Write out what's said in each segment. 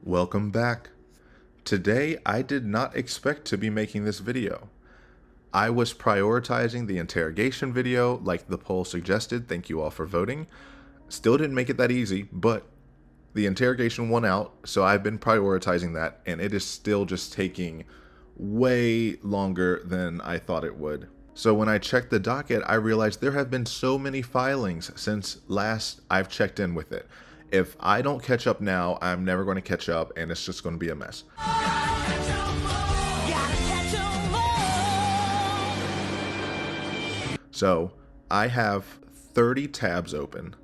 Welcome back. Today, I did not expect to be making this video. I was prioritizing the interrogation video like the poll suggested. Thank you all for voting. Still didn't make it that easy, but the interrogation won out, so I've been prioritizing that, and it is still just taking way longer than I thought it would. So when I checked the docket, I realized there have been so many filings since last I've checked in with it. If I don't catch up now, I'm never going to catch up, and it's just going to be a mess. So I have 30 tabs open,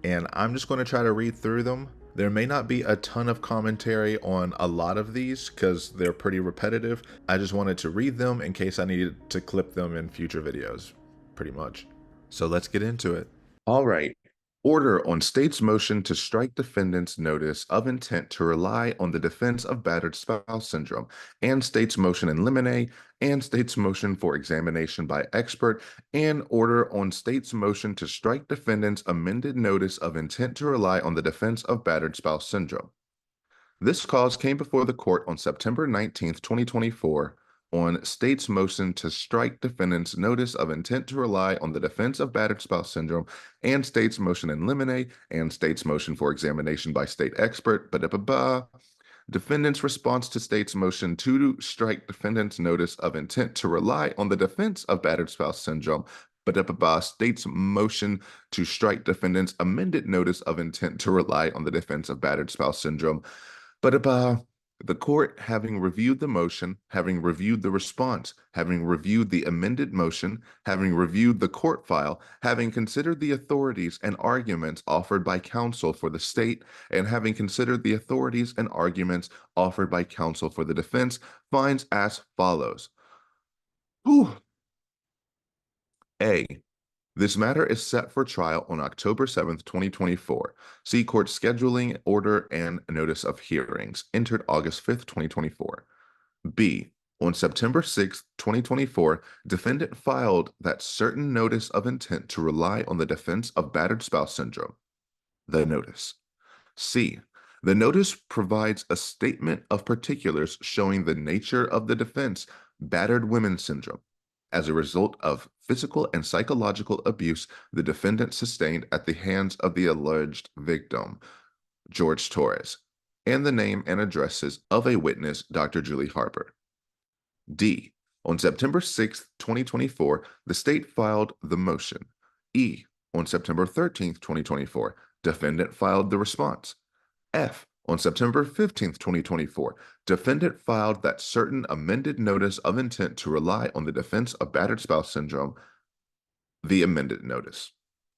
and I'm just going to try to read through them. There may not be a ton of commentary on a lot of these because they're pretty repetitive. I just wanted to read them in case I needed to clip them in future videos, pretty much. So let's get into it. All right. Order on state's motion to strike defendant's notice of intent to rely on the defense of battered spouse syndrome, and state's motion in limine, and state's motion for examination by expert, and order on state's motion to strike defendant's amended notice of intent to rely on the defense of battered spouse syndrome. This cause came before the court on September 19th, 2024, on state's motion to strike defendant's notice of intent to rely on the defense of battered spouse syndrome, and state's motion in limine, and state's motion for examination by state expert, defendant's response to state's motion to strike defendant's notice of intent to rely on the defense of battered spouse syndrome, state's motion to strike defendant's amended notice of intent to rely on the defense of battered spouse syndrome, the court, having reviewed the motion, having reviewed the response, having reviewed the amended motion, having reviewed the court file, having considered the authorities and arguments offered by counsel for the state, and having considered the authorities and arguments offered by counsel for the defense, finds as follows. A. This matter is set for trial on October 7th, 2024. See court scheduling, order, and notice of hearings, entered August 5th, 2024. B. On September 6th, 2024, defendant filed that certain notice of intent to rely on the defense of battered spouse syndrome. The notice. C. The notice provides a statement of particulars showing the nature of the defense, battered women syndrome, as a result of physical and psychological abuse the defendant sustained at the hands of the alleged victim, George Torres, and the name and addresses of a witness, Dr. Julie Harper. D. On September 6, 2024, the state filed the motion. E. On September 13th, 2024, defendant filed the response. F. On September 15th, 2024, defendant filed that certain amended notice of intent to rely on the defense of battered spouse syndrome, the amended notice.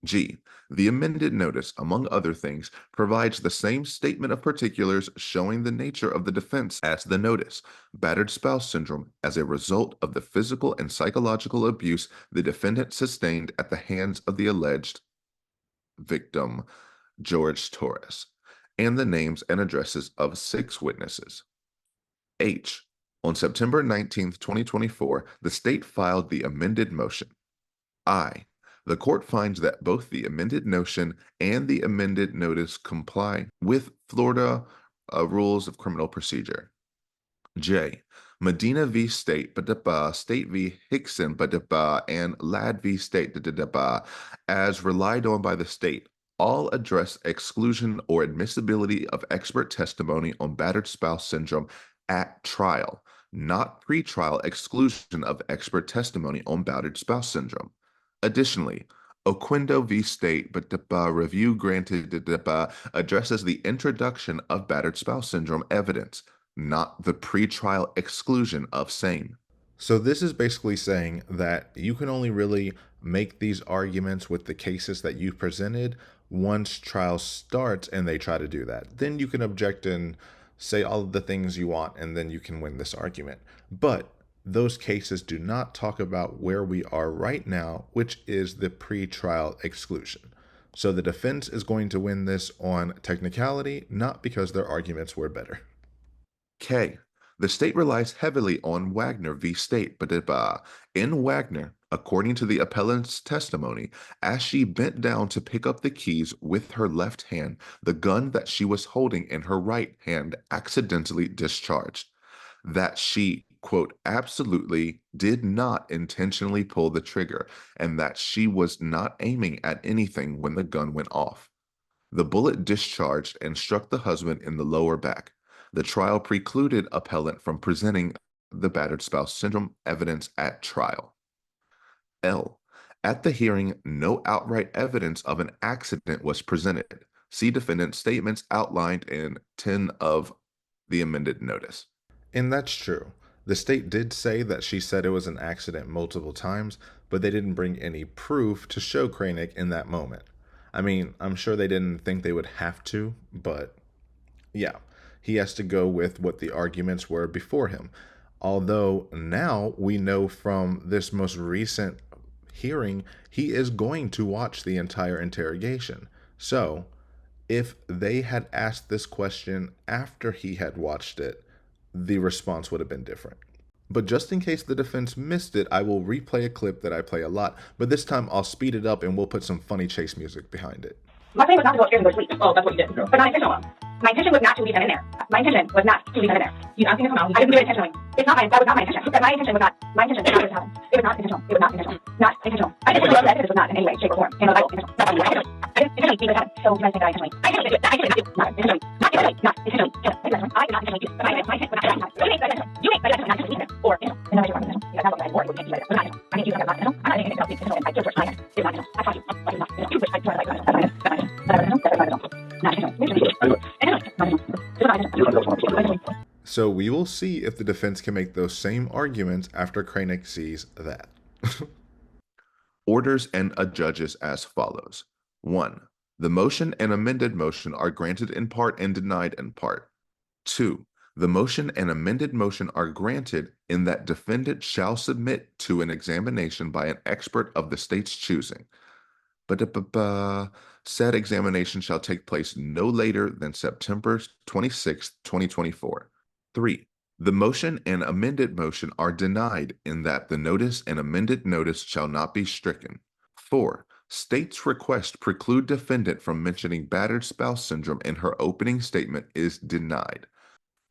G. The amended notice, among other things, provides the same statement of particulars showing the nature of the defense as the notice, battered spouse syndrome, as a result of the physical and psychological abuse the defendant sustained at the hands of the alleged victim, George Torres, and the names and addresses of 6 witnesses. H. On September 19th, 2024, the state filed the amended motion. I. The court finds that both the amended motion and the amended notice comply with Florida rules of criminal procedure. J. Medina v. State, State v. Hickson, and Ladd v. State, as relied on by the state, all address exclusion or admissibility of expert testimony on battered spouse syndrome at trial, not pretrial exclusion of expert testimony on battered spouse syndrome. Additionally, Oquendo v. State, review granted, addresses the introduction of battered spouse syndrome evidence, not the pretrial exclusion of same. So this is basically saying that you can only really make these arguments with the cases that you've presented once trial starts and they try to do that. Then you can object and say all of the things you want, and then you can win this argument. But those cases do not talk about where we are right now, which is the pretrial exclusion. So the defense is going to win this on technicality, not because their arguments were better. K. The state relies heavily on Wagner v. State, in Wagner, According to the appellant's testimony, as she bent down to pick up the keys with her left hand, the gun that she was holding in her right hand accidentally discharged. That she, quote, absolutely did not intentionally pull the trigger, and that she was not aiming at anything when the gun went off. The bullet discharged and struck the husband in the lower back. The trial precluded appellant from presenting the battered spouse syndrome evidence at trial. L. At the hearing, no outright evidence of an accident was presented. See defendant's statements outlined in 10 of the amended notice. And that's true. The state did say that she said it was an accident multiple times, but they didn't bring any proof to show Kranek in that moment. I mean, I'm sure they didn't think they would have to, but yeah, he has to go with what the arguments were before him. Although now we know from this most recent hearing, he is going to watch the entire interrogation. So, if they had asked this question after he had watched it, the response would have been different. But just in case the defense missed it, I will replay a clip that I play a lot, but this time I'll speed it up and we'll put some funny chase music behind it. My plan was not to go upstairs and go to sleep. Oh, that's what you did. But not intentional. My intention was not to leave him in there. My intention was not to leave him in there. You asking to come out. I didn't do it intentionally. That was not my intention. That my intention was not what happened. It was not intentional. It was not intentional. Not intentional. I didn't know that this was not in any way, shape, or form. And I was intentional. That's what I did. I didn't intentionally leave this happen. So you guys think that I intentionally. I intentionally did. I intentionally did. Not intentionally. Not intentionally. Not intentionally. I did not intentionally do. But my intent was not to leave. You think that intentional. You think that intentional. Not to leave him. Or intentional. And then I do wrong intentional. That's what I wore. It was intentional. But not intentional. I need you to not intentional. I'm not saying anything else. Intentional. And I just was not intentional. It was not intentional. I taught you. It was not intentional. Which I tried to like. That's my intentional. That's my intentional. Not intentional. So we will see if the defense can make those same arguments after Kranek sees that. Orders and adjudges as follows. 1. The motion and amended motion are granted in part and denied in part. 2. The motion and amended motion are granted in that defendant shall submit to an examination by an expert of the state's choosing. Said examination shall take place no later than September 26, 2024. 3. The motion and amended motion are denied in that the notice and amended notice shall not be stricken. 4. State's request preclude defendant from mentioning battered spouse syndrome in her opening statement is denied.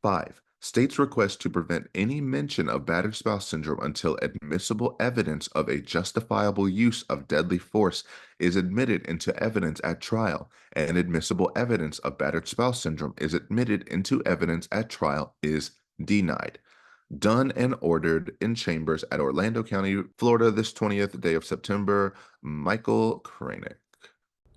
5. State's request to prevent any mention of battered spouse syndrome until admissible evidence of a justifiable use of deadly force is admitted into evidence at trial, and admissible evidence of battered spouse syndrome is admitted into evidence at trial is denied. Done and ordered in chambers at Orlando County, Florida, this 20th day of September, Michael Kranek.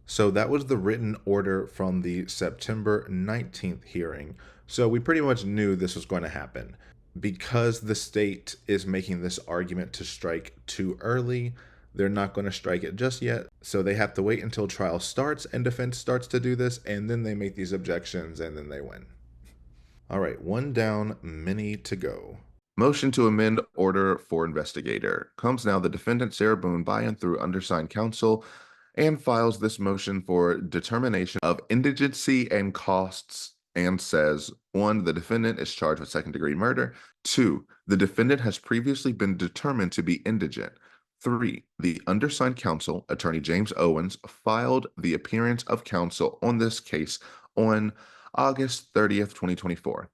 So that was the written order from the September 19th hearing. So we pretty much knew this was going to happen. Because the state is making this argument to strike too early, they're not going to strike it just yet. So they have to wait until trial starts and defense starts to do this, and then they make these objections and then they win. All right, one down, many to go. Motion to amend order for investigator. Comes now the defendant, Sarah Boone, by and through undersigned counsel, and files this motion for determination of indigency and costs and says, 1, the defendant is charged with second-degree murder. 2, the defendant has previously been determined to be indigent. 3, the undersigned counsel, Attorney James Owens, filed the appearance of counsel on this case on August 30th, 2024.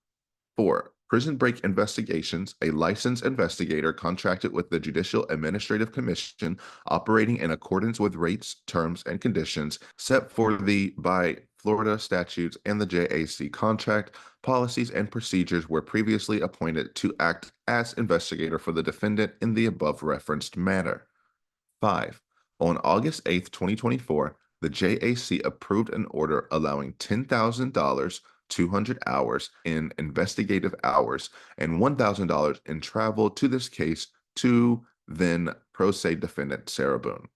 4, Prison Break Investigations, a licensed investigator contracted with the Judicial Administrative Commission, operating in accordance with rates, terms, and conditions set for by Florida statutes and the JAC contract, policies, and procedures were previously appointed to act as investigator for the defendant in the above referenced matter. 5, on August 8th, 2024, the JAC approved an order allowing $10,000 200 hours in investigative hours, and $1,000 in travel to this case to then pro se defendant Sarah Boone.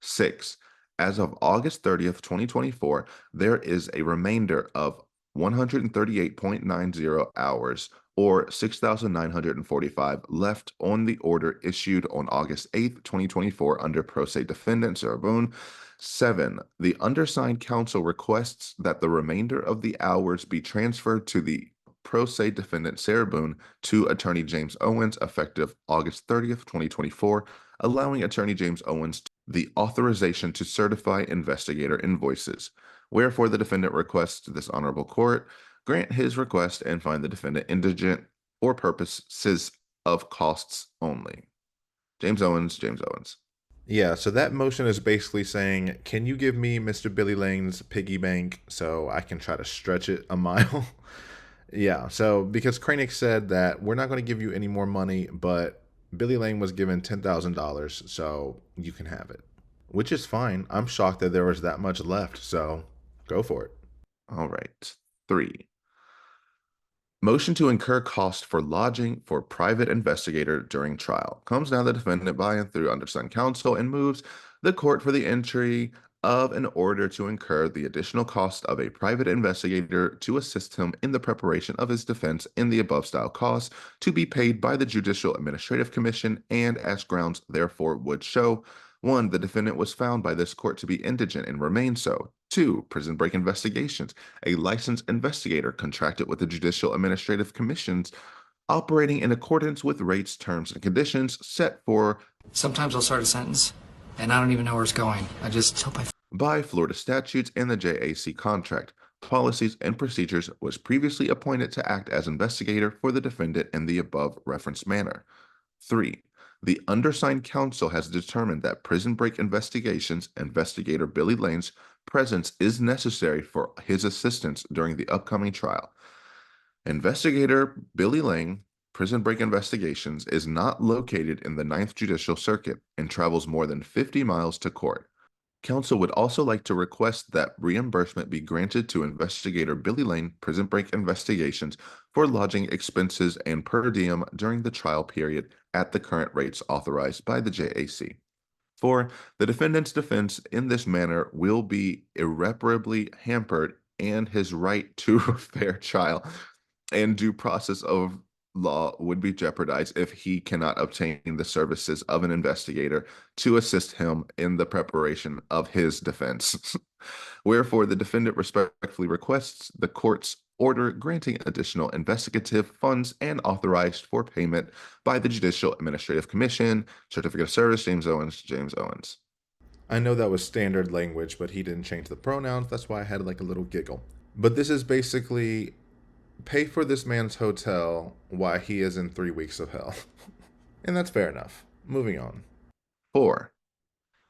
6, as of August 30th, 2024, there is a remainder of 138.90 hours or 6,945 left on the order issued on August 8th, 2024 under pro se defendant Sarah Boone. 7, the undersigned counsel requests that the remainder of the hours be transferred to the pro se defendant Sarah Boone to Attorney James Owens effective August 30th, 2024. allowing Attorney James Owens the authorization to certify investigator invoices. Wherefore, the defendant requests this honorable court grant his request and find the defendant indigent for purposes of costs only. James Owens, James Owens. Yeah, so that motion is basically saying, can you give me Mr. Billy Lane's piggy bank so I can try to stretch it a mile? Yeah, so because Kranek said that we're not going to give you any more money, but Billy Lane was given $10,000, so you can have it. Which is fine. I'm shocked that there was that much left, so go for it. All right. 3. Motion to incur cost for lodging for private investigator during trial. Comes now the defendant by and through undersigned counsel and moves the court for the entry of an order to incur the additional cost of a private investigator to assist him in the preparation of his defense in the above style costs to be paid by the Judicial Administrative Commission and as grounds therefore would show: 1. The defendant was found by this court to be indigent and remains so. 2. Prison Break Investigations, a licensed investigator contracted with the Judicial Administrative Commissions, operating in accordance with rates, terms, and conditions set for. Sometimes I'll start a sentence, and I don't even know where it's going. I just hope I. By Florida statutes and the JAC contract, policies, and procedures, was previously appointed to act as investigator for the defendant in the above referenced manner. 3. The undersigned counsel has determined that Prison Break Investigations investigator Billy Lane's presence is necessary for his assistance during the upcoming trial. Investigator Billy Lane, Prison Break Investigations, is not located in the 9th Judicial Circuit and travels more than 50 miles to court. Counsel would also like to request that reimbursement be granted to Investigator Billy Lane, Prison Break Investigations, for lodging expenses and per diem during the trial period at the current rates authorized by the JAC. 4. The defendant's defense in this manner will be irreparably hampered, and his right to a fair trial and due process of law would be jeopardized if he cannot obtain the services of an investigator to assist him in the preparation of his defense. Wherefore, the defendant respectfully requests the court's order granting additional investigative funds and authorized for payment by the Judicial Administrative Commission. Certificate of Service, James Owens, James Owens. I know that was standard language, but he didn't change the pronouns. That's why I had like a little giggle. But this is basically pay for this man's hotel while he is in 3 weeks of hell. And that's fair enough. Moving on. 4.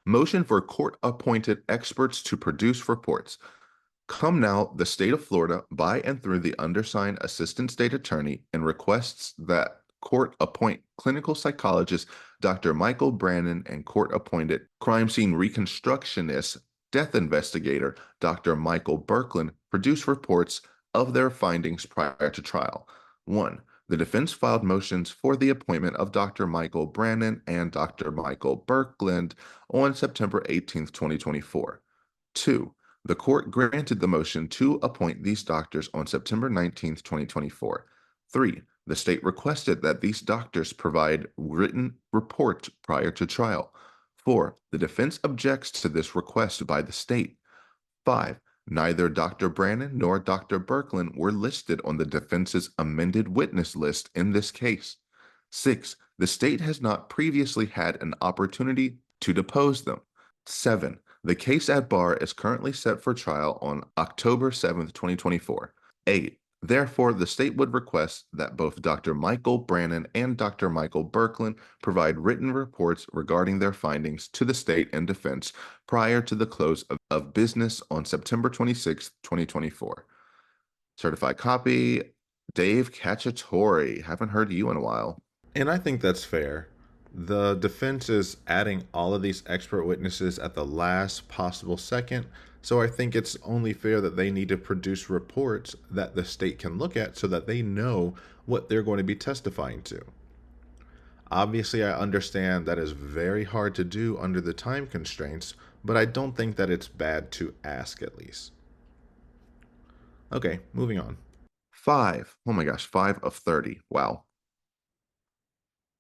Motion for court-appointed experts to produce reports. Come now the state of Florida by and through the undersigned Assistant State Attorney and requests that court appoint clinical psychologist Dr. Michael Brannon and court-appointed crime scene reconstructionist death investigator Dr. Michael Birkland produce reports of their findings prior to trial. 1. The defense filed motions for the appointment of Dr. Michael Brannon and Dr. Michael Birkland on September 18, 2024. 2. The court granted the motion to appoint these doctors on September 19, 2024. 3. The state requested that these doctors provide written report prior to trial. 4. The defense objects to this request by the state. 5. Neither Dr. Brannon nor Dr. Birkland were listed on the defense's amended witness list in this case. 6. The state has not previously had an opportunity to depose them. 7. The case at bar is currently set for trial on October 7, 2024. 8. Therefore, the state would request that both Dr. Michael Brannon and Dr. Michael Birkland provide written reports regarding their findings to the state and defense prior to the close of business on September 26, 2024. Certified copy, Dave Cacciatore. Haven't heard you in a while. And I think that's fair. The defense is adding all of these expert witnesses at the last possible second, so I think it's only fair that they need to produce reports that the state can look at so that they know what they're going to be testifying to. Obviously, I understand that is very hard to do under the time constraints, but I don't think that it's bad to ask at least. Okay, moving on. 5. Oh my gosh, 5 of 30. Wow.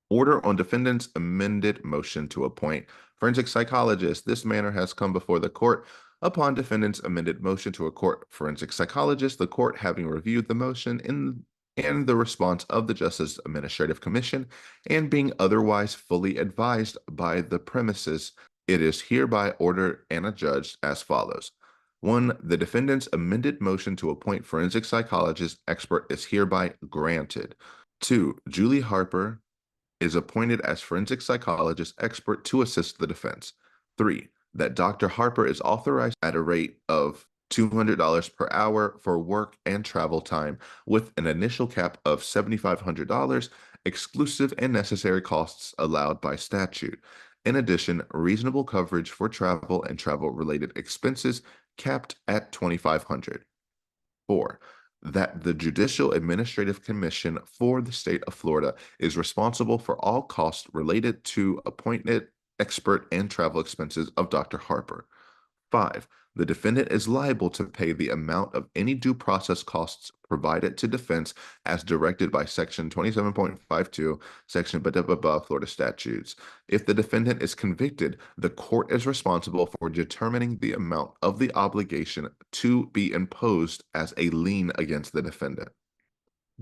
Order on defendant's amended motion to appoint forensic psychologist. This matter has come before the court upon defendant's amended motion to a court forensic psychologist. The court, having reviewed the motion in and the response of the Justice Administrative Commission, and being otherwise fully advised by the premises, it is hereby ordered and adjudged as follows. 1. The defendant's amended motion to appoint forensic psychologist expert is hereby granted. 2. Julie Harper is appointed as forensic psychologist expert to assist the defense. 3. That Dr. Harper is authorized at a rate of $200 per hour for work and travel time, with an initial cap of $7,500, exclusive and necessary costs allowed by statute. In addition, reasonable coverage for travel and travel-related expenses capped at $2,500. 4. That the Judicial Administrative Commission for the state of Florida is responsible for all costs related to appointed expert and travel expenses of Dr. Harper. 5. The defendant is liable to pay the amount of any due process costs provided to defense as directed by Section 27.52, Section Florida statutes. If the defendant is convicted, the court is responsible for determining the amount of the obligation to be imposed as a lien against the defendant.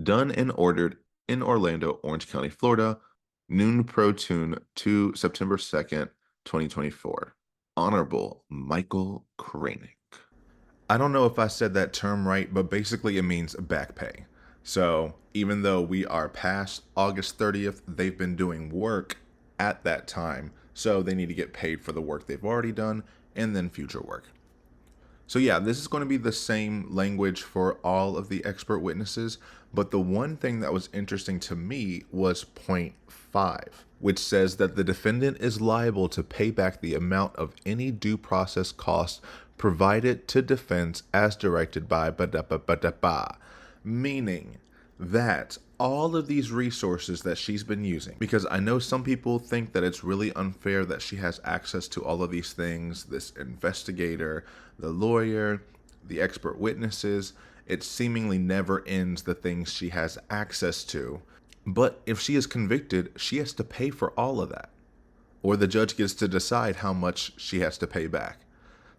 Done and ordered in Orlando, Orange County, Florida, noon pro tune to September 2nd, 2024. Honorable Michael Kranek. I don't know if I said that term right, but basically it means back pay. So even though we are past August 30th, they've been doing work at that time. So they need to get paid for the work they've already done and then future work. So yeah, this is going to be the same language for all of the expert witnesses. But the one thing that was interesting to me was point 5, which says that the defendant is liable to pay back the amount of any due process costs provided to defense as directed by meaning that all of these resources that she's been using, because I know some people think that it's really unfair that she has access to all of these things, this investigator, the lawyer, the expert witnesses. It seemingly never ends the things she has access to. But if she is convicted, she has to pay for all of that. Or the judge gets to decide how much she has to pay back.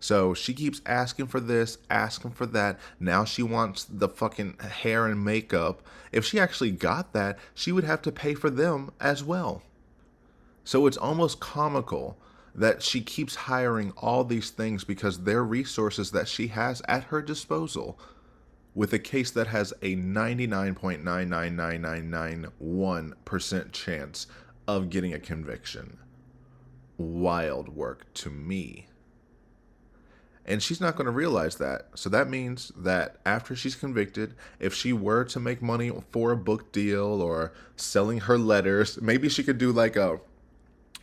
So she keeps asking for this, asking for that. Now she wants the fucking hair and makeup. If she actually got that, she would have to pay for them as well. So it's almost comical that she keeps hiring all these things because they're resources that she has at her disposal, with a case that has a 99.999991% chance of getting a conviction. Wild work to me. And she's not going to realize that. So that means that after she's convicted, if she were to make money for a book deal or selling her letters, maybe she could do like a,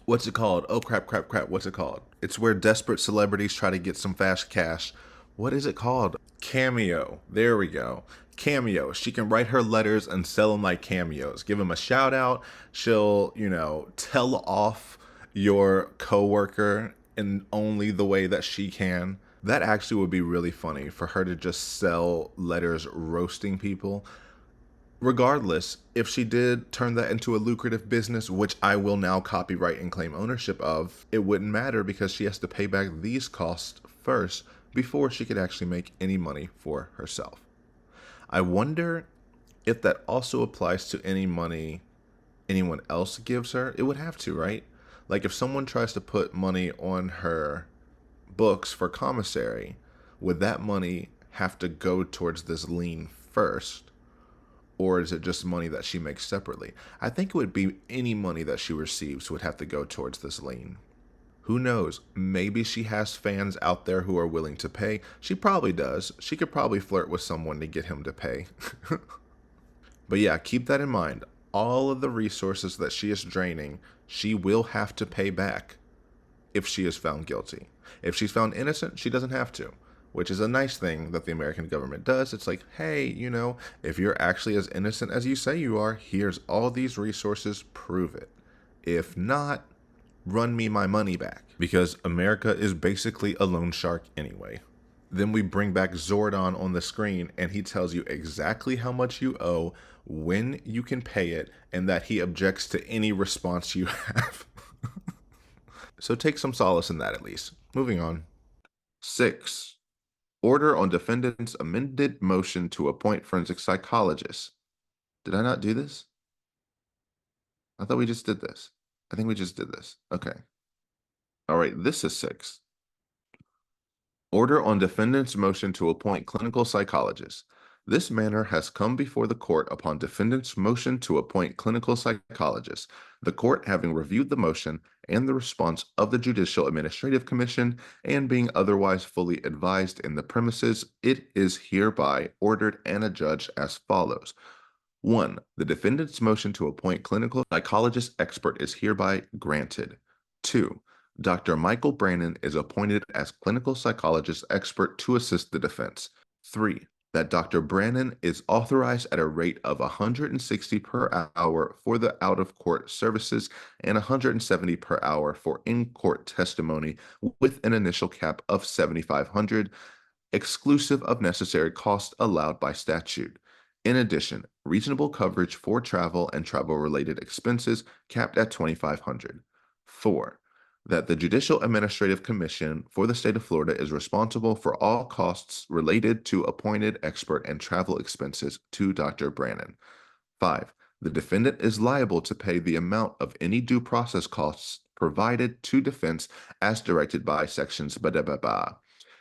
what's it called? Oh, crap. What's it called? It's where desperate celebrities try to get some fast cash. What is it called? Cameo. There we go. Cameo. She can write her letters and sell them like cameos. Give them a shout out. She'll, tell off your coworker in only the way that she can. That actually would be really funny for her to just sell letters roasting people. Regardless, if she did turn that into a lucrative business, which I will now copyright and claim ownership of, it wouldn't matter because she has to pay back these costs first before she could actually make any money for herself. I wonder if that also applies to any money anyone else gives her. It would have to, right? Like if someone tries to put money on her books for commissary, would that money have to go towards this lien first? Or is it just money that she makes separately? I think it would be any money that she receives would have to go towards this lien. Who knows? Maybe she has fans out there who are willing to pay. She probably does. She could probably flirt with someone to get him to pay. But yeah, keep that in mind. All of the resources that she is draining, she will have to pay back if she is found guilty. If she's found innocent, she doesn't have to, which is a nice thing that the American government does. It's like, hey, if you're actually as innocent as you say you are, here's all these resources, prove it. If not, run me my money back, because America is basically a loan shark anyway. Then we bring back Zordon on the screen and he tells you exactly how much you owe, when you can pay it, and that he objects to any response you have. So take some solace in that at least. Moving on. 6. Order on defendant's amended motion to appoint forensic psychologist. Did I not do this? I thought we just did this. I think we just did this. Okay. All right, this is 6. Order on defendant's motion to appoint clinical psychologist. This matter has come before the court upon defendant's motion to appoint clinical psychologist. The court, having reviewed the motion and the response of the Judicial Administrative Commission and being otherwise fully advised in the premises, it is hereby ordered and adjudged as follows. 1. The defendant's motion to appoint clinical psychologist expert is hereby granted. 2. Dr. Michael Brannon is appointed as clinical psychologist expert to assist the defense. 3. That Dr. Brannon is authorized at a rate of $160 per hour for the out-of-court services and $170 per hour for in-court testimony with an initial cap of $7,500, exclusive of necessary costs allowed by statute. In addition, reasonable coverage for travel and travel-related expenses capped at $2,500. 4. That the Judicial Administrative Commission for the state of Florida is responsible for all costs related to appointed expert and travel expenses to Dr. Brannon. 5. The defendant is liable to pay the amount of any due process costs provided to defense as directed by sections blah, blah, blah, blah.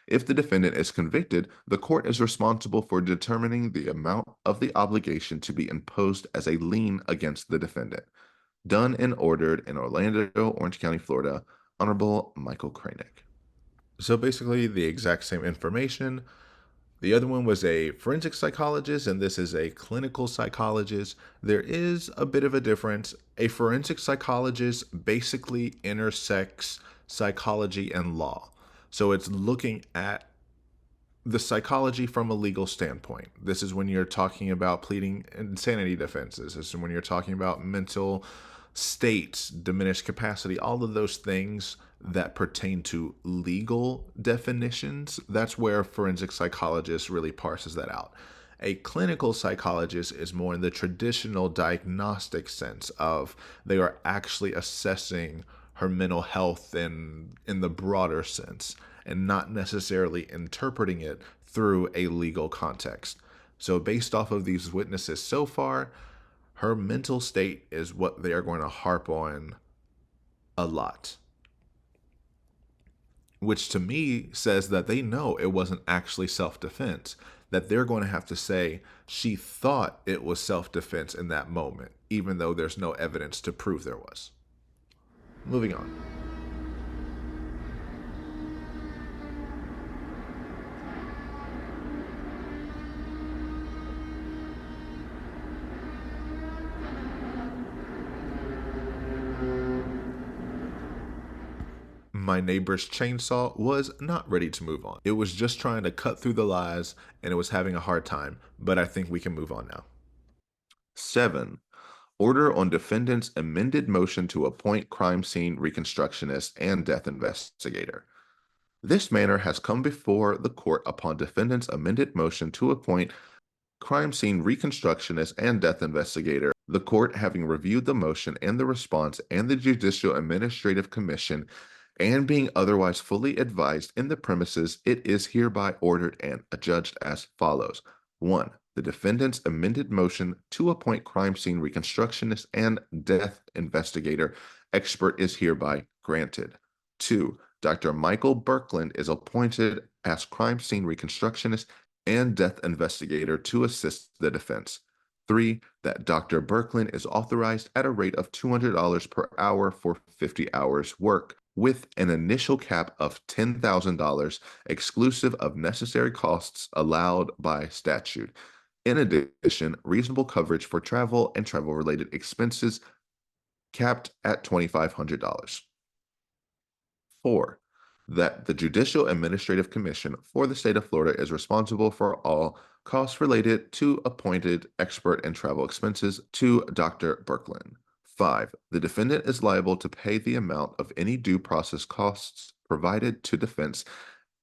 If the defendant is convicted, the court is responsible for determining the amount of the obligation to be imposed as a lien against the defendant. Done and ordered in Orlando, Orange County, Florida, Honorable Michael Kranek. So basically the exact same information. The other one was a forensic psychologist, and this is a clinical psychologist. There is a bit of a difference. A forensic psychologist basically intersects psychology and law. So it's looking at the psychology from a legal standpoint. This is when you're talking about pleading insanity defenses. This is when you're talking about mental states, diminished capacity, all of those things that pertain to legal definitions. That's where forensic psychologist really parses that out. A clinical psychologist is more in the traditional diagnostic sense of they are actually assessing her mental health in the broader sense and not necessarily interpreting it through a legal context. So based off of these witnesses so far, her mental state is what they are going to harp on a lot. Which to me says that they know it wasn't actually self-defense, that they're going to have to say she thought it was self-defense in that moment, even though there's no evidence to prove there was. Moving on. My neighbor's chainsaw was not ready to move on. It was just trying to cut through the lies, and it was having a hard time, but I think we can move on now. 7. Order on defendant's amended motion to appoint crime scene reconstructionist and death investigator. This matter has come before the court upon defendant's amended motion to appoint crime scene reconstructionist and death investigator. The court, having reviewed the motion and the response and the Judicial Administrative Commission and being otherwise fully advised in the premises, it is hereby ordered and adjudged as follows. 1. The defendant's amended motion to appoint crime scene reconstructionist and death investigator expert is hereby granted. 2. Dr. Michael Birkland is appointed as crime scene reconstructionist and death investigator to assist the defense. 3. That Dr. Birkland is authorized at a rate of $200 per hour for 50 hours work, with an initial cap of $10,000 exclusive of necessary costs allowed by statute. In addition, reasonable coverage for travel and travel-related expenses capped at $2,500. 4. That the Judicial Administrative Commission for the state of Florida is responsible for all costs related to appointed expert and travel expenses to Dr. Birkland. 5. The defendant is liable to pay the amount of any due process costs provided to defense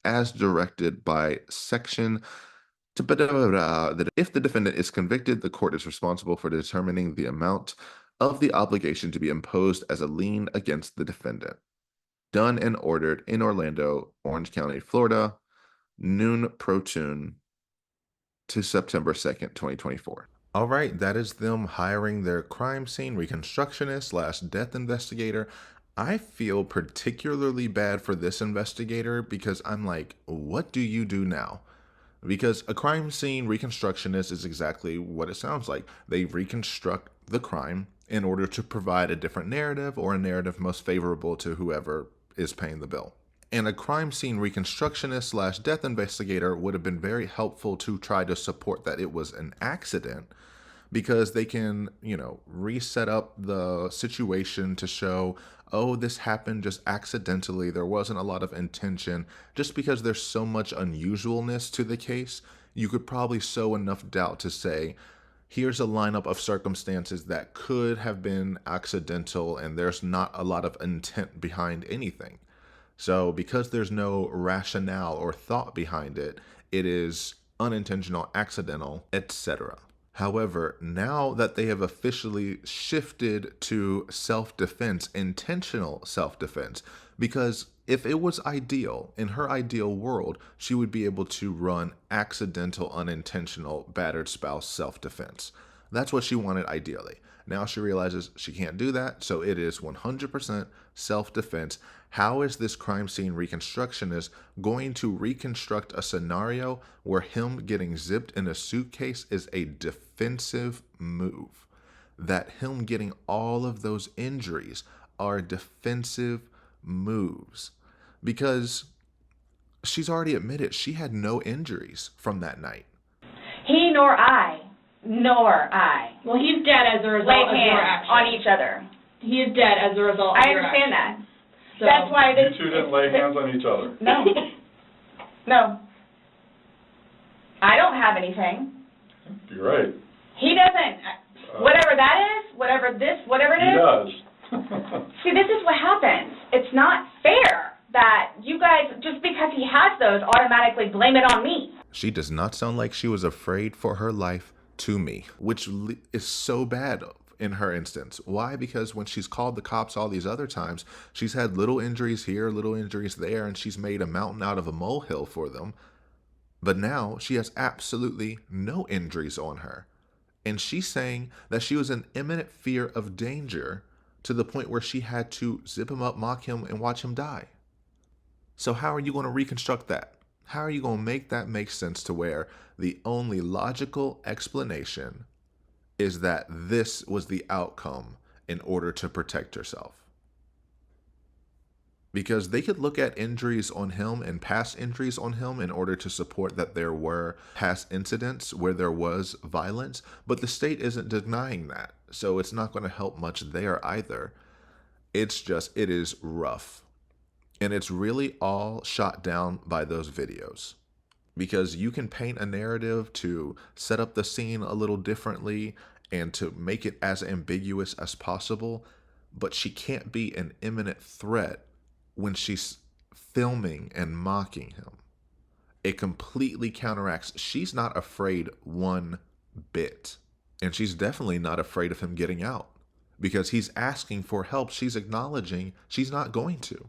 as directed by section that if the defendant is convicted, the court is responsible for determining the amount of the obligation to be imposed as a lien against the defendant. Done and ordered in Orlando, Orange County, Florida, noon pro tune to September 2nd, 2024. All right, that is them hiring their crime scene reconstructionist / death investigator. I feel particularly bad for this investigator because I'm like, what do you do now? Because a crime scene reconstructionist is exactly what it sounds like. They reconstruct the crime in order to provide a different narrative or a narrative most favorable to whoever is paying the bill. And a crime scene reconstructionist / death investigator would have been very helpful to try to support that it was an accident, because they can, reset up the situation to show, oh, this happened just accidentally. There wasn't a lot of intention. Just because there's so much unusualness to the case, you could probably sow enough doubt to say, here's a lineup of circumstances that could have been accidental and there's not a lot of intent behind anything. So because there's no rationale or thought behind it, it is unintentional, accidental, etc. However, now that they have officially shifted to self-defense, intentional self-defense, because if it was ideal, in her ideal world, she would be able to run accidental, unintentional, battered spouse self-defense. That's what she wanted ideally. Now she realizes she can't do that, so it is 100% self-defense. How is this crime scene reconstructionist going to reconstruct a scenario where him getting zipped in a suitcase is a defensive move? That him getting all of those injuries are defensive moves. Because she's already admitted she had no injuries from that night. He nor I. Well, he's dead as a result Laid of your hands action. on each other. He is dead as a result of I your understand action. that. So, That's why You two didn't lay hands on each other. No. No. I don't have anything. You're right. He doesn't. Whatever that is, whatever it He is. does. See, this is what happens. It's not fair that you guys, just because he has those, automatically blame it on me. She does not sound like she was afraid for her life to me, which is so bad in her instance. Why? Because when she's called the cops all these other times, she's had little injuries here, little injuries there, and she's made a mountain out of a molehill for them. But now she has absolutely no injuries on her. And she's saying that she was in imminent fear of danger to the point where she had to zip him up, mock him, and watch him die. So how are you going to reconstruct that? How are you going to make that make sense to where the only logical explanation is that this was the outcome in order to protect herself? Because they could look at injuries on him and past injuries on him in order to support that there were past incidents where there was violence, but the state isn't denying that. So it's not going to help much there either. It is rough. And it's really all shot down by those videos. Because you can paint a narrative to set up the scene a little differently and to make it as ambiguous as possible, but she can't be an imminent threat when she's filming and mocking him. It completely counteracts. She's not afraid one bit. And she's definitely not afraid of him getting out. Because he's asking for help. She's acknowledging she's not going to.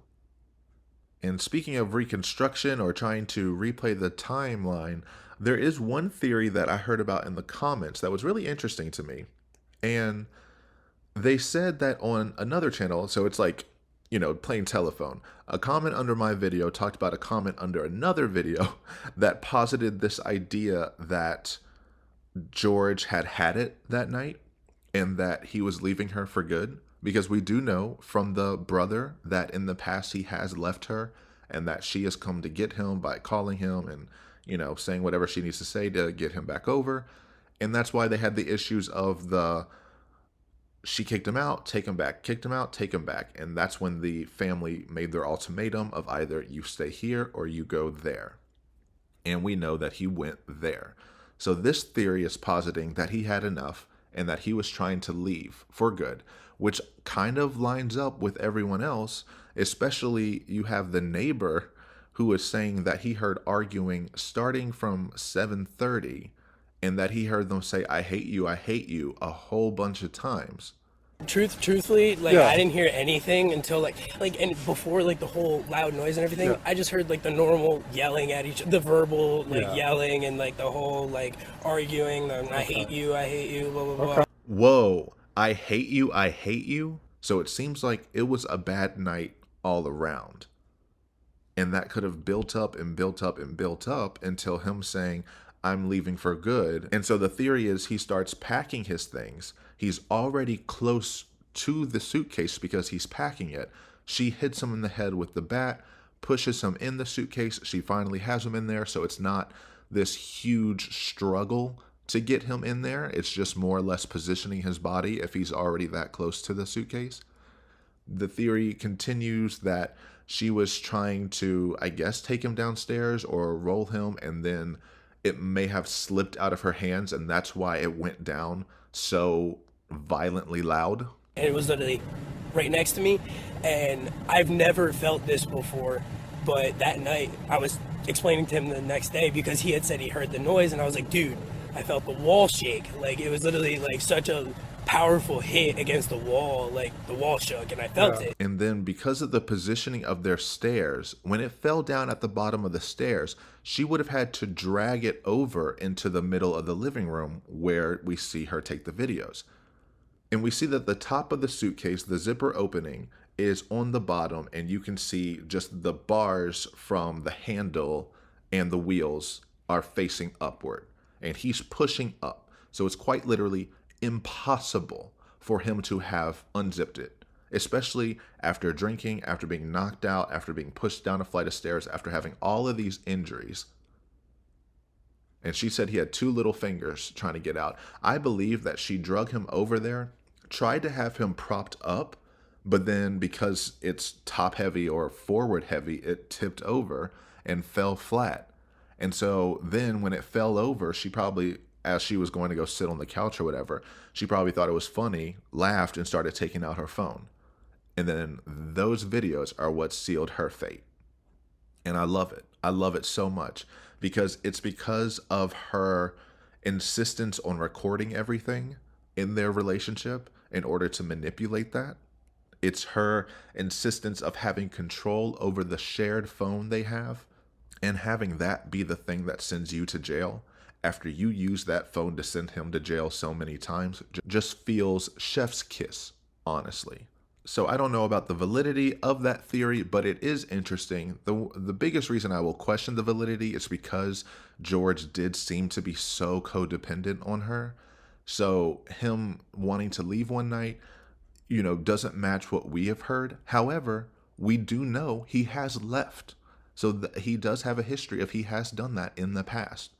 And speaking of reconstruction or trying to replay the timeline, there is one theory that I heard about in the comments that was really interesting to me. And they said that on another channel, so it's like, playing telephone, a comment under my video talked about a comment under another video that posited this idea that George had it that night and that he was leaving her for good. Because we do know from the brother that in the past he has left her and that she has come to get him by calling him and, saying whatever she needs to say to get him back over. And that's why they had the issues of she kicked him out, take him back, kicked him out, take him back. And that's when the family made their ultimatum of either you stay here or you go there. And we know that he went there. So this theory is positing that he had enough and that he was trying to leave for good, which kind of lines up with everyone else, especially you have the neighbor who is saying that he heard arguing starting from 7:30 and that he heard them say, I hate you, a whole bunch of times. Truthfully, like, Yeah. I didn't hear anything until and before like the whole loud noise and everything. Yeah. I just heard like the normal yelling at the verbal Yeah. yelling and like the whole like arguing. I hate you, blah blah blah. Okay. Whoa, I hate you, I hate you. So it seems like it was a bad night all around. And that could have built up and built up and built up until him saying, I'm leaving for good. And so the theory is he starts packing his things. He's already close to the suitcase because he's packing it. She hits him in the head with the bat, pushes him in the suitcase. She finally has him in there. So it's not this huge struggle to get him in there. It's just more or less positioning his body if he's already that close to the suitcase. The theory continues that she was trying to, I guess, take him downstairs or roll him, and then it may have slipped out of her hands, and that's why it went down so violently loud. And it was literally right next to me, and I've never felt this before. But that night, I was explaining to him the next day because he had said he heard the noise, and I was like, dude, I felt the wall shake. Like, it was literally like such a powerful hit against the wall, like the wall shook, and I felt it. And then because of the positioning of their stairs, when it fell down at the bottom of the stairs, she would have had to drag it over into the middle of the living room where we see her take the videos. And we see that the top of the suitcase, the zipper opening, is on the bottom, and you can see just the bars from the handle and the wheels are facing upward, and he's pushing up. So it's quite literally impossible for him to have unzipped it, especially after drinking, after being knocked out, after being pushed down a flight of stairs, after having all of these injuries. And she said he had 2 little fingers trying to get out. I believe that she drug him over there, tried to have him propped up, but then because it's top heavy or forward heavy, it tipped over and fell flat. And so then when it fell over, she probably, as she was going to go sit on the couch or whatever, she probably thought it was funny, laughed, and started taking out her phone. And then those videos are what sealed her fate. And I love it. I love it so much because it's because of her insistence on recording everything in their relationship in order to manipulate that. It's her insistence of having control over the shared phone they have and having that be the thing that sends you to jail after you use that phone to send him to jail so many times just feels chef's kiss, honestly. So I don't know about the validity of that theory, but it is interesting. The biggest reason I will question the validity is because George did seem to be so codependent on her. So him wanting to leave one night, doesn't match what we have heard. However, we do know he has left. So he does have a history of he has done that in the past.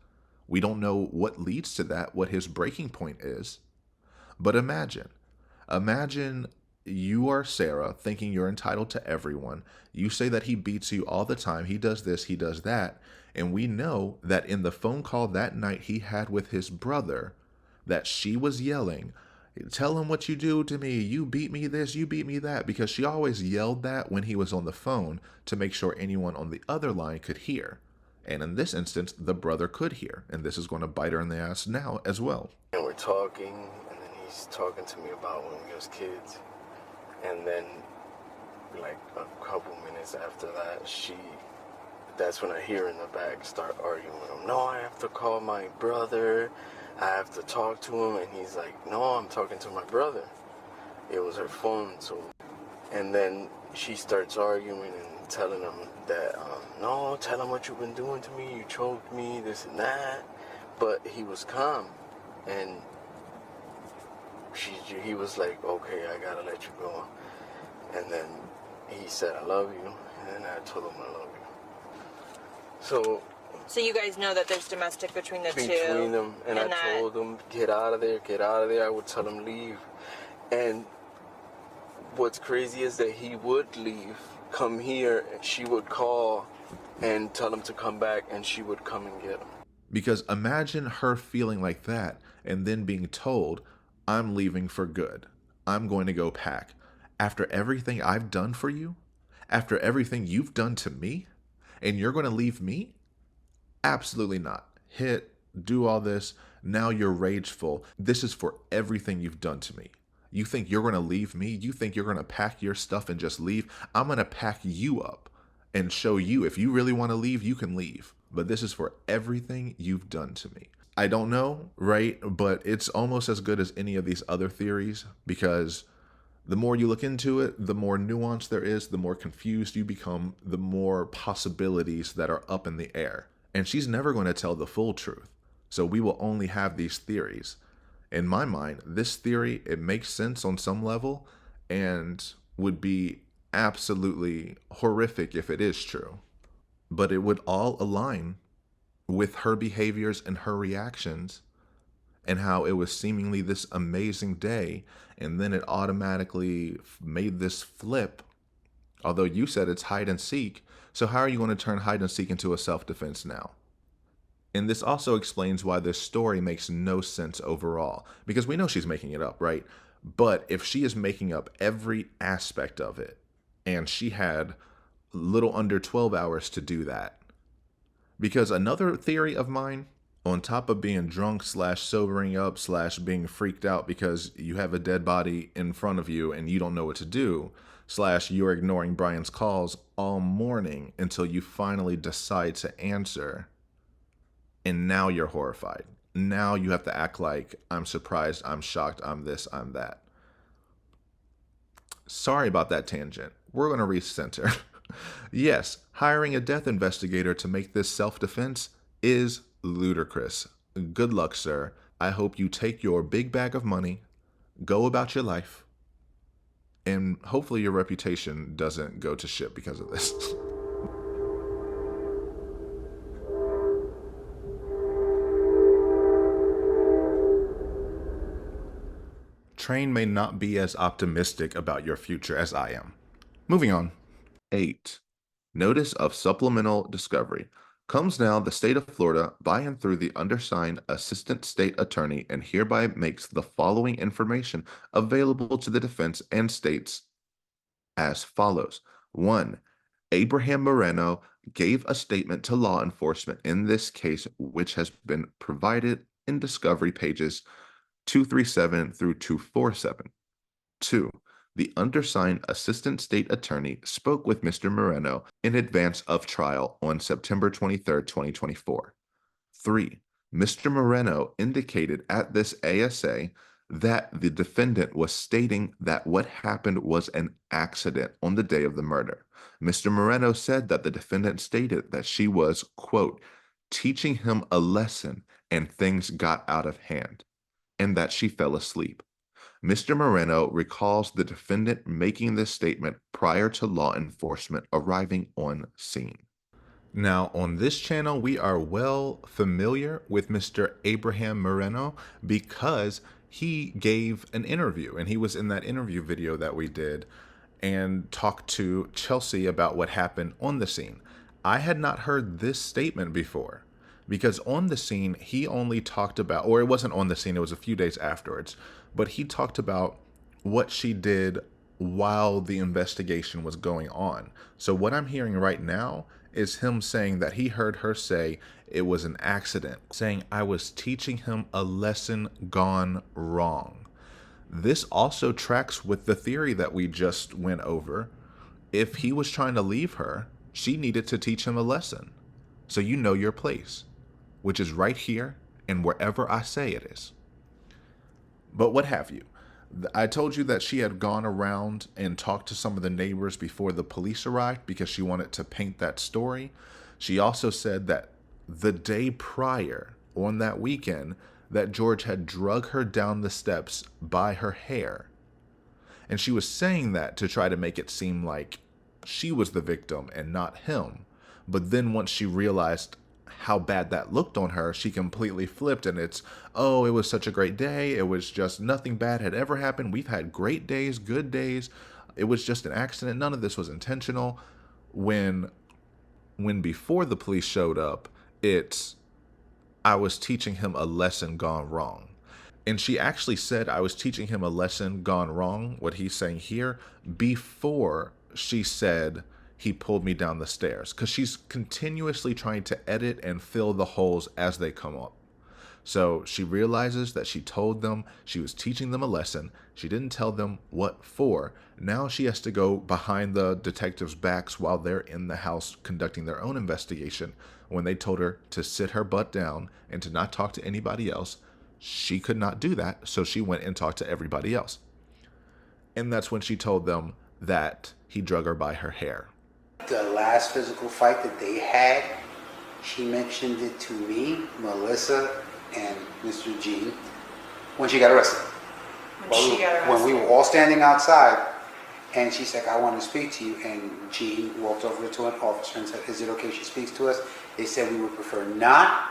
We don't know what leads to that, what his breaking point is. But imagine you are Sarah thinking you're entitled to everyone. You say that he beats you all the time. He does this, he does that. And we know that in the phone call that night he had with his brother, that she was yelling, tell him what you do to me. You beat me this, you beat me that. Because she always yelled that when he was on the phone to make sure anyone on the other line could hear. And in this instance, the brother could hear. And this is going to bite her in the ass now as well. And we're talking, and then he's talking to me about when we was kids. And then, like a couple minutes after that, that's when I hear in the back start arguing with him. No, I have to call my brother. I have to talk to him. And he's like, no, I'm talking to my brother. It was her phone, so. And then she starts arguing and telling him that, no, tell him what you've been doing to me. You choked me, this and that. But he was calm. And he was like, okay, I gotta let you go. And then he said, I love you. And then I told him I love you. So you guys know that there's domestic between the two? Between them. And I told him, get out of there, get out of there. I would tell him, leave. And what's crazy is that he would leave, come here, and she would call and tell him to come back, and she would come and get him. Because imagine her feeling like that and then being told, I'm leaving for good. I'm going to go pack. After everything I've done for you, after everything you've done to me, and you're going to leave me? Absolutely not. Do all this. Now you're rageful. This is for everything you've done to me. You think you're going to leave me? You think you're going to pack your stuff and just leave? I'm going to pack you up and show you if you really want to leave, you can leave. But this is for everything you've done to me. I don't know, right? But it's almost as good as any of these other theories, because the more you look into it, the more nuance there is, the more confused you become, the more possibilities that are up in the air. And she's never going to tell the full truth. So we will only have these theories. In my mind, this theory, it makes sense on some level and would be absolutely horrific if it is true. But it would all align with her behaviors and her reactions, and how it was seemingly this amazing day, and then it automatically made this flip. Although you said it's hide and seek, so how are you going to turn hide and seek into a self-defense now? And this also explains why this story makes no sense overall, because we know she's making it up, right? But if she is making up every aspect of it, and she had little under 12 hours to do that. Because another theory of mine, on top of being drunk / sobering up / being freaked out because you have a dead body in front of you and you don't know what to do / you're ignoring Brian's calls all morning until you finally decide to answer, and now you're horrified. Now you have to act like, I'm surprised, I'm shocked, I'm this, I'm that. Sorry about that tangent. We're going to recenter. Yes, hiring a death investigator to make this self-defense is ludicrous. Good luck, sir. I hope you take your big bag of money, go about your life, and hopefully your reputation doesn't go to shit because of this. Train may not be as optimistic about your future as I am. Moving on. 8. Notice of supplemental discovery. Comes now the state of Florida by and through the undersigned Assistant State Attorney, and hereby makes the following information available to the defense and states as follows. 1. Abraham Moreno gave a statement to law enforcement in this case, which has been provided in discovery pages 237 through 247. 2. The undersigned Assistant State Attorney spoke with Mr. Moreno in advance of trial on September 23, 2024. 3. Mr. Moreno indicated at this ASA that the defendant was stating that what happened was an accident on the day of the murder. Mr. Moreno said that the defendant stated that she was, quote, teaching him a lesson and things got out of hand, and that she fell asleep. Mr. Moreno recalls the defendant making this statement prior to law enforcement arriving on scene. Now, on this channel, we are well familiar with Mr. Abraham Moreno because he gave an interview, and he was in that interview video that we did and talked to Chelsea about what happened on the scene. I had not heard this statement before, because on the scene, he only talked about, or it wasn't on the scene, it was a few days afterwards, but he talked about what she did while the investigation was going on. So what I'm hearing right now is him saying that he heard her say it was an accident, saying I was teaching him a lesson gone wrong. This also tracks with the theory that we just went over. If he was trying to leave her, she needed to teach him a lesson. So you know your place, which is right here and wherever I say it is. But what have you? I told you that she had gone around and talked to some of the neighbors before the police arrived because she wanted to paint that story. She also said that the day prior, on that weekend, that George had drug her down the steps by her hair. And she was saying that to try to make it seem like she was the victim and not him. But then once she realized how bad that looked on her, she completely flipped, and it's, oh, it was such a great day. It was just nothing bad had ever happened. We've had great days, good days. It was just an accident. None of this was intentional. When before the police showed up, it's, I was teaching him a lesson gone wrong. And she actually said I was teaching him a lesson gone wrong, what he's saying here, before she said he pulled me down the stairs, because she's continuously trying to edit and fill the holes as they come up. So she realizes that she told them she was teaching them a lesson. She didn't tell them what for. Now she has to go behind the detectives' backs while they're in the house conducting their own investigation. When they told her to sit her butt down and to not talk to anybody else, she could not do that, so she went and talked to everybody else. And that's when she told them that he drug her by her hair. The last physical fight that they had, she mentioned it to me, Melissa, and Mr. G when she got arrested. When we were all standing outside, and she's like, I want to speak to you. And G walked over to an officer and said, is it okay she speaks to us? They said we would prefer not,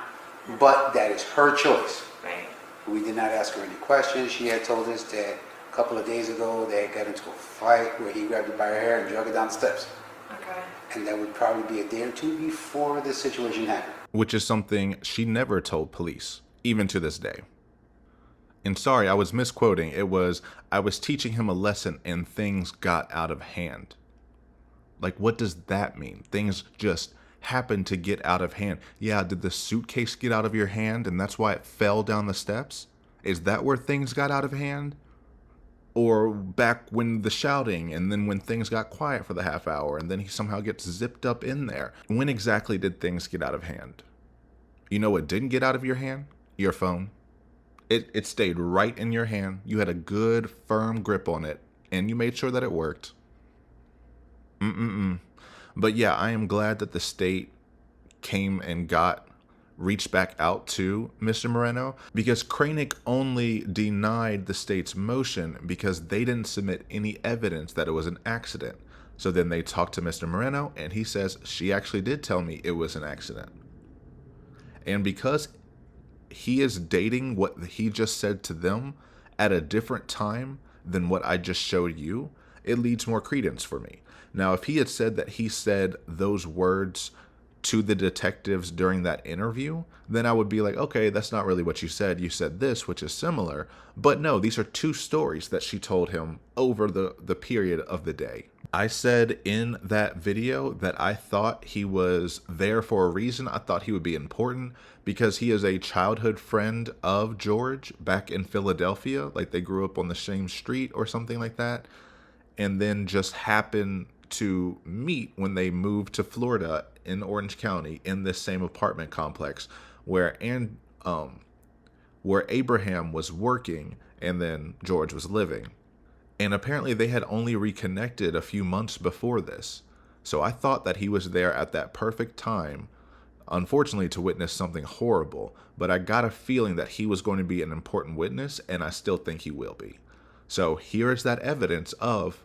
but that is her choice. Right. We did not ask her any questions. She had told us that a couple of days ago they got into a fight where he grabbed her by her hair and dragged her down the steps. Okay. And that would probably be a day or two before this situation happened. Which is something she never told police, even to this day. And sorry, I was misquoting. It was, I was teaching him a lesson and things got out of hand. Like, what does that mean? Things just happened to get out of hand. Yeah, did the suitcase get out of your hand and that's why it fell down the steps? Is that where things got out of hand? Or back when the shouting and then when things got quiet for the half hour and then he somehow gets zipped up in there? When exactly did things get out of hand? You know what didn't get out of your hand? Your phone. It stayed right in your hand. You had a good, firm grip on it, and you made sure that it worked. But yeah, I am glad that the state came and reached back out to Mr. Moreno, because Cranick only denied the state's motion because they didn't submit any evidence that it was an accident. So then they talked to Mr. Moreno, and he says, she actually did tell me it was an accident. And because he is dating what he just said to them at a different time than what I just showed you, it leads more credence for me. Now, if he had said that he said those words to the detectives during that interview, then I would be like, okay, that's not really what you said. You said this, which is similar. But no, these are two stories that she told him over the period of the day. I said in that video that I thought he was there for a reason. I thought he would be important because he is a childhood friend of George back in Philadelphia. Like they grew up on the same street or something like that. And then just happened to meet when they moved to Florida in Orange County in this same apartment complex where Abraham was working and then George was living. And apparently they had only reconnected a few months before this. So I thought that he was there at that perfect time, unfortunately, to witness something horrible. But I got a feeling that he was going to be an important witness, and I still think he will be. So here is that evidence of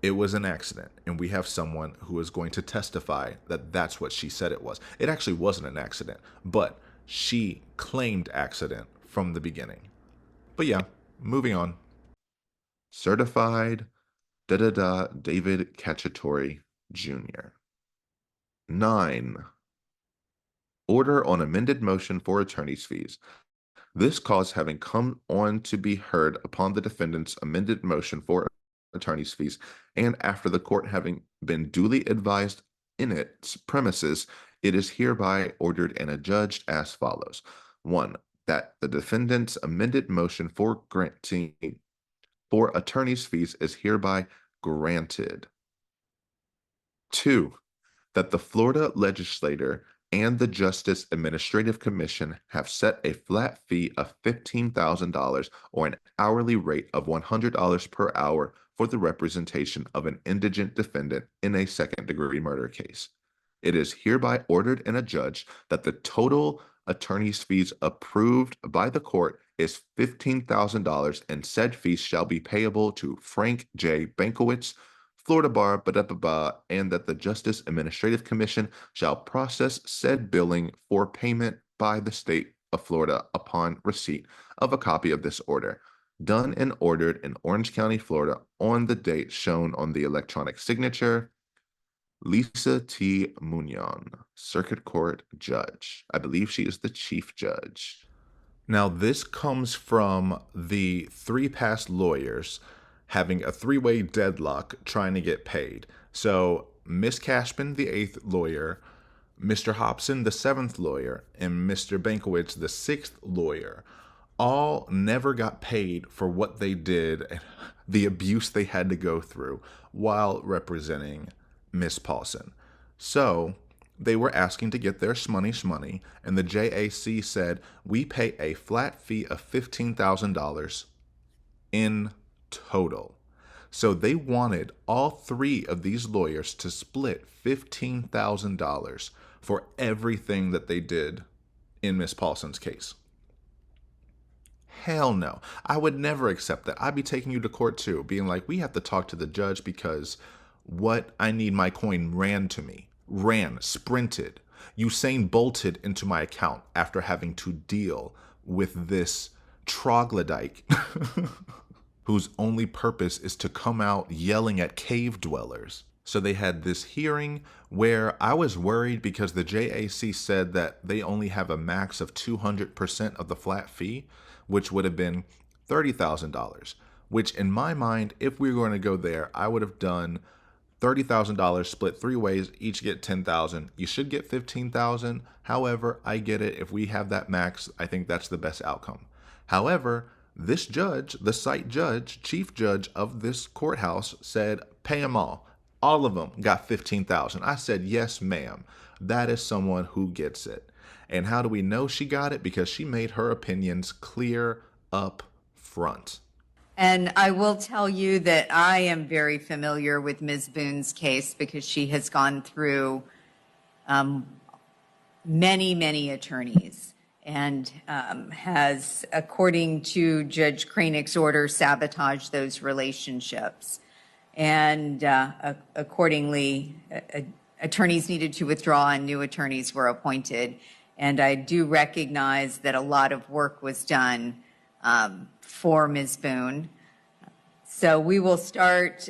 it was an accident. And we have someone who is going to testify that that's what she said it was. It actually wasn't an accident, but she claimed accident from the beginning. But yeah, moving on. Certified David Cacciatore Jr. 9. Order on amended motion for attorney's fees. This cause having come on to be heard upon the defendant's amended motion for attorney's fees, and after the court having been duly advised in its premises, it is hereby ordered and adjudged as follows. 1. That the defendant's amended motion for granting for attorney's fees is hereby granted. 2. That the Florida legislature and the Justice Administrative Commission have set a flat fee of $15,000 or an hourly rate of $100 per hour for the representation of an indigent defendant in a second-degree murder case. It is hereby ordered and adjudged that the total attorney's fees approved by the court is $15,000, and said fees shall be payable to Frank J. Bankowitz, Florida Bar, and that the Justice Administrative Commission shall process said billing for payment by the state of Florida upon receipt of a copy of this order, done and ordered in Orange County, Florida, on the date shown on the electronic signature. Lisa T. Muñoz, Circuit Court Judge. I believe she is the Chief Judge. Now, this comes from the 3 past lawyers having a 3-way deadlock trying to get paid. So Miss Cashman, the 8th lawyer, Mr. Hobson, the 7th lawyer, and Mr. Bankowitz, the 6th lawyer, all never got paid for what they did and the abuse they had to go through while representing Miss Paulson. So they were asking to get their shmoney, and the JAC said, we pay a flat fee of $15,000 in total. So they wanted all 3 of these lawyers to split $15,000 for everything that they did in Miss Paulson's case. Hell no. I would never accept that. I'd be taking you to court too, being like, we have to talk to the judge because what I need my coin ran to me. Sprinted. Usain bolted into my account after having to deal with this troglodyte whose only purpose is to come out yelling at cave dwellers. So they had this hearing where I was worried because the JAC said that they only have a max of 200% of the flat fee, which would have been $30,000, which in my mind, if we were going to go there, I would have done $30,000 split 3 ways, each get $10,000. You should get $15,000. However, I get it. If we have that max, I think that's the best outcome. However, this judge, the site judge, chief judge of this courthouse said, pay them all. All of them got $15,000. I said, yes, ma'am. That is someone who gets it. And how do we know she got it? Because she made her opinions clear up front. And I will tell you that I am very familiar with Ms. Boone's case because she has gone through many attorneys and has, according to Judge Kranick's order, sabotaged those relationships. And accordingly, attorneys needed to withdraw and new attorneys were appointed. And I do recognize that a lot of work was done for Ms. Boone. So we will start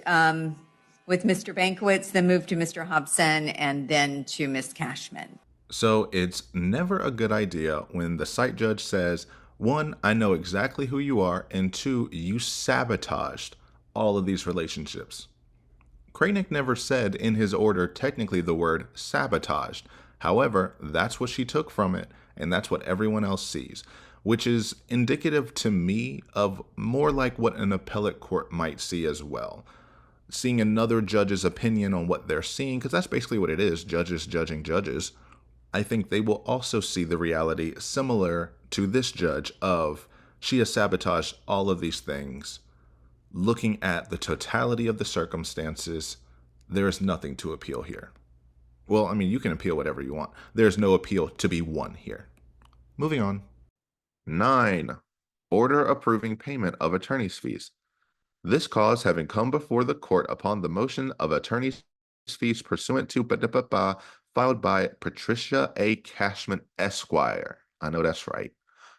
with Mr. Bankowitz, then move to Mr. Hobson, and then to Ms. Cashman. So it's never a good idea when the site judge says, 1, I know exactly who you are, and 2, you sabotaged all of these relationships. Kranick never said in his order technically the word sabotaged. However, that's what she took from it, and that's what everyone else sees, which is indicative to me of more like what an appellate court might see as well. Seeing another judge's opinion on what they're seeing, because that's basically what it is, judges judging judges. I think they will also see the reality similar to this judge of she has sabotaged all of these things. Looking at the totality of the circumstances, there is nothing to appeal here. Well, I mean, you can appeal whatever you want. There's no appeal to be won here. Moving on. 9. Order approving payment of attorney's fees. This cause having come before the court upon the motion of attorney's fees pursuant to filed by Patricia A. Cashman, Esquire. I know that's right.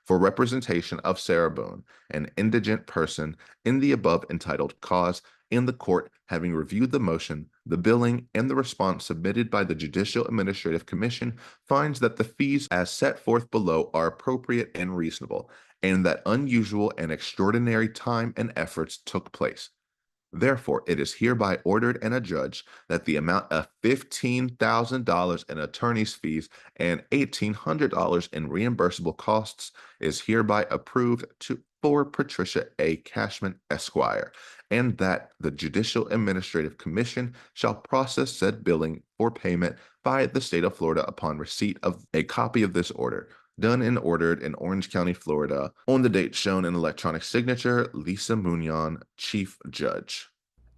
For representation of Sarah Boone, an indigent person in the above entitled cause, in the court having reviewed the motion, the billing, and the response submitted by the Judicial Administrative Commission, finds that the fees as set forth below are appropriate and reasonable, and that unusual and extraordinary time and efforts took place. Therefore, it is hereby ordered and adjudged that the amount of $15,000 in attorney's fees and $1,800 in reimbursable costs is hereby approved for Patricia A. Cashman, Esquire, and that the Judicial Administrative Commission shall process said billing or payment by the state of Florida upon receipt of a copy of this order, done and ordered in Orange County, Florida, on the date shown in electronic signature, Lisa Muñoz, Chief Judge.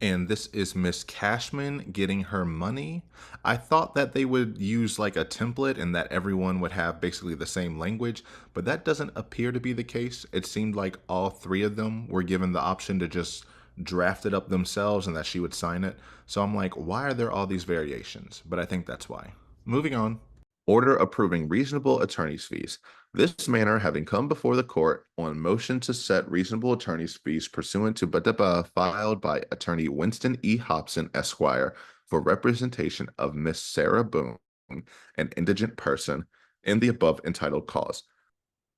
And this is Miss Cashman getting her money. I thought that they would use like a template and that everyone would have basically the same language, but that doesn't appear to be the case. It seemed like all 3 of them were given the option to just draft it up themselves and that she would sign it. So I'm like, why are there all these variations? But I think that's why. Moving on. Order approving reasonable attorney's fees. This manner having come before the court on motion to set reasonable attorney's fees pursuant to filed by attorney Winston E. Hobson, Esquire, for representation of Ms.Sarah Boone, an indigent person, in the above entitled cause.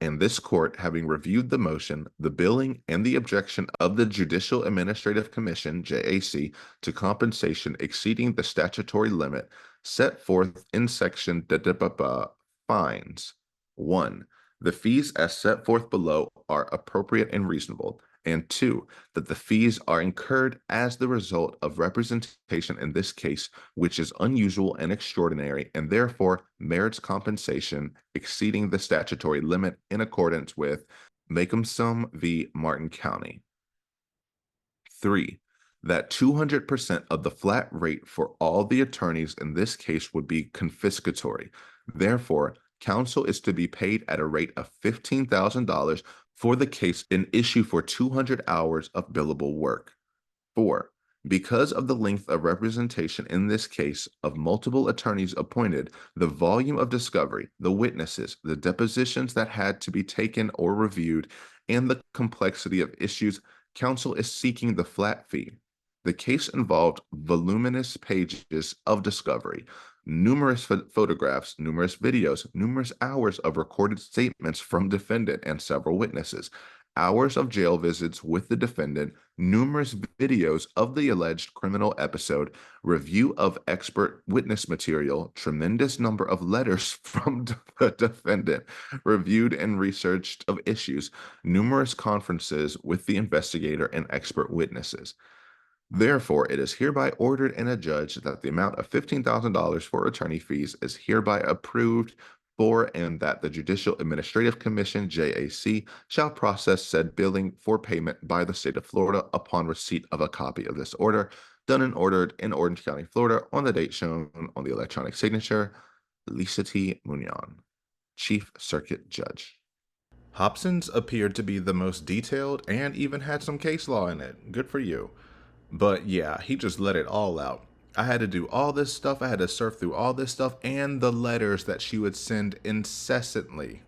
And this court having reviewed the motion, the billing, and the objection of the Judicial Administrative Commission, JAC, to compensation exceeding the statutory limit, set forth in section fines. 1. The fees as set forth below are appropriate and reasonable. And 2, that the fees are incurred as the result of representation in this case, which is unusual and extraordinary, and therefore merits compensation exceeding the statutory limit in accordance with Macomb v. Martin County. 3, that 200% of the flat rate for all the attorneys in this case would be confiscatory. Therefore, counsel is to be paid at a rate of $15,000 for the case in issue for 200 hours of billable work. 4, because of the length of representation in this case of multiple attorneys appointed, the volume of discovery, the witnesses, the depositions that had to be taken or reviewed, and the complexity of issues, counsel is seeking the flat fee. The case involved voluminous pages of discovery, numerous photographs, numerous videos, numerous hours of recorded statements from defendant and several witnesses, hours of jail visits with the defendant, numerous videos of the alleged criminal episode, review of expert witness material, tremendous number of letters from the defendant, reviewed and researched of issues, numerous conferences with the investigator and expert witnesses. Therefore, it is hereby ordered and adjudged that the amount of $15,000 for attorney fees is hereby approved for, and that the Judicial Administrative Commission, JAC, shall process said billing for payment by the state of Florida upon receipt of a copy of this order, done and ordered in Orange County, Florida, on the date shown on the electronic signature, Lisa T. Muñoz, Chief Circuit Judge. Hobson's appeared to be the most detailed and even had some case law in it. Good for you. But yeah, he just let it all out. I had to do all this stuff. I had to surf through all this stuff and the letters that she would send incessantly.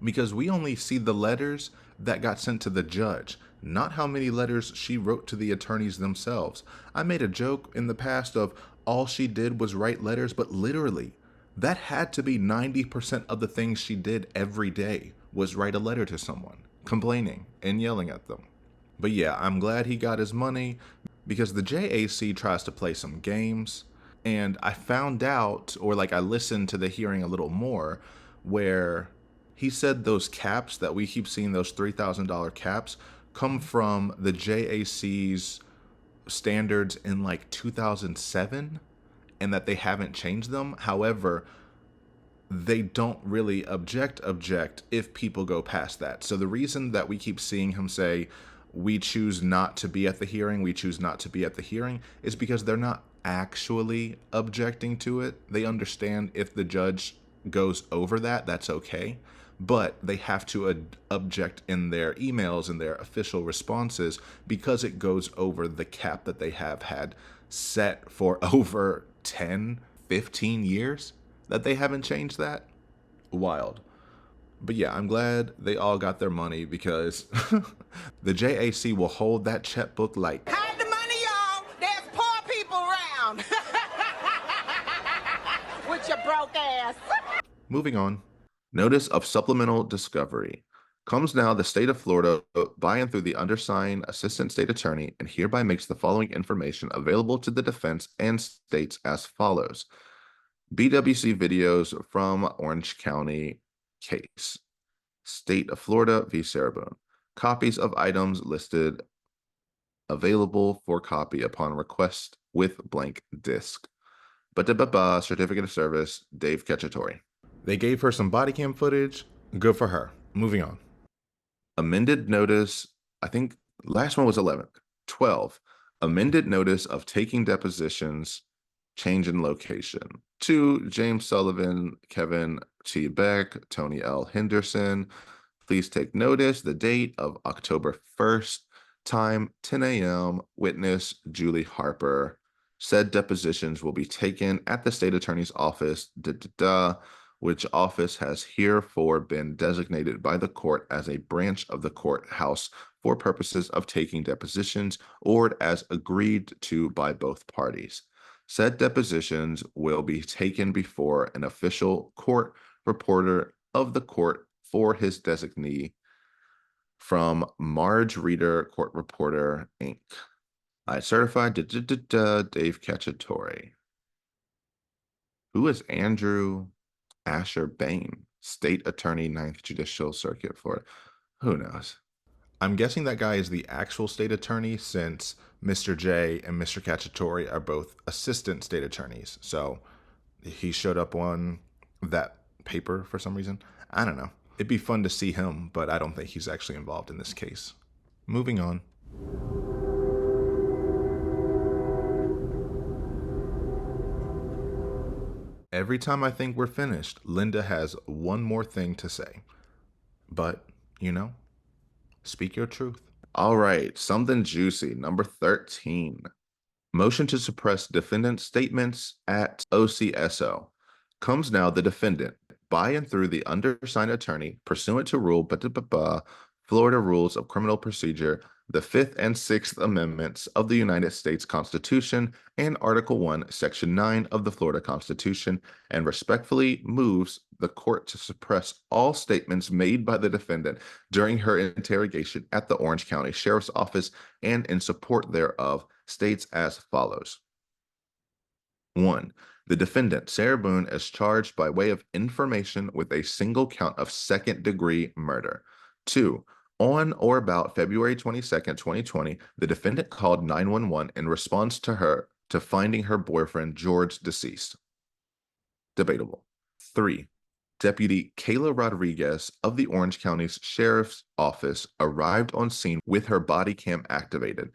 Because we only see the letters that got sent to the judge, not how many letters she wrote to the attorneys themselves. I made a joke in the past of all she did was write letters, but literally, that had to be 90% of the things she did every day was write a letter to someone, complaining and yelling at them. But yeah, I'm glad he got his money because the JAC tries to play some games. And I found out, or like I listened to the hearing a little more, where he said those caps that we keep seeing, those $3,000 caps, come from the JAC's standards in like 2007 and that they haven't changed them. However, they don't really object if people go past that. So the reason that we keep seeing him say, we choose not to be at the hearing, is because they're not actually objecting to it. They understand if the judge goes over that, that's okay. But they have to object in their emails and their official responses because it goes over the cap that they have had set for over 10, 15 years that they haven't changed that. Wild. But yeah, I'm glad they all got their money because the JAC will hold that checkbook like, hide the money, y'all. There's poor people around. With your broke ass. Moving on. Notice of supplemental discovery. Comes now the state of Florida by and through the undersigned assistant state attorney and hereby makes the following information available to the defense and states as follows. BWC videos from Orange County case. State of Florida v. Sarah. Copies of items listed available for copy upon request with blank disc. Certificate of service, Dave Cacciatore. They gave her some body cam footage. Good for her. Moving on. Amended notice, I think last one was 11. 12. Amended notice of taking depositions, change in location. 2. James Sullivan, Kevin T. Beck, Tony L. Henderson. Please take notice. The date of October 1st. Time 10 a.m. Witness Julie Harper. Said depositions will be taken at the state attorney's office, which office has herefore been designated by the court as a branch of the courthouse for purposes of taking depositions or as agreed to by both parties. Said depositions will be taken before an official court reporter of the court for his designee from Marge Reader Court Reporter, Inc. I certify Dave Cacciatore. Who is Andrew Asher Bain, State Attorney, 9th Judicial Circuit, Florida? Who knows? I'm guessing that guy is the actual state attorney since Mr. J and Mr. Cacciatore are both assistant state attorneys. So he showed up on that paper for some reason. I don't know. It'd be fun to see him, but I don't think he's actually involved in this case. Moving on. Every time I think we're finished, Linda has one more thing to say. But, speak your truth. All right, something juicy. Number 13. Motion to suppress defendant statements at OCSO. Comes now the defendant, by and through the undersigned attorney, pursuant to Rule Florida Rules of Criminal Procedure, the 5th and 6th Amendments of the United States Constitution, and Article 1, Section 9 of the Florida Constitution, and respectfully moves the court to suppress all statements made by the defendant during her interrogation at the Orange County Sheriff's Office and in support thereof, states as follows. 1. The defendant, Sarah Boone, is charged by way of information with a single count of second-degree murder. 2. On or about February 22nd, 2020, the defendant called 911 in response to finding her boyfriend, George, deceased. Debatable. 3. Deputy Kayla Rodriguez of the Orange County's Sheriff's Office arrived on scene with her body cam activated.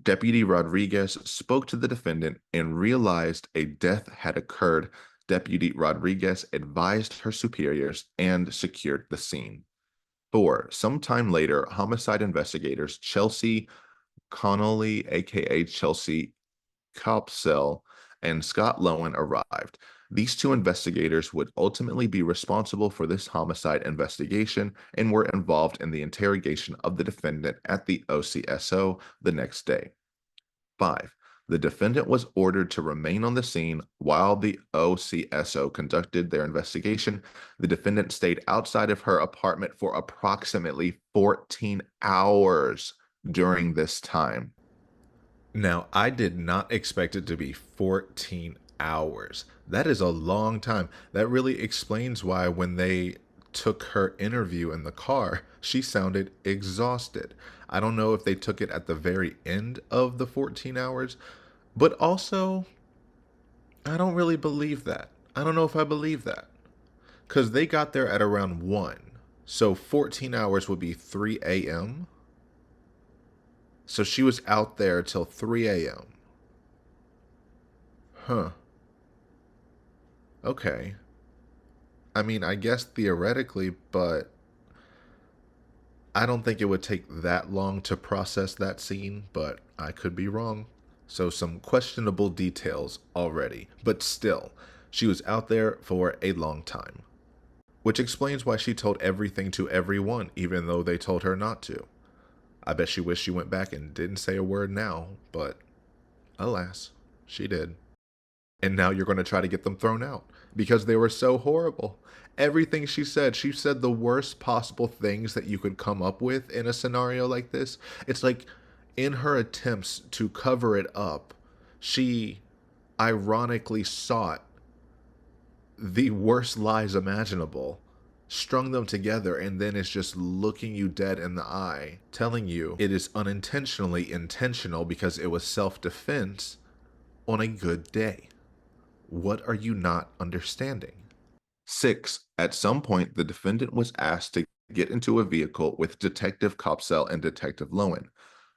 Deputy Rodriguez spoke to the defendant and realized a death had occurred. Deputy Rodriguez advised her superiors and secured the scene. 4. Sometime later, homicide investigators Chelsea Connolly, aka Chelsea Copsell, and Scott Lowen arrived. These two investigators would ultimately be responsible for this homicide investigation and were involved in the interrogation of the defendant at the OCSO the next day. 5. The defendant was ordered to remain on the scene while the OCSO conducted their investigation. The defendant stayed outside of her apartment for approximately 14 hours during this time. Now, I did not expect it to be 14 hours. That is a long time. That really explains why when they took her interview in the car, she sounded exhausted. I don't know if they took it at the very end of the 14 hours, but also, I don't really believe that. I don't know if I believe that. Because they got there at around 1. So 14 hours would be 3 a.m. So she was out there till 3 a.m. Huh. Okay. I mean, I guess theoretically, but I don't think it would take that long to process that scene, but I could be wrong. So some questionable details already, but still, she was out there for a long time. Which explains why she told everything to everyone, even though they told her not to. I bet she wished she went back and didn't say a word now, but alas, she did. And now you're going to try to get them thrown out because they were so horrible. Everything she said the worst possible things that you could come up with in a scenario like this. It's like in her attempts to cover it up, she ironically sought the worst lies imaginable, strung them together, and then is just looking you dead in the eye, telling you it is unintentionally intentional because it was self-defense on a good day. What are you not understanding? 6. At some point, the defendant was asked to get into a vehicle with Detective Copsell and Detective Lowen.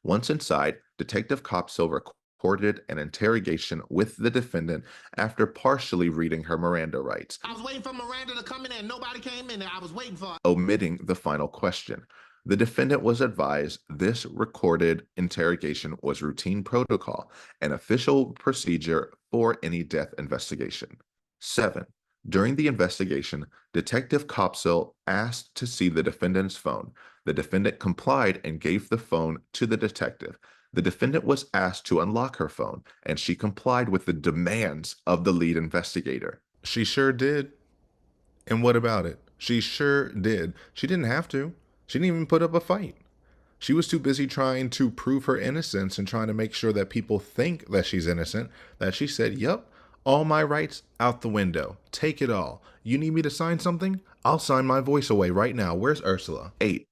Once inside, Detective Copsell recorded an interrogation with the defendant after partially reading her Miranda rights. I was waiting for Miranda to come in there and nobody came in there. I was waiting for her. Omitting the final question. The defendant was advised this recorded interrogation was routine protocol, an official procedure for any death investigation. 7. During the investigation, Detective Copsell asked to see the defendant's phone. The defendant complied and gave the phone to the detective. The defendant was asked to unlock her phone, and she complied with the demands of the lead investigator. She sure did. And what about it? She sure did. She didn't have to. She didn't even put up a fight. She was too busy trying to prove her innocence and trying to make sure that people think that she's innocent that she said, "Yep, All my rights out the window. Take it all. You need me to sign something? I'll sign my voice away right now. Where's Ursula? 8.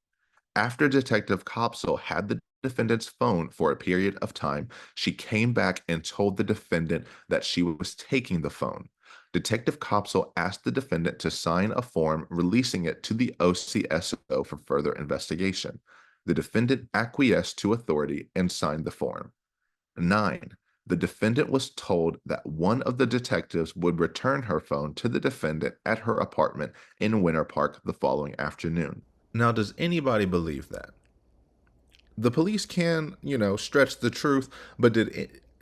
After Detective Copsell had the defendant's phone for a period of time, she came back and told the defendant that she was taking the phone. Detective Copsell asked the defendant to sign a form releasing it to the OCSO for further investigation. The defendant acquiesced to authority and signed the form. 9. The defendant was told that one of the detectives would return her phone to the defendant at her apartment in Winter Park the following afternoon. Now, does anybody believe that? The police can, stretch the truth, but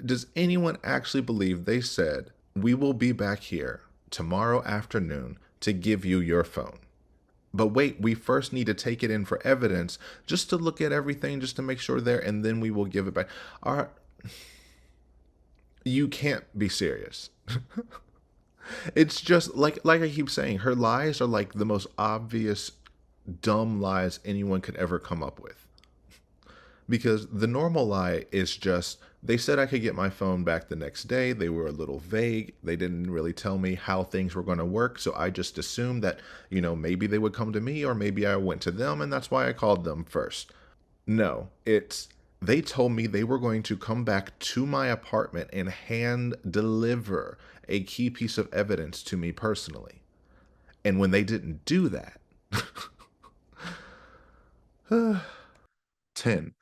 does anyone actually believe they said, we will be back here tomorrow afternoon to give you your phone? But wait, we first need to take it in for evidence, just to look at everything, just to make sure there, and then we will give it back. You can't be serious. It's just like I keep saying, her lies are like the most obvious dumb lies anyone could ever come up with. Because the normal lie is just, they said I could get my phone back the next day. They were a little vague. They didn't really tell me how things were going to work. So I just assumed that, maybe they would come to me or maybe I went to them, and that's why I called them first. No, they told me they were going to come back to my apartment and hand deliver a key piece of evidence to me personally. And when they didn't do that, 10.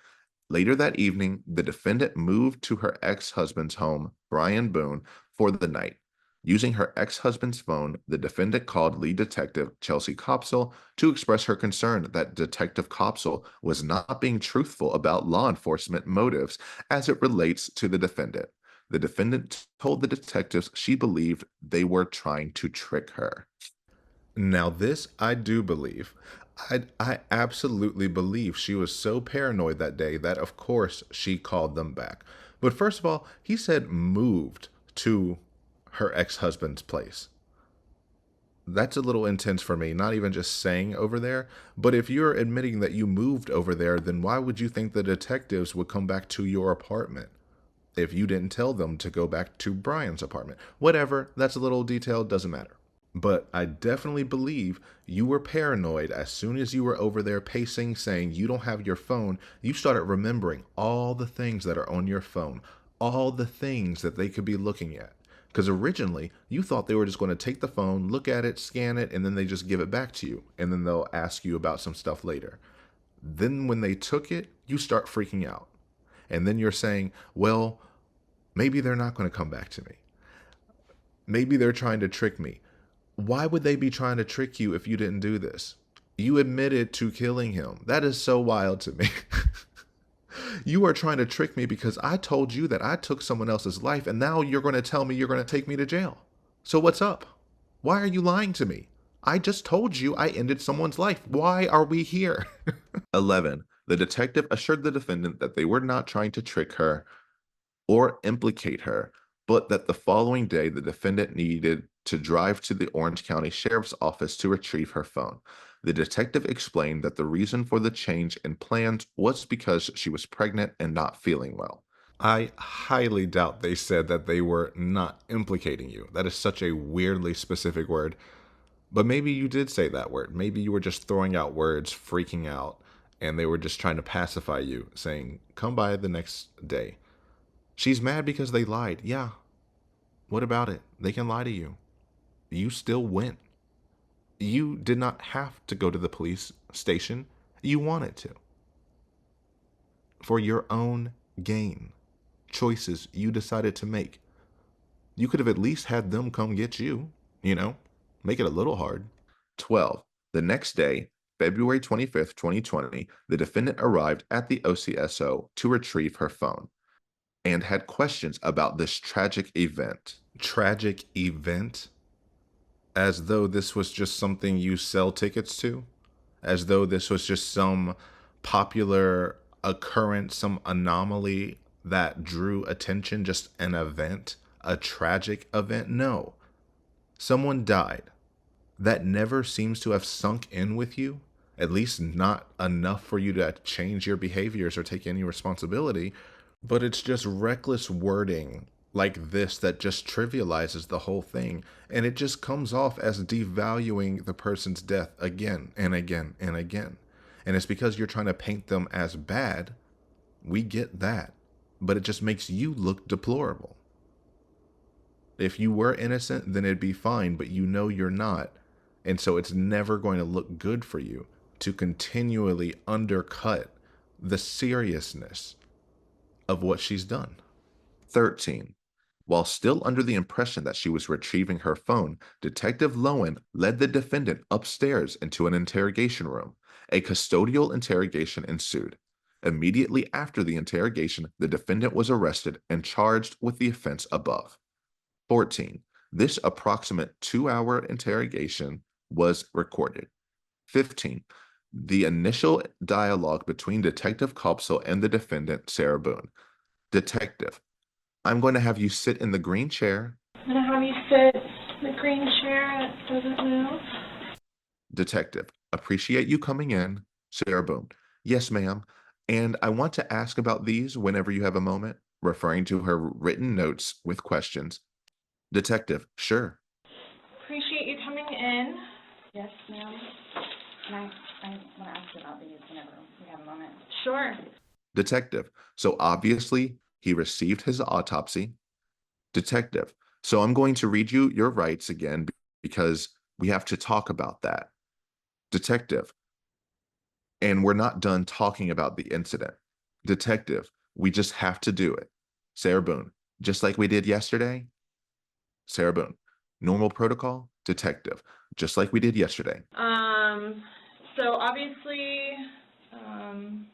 Later that evening, the defendant moved to her ex-husband's home, Brian Boone, for the night. Using her ex-husband's phone, the defendant called lead detective Chelsea Copsell to express her concern that Detective Copsell was not being truthful about law enforcement motives as it relates to the defendant. The defendant told the detectives she believed they were trying to trick her. Now this I do believe. I absolutely believe she was so paranoid that day that of course she called them back. But first of all, he said moved to her ex-husband's place. That's a little intense for me, not even just saying over there. But if you're admitting that you moved over there, then why would you think the detectives would come back to your apartment if you didn't tell them to go back to Brian's apartment? Whatever, that's a little detail, doesn't matter. But I definitely believe you were paranoid as soon as you were over there pacing, saying you don't have your phone. You started remembering all the things that are on your phone, all the things that they could be looking at. Because originally, you thought they were just going to take the phone, look at it, scan it, and then they just give it back to you. And then they'll ask you about some stuff later. Then when they took it, you start freaking out. And then you're saying, well, maybe they're not going to come back to me. Maybe they're trying to trick me. Why would they be trying to trick you if you didn't do this? You admitted to killing him. That is so wild to me. You are trying to trick me because I told you that I took someone else's life, and now you're going to tell me you're going to take me to jail. So what's up? Why are you lying to me? I just told you I ended someone's life. Why are we here? 11. The detective assured the defendant that they were not trying to trick her or implicate her, but that the following day the defendant needed to drive to the Orange County Sheriff's Office to retrieve her phone. The detective explained that the reason for the change in plans was because she was pregnant and not feeling well. I highly doubt they said that they were not implicating you. That is such a weirdly specific word. But maybe you did say that word. Maybe you were just throwing out words, freaking out, and they were just trying to pacify you, saying, come by the next day. She's mad because they lied. Yeah. What about it? They can lie to you. You still went. You did not have to go to the police station. You wanted to. For your own gain. Choices you decided to make. You could have at least had them come get you, make it a little hard. 12. The next day, February 25th, 2020, the defendant arrived at the OCSO to retrieve her phone and had questions about this tragic event. Tragic event? As though this was just something you sell tickets to? As though this was just some popular occurrence, some anomaly that drew attention, just an event, a tragic event? No. Someone died. That never seems to have sunk in with you, at least not enough for you to change your behaviors or take any responsibility, but it's just reckless wording like this that just trivializes the whole thing, and it just comes off as devaluing the person's death again and again and again. And it's because you're trying to paint them as bad. We get that, but it just makes you look deplorable. If you were innocent, then it'd be fine, but you know you're not. And so it's never going to look good for you to continually undercut the seriousness of what she's done. 13. While still under the impression that she was retrieving her phone, Detective Lowen led the defendant upstairs into an interrogation room. A custodial interrogation ensued. Immediately after the interrogation, the defendant was arrested and charged with the offense above. 14. This approximate 2-hour interrogation was recorded. 15. The initial dialogue between Detective Kopsel and the defendant, Sarah Boone. Detective: I'm going to have you sit in the green chair. I'm going to have you sit in the green chair that doesn't move. Detective: Appreciate you coming in. Sarah Boone: Yes, ma'am. And I want to ask about these whenever you have a moment, referring to her written notes with questions. Detective: Sure. Appreciate you coming in. Yes, ma'am. And I want to ask you about these whenever we have a moment. Sure. Detective: So obviously he received his autopsy. Detective: So I'm going to read you your rights again because we have to talk about that. Detective: And we're not done talking about the incident. Detective: We just have to do it. Sarah Boone: Just like we did yesterday? Sarah Boone: Normal protocol? Detective: Just like we did yesterday. So obviously,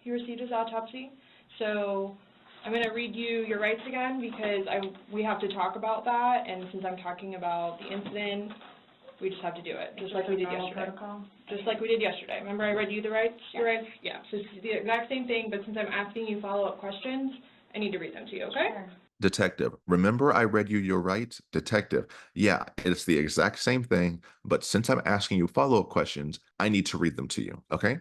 he received his autopsy. So I'm going to read you your rights again because we have to talk about that. And since I'm talking about the incident, we just have to do it, just like we did yesterday. Protocol? Just like we did yesterday. Remember I read you the rights? Your rights? Yeah. So it's the exact same thing, but since I'm asking you follow-up questions, I need to read them to you, okay? Sure. Detective: Remember I read you your rights? Detective: Yeah, it's the exact same thing, but since I'm asking you follow-up questions, I need to read them to you, okay?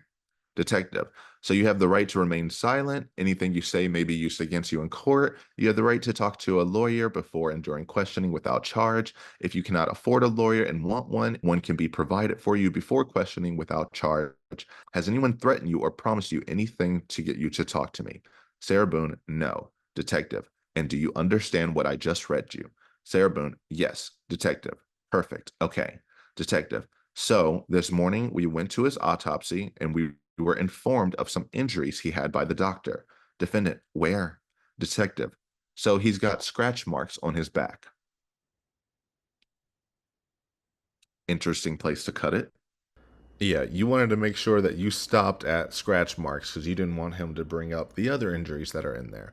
Detective: So you have the right to remain silent. Anything you say may be used against you in court. You have the right to talk to a lawyer before and during questioning without charge. If you cannot afford a lawyer and want one, one can be provided for you before questioning without charge. Has anyone threatened you or promised you anything to get you to talk to me? Sarah Boone: No. Detective: And do you understand what I just read you? Sarah Boone: Yes. Detective: Perfect. Okay. Detective: So this morning we went to his autopsy and we were informed of some injuries he had by the doctor. Defendant: Where? Detective: So he's got scratch marks on his back. Interesting place to cut it. Yeah, you wanted to make sure that you stopped at scratch marks because you didn't want him to bring up the other injuries that are in there.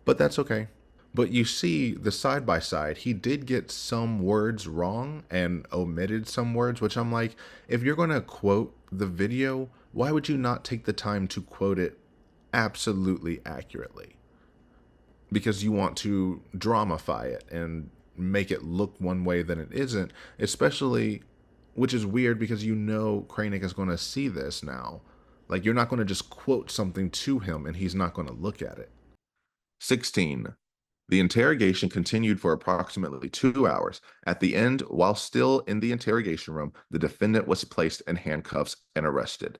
But that's okay. But you see, the side by side, he did get some words wrong and omitted some words, which I'm like, if you're going to quote the video, why would you not take the time to quote it absolutely accurately? Because you want to dramify it and make it look one way than it isn't, especially, which is weird because you know Kranek is going to see this now. Like, you're not going to just quote something to him and he's not going to look at it. 16. The interrogation continued for approximately 2 hours. At the end, while still in the interrogation room, the defendant was placed in handcuffs and arrested.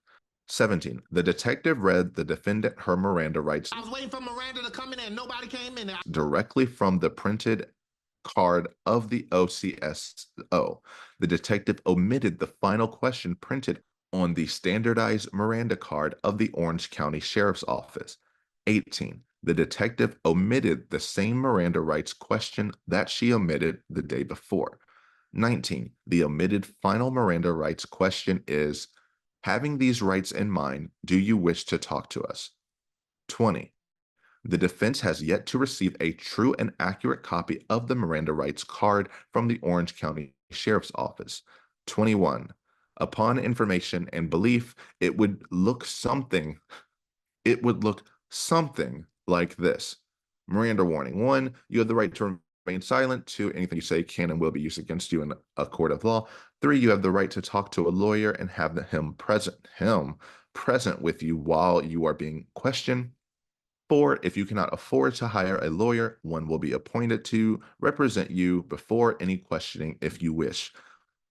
17. The detective read the defendant her Miranda rights I was waiting for Miranda to come in and nobody came in. directly from the printed card of the OCSO. The detective omitted the final question printed on the standardized Miranda card of the Orange County Sheriff's Office. 18. The detective omitted the same Miranda rights question that she omitted the day before. 19. The omitted final Miranda rights question is, having these rights in mind, do you wish to talk to us? 20. The defense has yet to receive a true and accurate copy of the Miranda rights card from the Orange County Sheriff's Office. 21. Upon information and belief, it would look something like this. Miranda warning. 1, you have the right to remain silent. 2, anything you say can and will be used against you in a court of law. 3, you have the right to talk to a lawyer and have him present with you while you are being questioned. 4, if you cannot afford to hire a lawyer, one will be appointed to represent you before any questioning if you wish.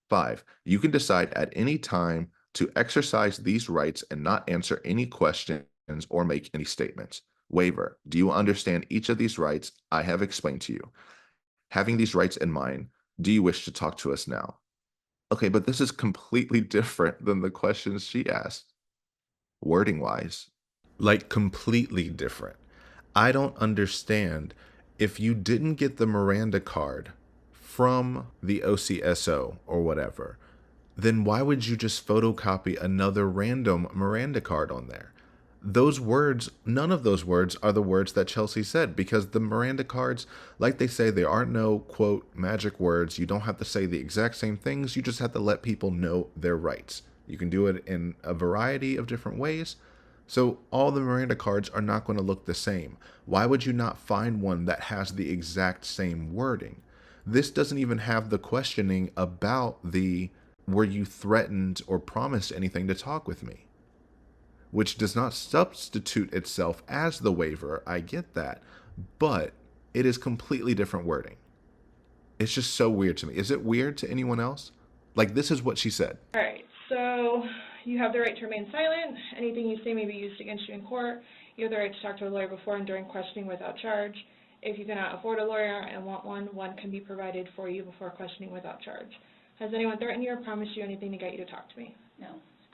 5, you can decide at any time to exercise these rights and not answer any questions or make any statements. Waiver, do you understand each of these rights I have explained to you? Having these rights in mind, do you wish to talk to us now? Okay, but this is completely different than the questions she asked, wording-wise. Like, completely different. I don't understand. If you didn't get the Miranda card from the OCSO or whatever, then why would you just photocopy another random Miranda card on there? Those words, none of those words are the words that Chelsea said, because the Miranda cards, like they say, there aren't no, quote, magic words. You don't have to say the exact same things. You just have to let people know their rights. You can do it in a variety of different ways. So all the Miranda cards are not going to look the same. Why would you not find one that has the exact same wording? This doesn't even have the questioning about the, were you threatened or promised anything to talk with me? Which does not substitute itself as the waiver. I get that, but it is completely different wording. It's just so weird to me. Is it weird to anyone else? Like, this is what she said. All right, so you have the right to remain silent. Anything you say may be used against you in court. You have the right to talk to a lawyer before and during questioning without charge. If you cannot afford a lawyer and want one, one can be provided for you before questioning without charge. Has anyone threatened you or promised you anything to get you to talk to me? No.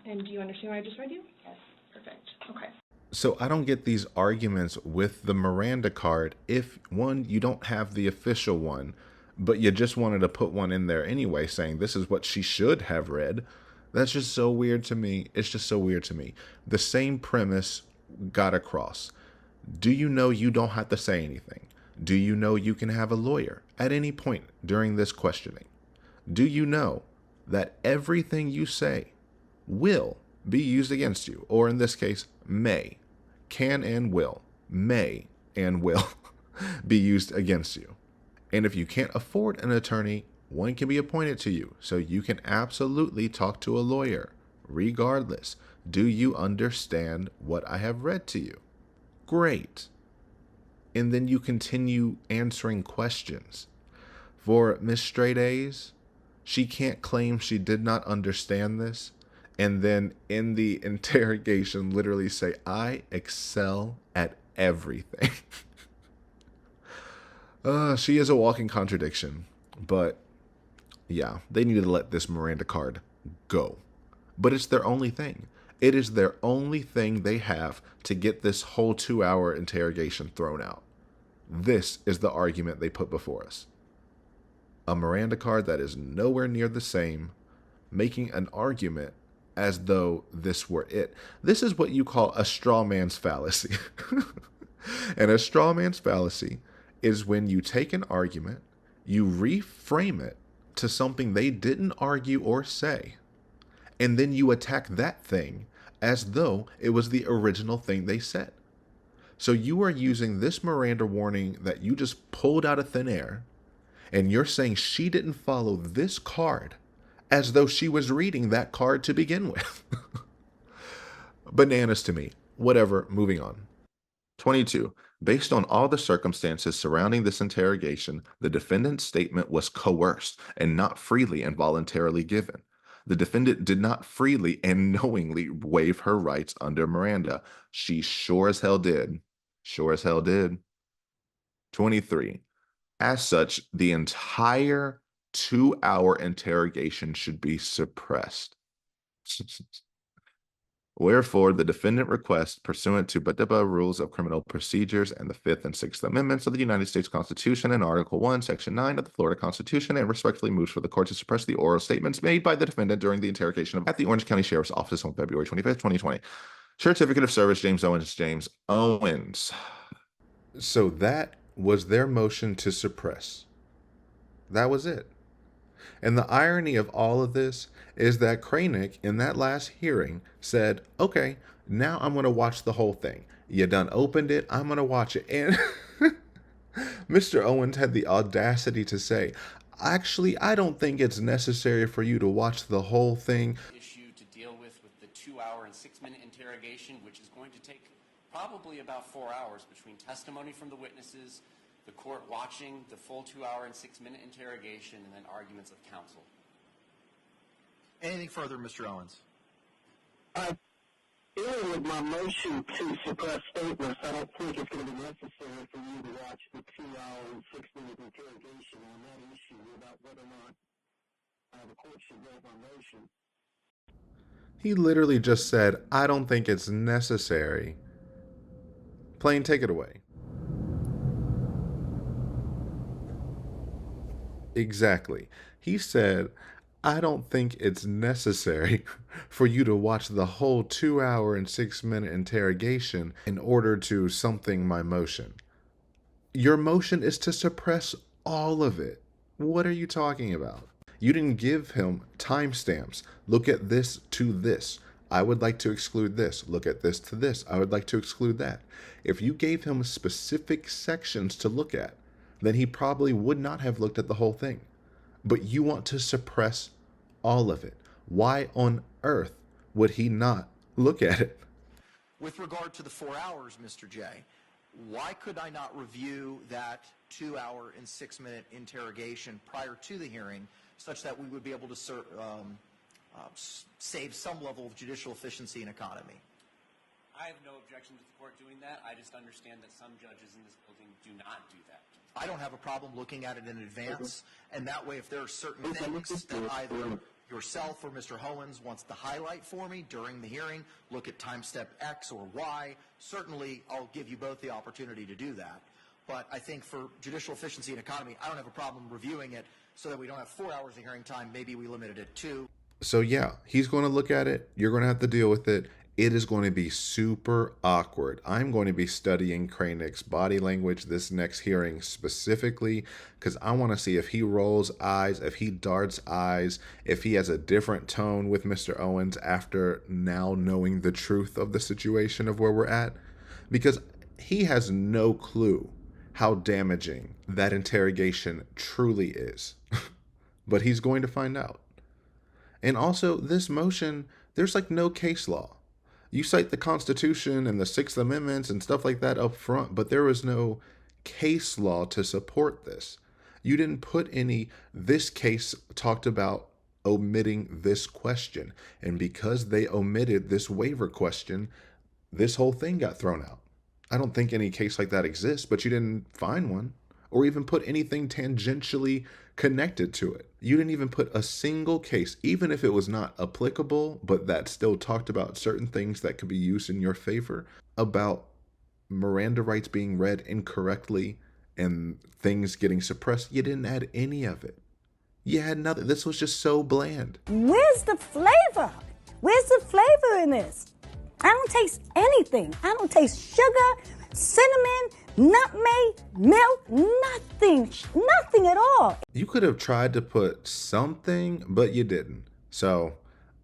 And do you understand what I just read you? Yes. Perfect. Okay. So I don't get these arguments with the Miranda card if, one, you don't have the official one, but you just wanted to put one in there anyway saying this is what she should have read. That's just so weird to me. It's just so weird to me. The same premise got across. Do you know you don't have to say anything? Do you know you can have a lawyer at any point during this questioning? Do you know that everything you say will be used against you, or in this case, may, can and will, may and will be used against you? And if you can't afford an attorney, one can be appointed to you, so you can absolutely talk to a lawyer, regardless. Do you understand what I have read to you? Great. And then you continue answering questions. For Miss Straight A's, she can't claim she did not understand this, and then in the interrogation literally say, I excel at everything. She is a walking contradiction, but yeah, they need to let this Miranda card go. But it's their only thing. It is their only thing they have to get this whole 2-hour interrogation thrown out. This is the argument they put before us. A Miranda card that is nowhere near the same, making an argument as though this were it. This is what you call a straw man's fallacy. And a straw man's fallacy is when you take an argument, you reframe it to something they didn't argue or say, and then you attack that thing as though it was the original thing they said. So you are using this Miranda warning that you just pulled out of thin air, and you're saying she didn't follow this card as though she was reading that card to begin with. Bananas to me. Whatever, moving on. 22. Based on all the circumstances surrounding this interrogation, the defendant's statement was coerced and not freely and voluntarily given. The defendant did not freely and knowingly waive her rights under Miranda. She sure as hell did. Sure as hell did. 23. As such, the entire 2-hour interrogation should be suppressed. Wherefore, the defendant requests, pursuant to BDPA Rules of Criminal Procedures and the 5th and 6th Amendments of the United States Constitution and Article 1, Section 9 of the Florida Constitution, and respectfully moves for the court to suppress the oral statements made by the defendant during the interrogation at the Orange County Sheriff's Office on February 25th, 2020. Certificate of Service, James Owens. James Owens. So that was their motion to suppress. That was it. And the irony of all of this is that Cranick, in that last hearing, said, okay, now I'm going to watch the whole thing. You done opened it, I'm going to watch it. And Mr. Owens had the audacity to say, actually, I don't think it's necessary for you to watch the whole thing. Issue to deal with the 2-hour and 6-minute interrogation, which is going to take probably about 4 hours between testimony from the witnesses, the court watching the full 2-hour and 6-minute interrogation, and then arguments of counsel. Anything further, Mr. Owens? Dealing with my motion to suppress statements, I don't think it's going to be necessary for you to watch the 2-hour and 6-minute interrogation on that issue about whether or not the court should vote my motion. He literally just said, I don't think it's necessary. Plain, take it away. Exactly. He said, I don't think it's necessary for you to watch the whole 2-hour and 6-minute interrogation in order to something my motion. Your motion is to suppress all of it. What are you talking about? You didn't give him timestamps. Look at this to this. I would like to exclude this. Look at this to this. I would like to exclude that. If you gave him specific sections to look at, then he probably would not have looked at the whole thing. But you want to suppress all of it. Why on earth would he not look at it? With regard to the 4 hours, Mr. J, why could I not review that 2-hour and 6-minute interrogation prior to the hearing such that we would be able to save some level of judicial efficiency and economy? I have no objection to the court doing that. I just understand that some judges in this building do not do that. I don't have a problem looking at it in advance, and that way if there are certain things that either yourself or Mr. Hollins wants to highlight for me during the hearing, look at time step X or Y, certainly I'll give you both the opportunity to do that. But I think for judicial efficiency and economy, I don't have a problem reviewing it so that we don't have 4 hours of hearing time. Maybe we limited it to. So yeah, he's going to look at it. You're going to have to deal with it. It is going to be super awkward. I'm going to be studying Cranick's body language this next hearing specifically because I want to see if he rolls eyes, if he darts eyes, if he has a different tone with Mr. Owens after now knowing the truth of the situation of where we're at. Because he has no clue how damaging that interrogation truly is. But he's going to find out. And also, this motion, there's like no case law. You cite the Constitution and the Sixth Amendments and stuff like that up front, but there was no case law to support this. You didn't put any, this case talked about omitting this question. And because they omitted this waiver question, this whole thing got thrown out. I don't think any case like that exists, but you didn't find one or even put anything tangentially connected to it. You didn't even put a single case, even if it was not applicable, but that still talked about certain things that could be used in your favor, about Miranda rights being read incorrectly and things getting suppressed. You didn't add any of it. You had nothing. This was just so bland. Where's the flavor? Where's the flavor in this? I don't taste anything. I don't taste sugar, cinnamon, nutmeg, milk, nothing at all. You could have tried to put something, but you didn't. So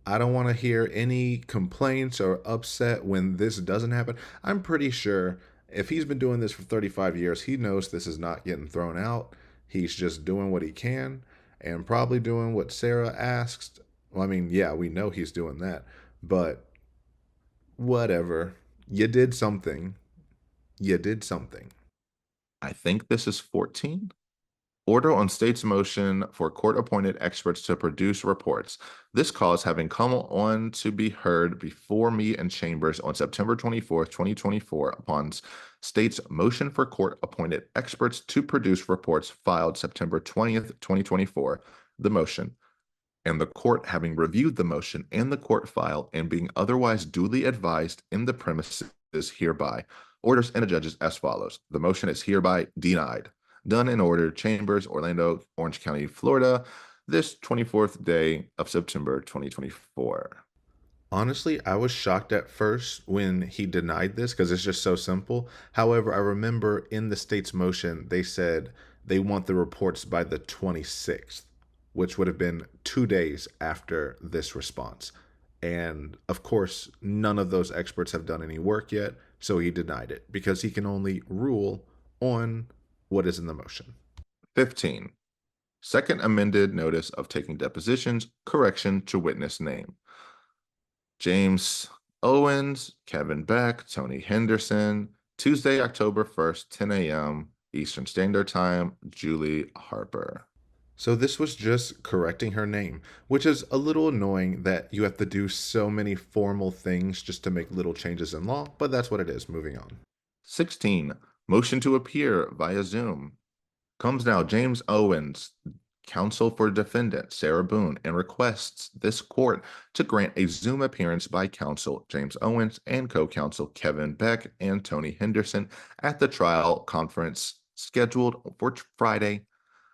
I don't want to hear any complaints or upset when this doesn't happen. I'm pretty sure if he's been doing this for 35 years, he knows this is not getting thrown out. He's just doing what he can and probably doing what Sarah asked. Well, I mean, yeah, we know he's doing that, but whatever. You did something. You did something. I think this is 14. Order on state's motion for court-appointed experts to produce reports. This cause having come on to be heard before me in chambers on September 24th, 2024, upon state's motion for court-appointed experts to produce reports filed September 20th, 2024, the motion, and the court having reviewed the motion and the court file and being otherwise duly advised in the premises hereby, orders and adjudges as follows. The motion is hereby denied. Done in order, Chambers, Orlando, Orange County, Florida, this 24th day of September, 2024. Honestly, I was shocked at first when he denied this because it's just so simple. However, I remember in the state's motion, they said they want the reports by the 26th, which would have been 2 days after this response. And of course, none of those experts have done any work yet, so he denied it because he can only rule on what is in the motion. 15. Second amended notice of taking depositions, correction to witness name. James Owens, Kevin Beck, Tony Henderson. Tuesday, October 1st, 10 a.m. Eastern Standard Time, Julie Harper. So this was just correcting her name, which is a little annoying that you have to do so many formal things just to make little changes in law, but that's what it is. Moving on. 16. Motion to appear via Zoom. Comes now James Owens, counsel for defendant Sarah Boone, and requests this court to grant a Zoom appearance by counsel James Owens and co-counsel Kevin Beck and Tony Henderson at the trial conference scheduled for Friday,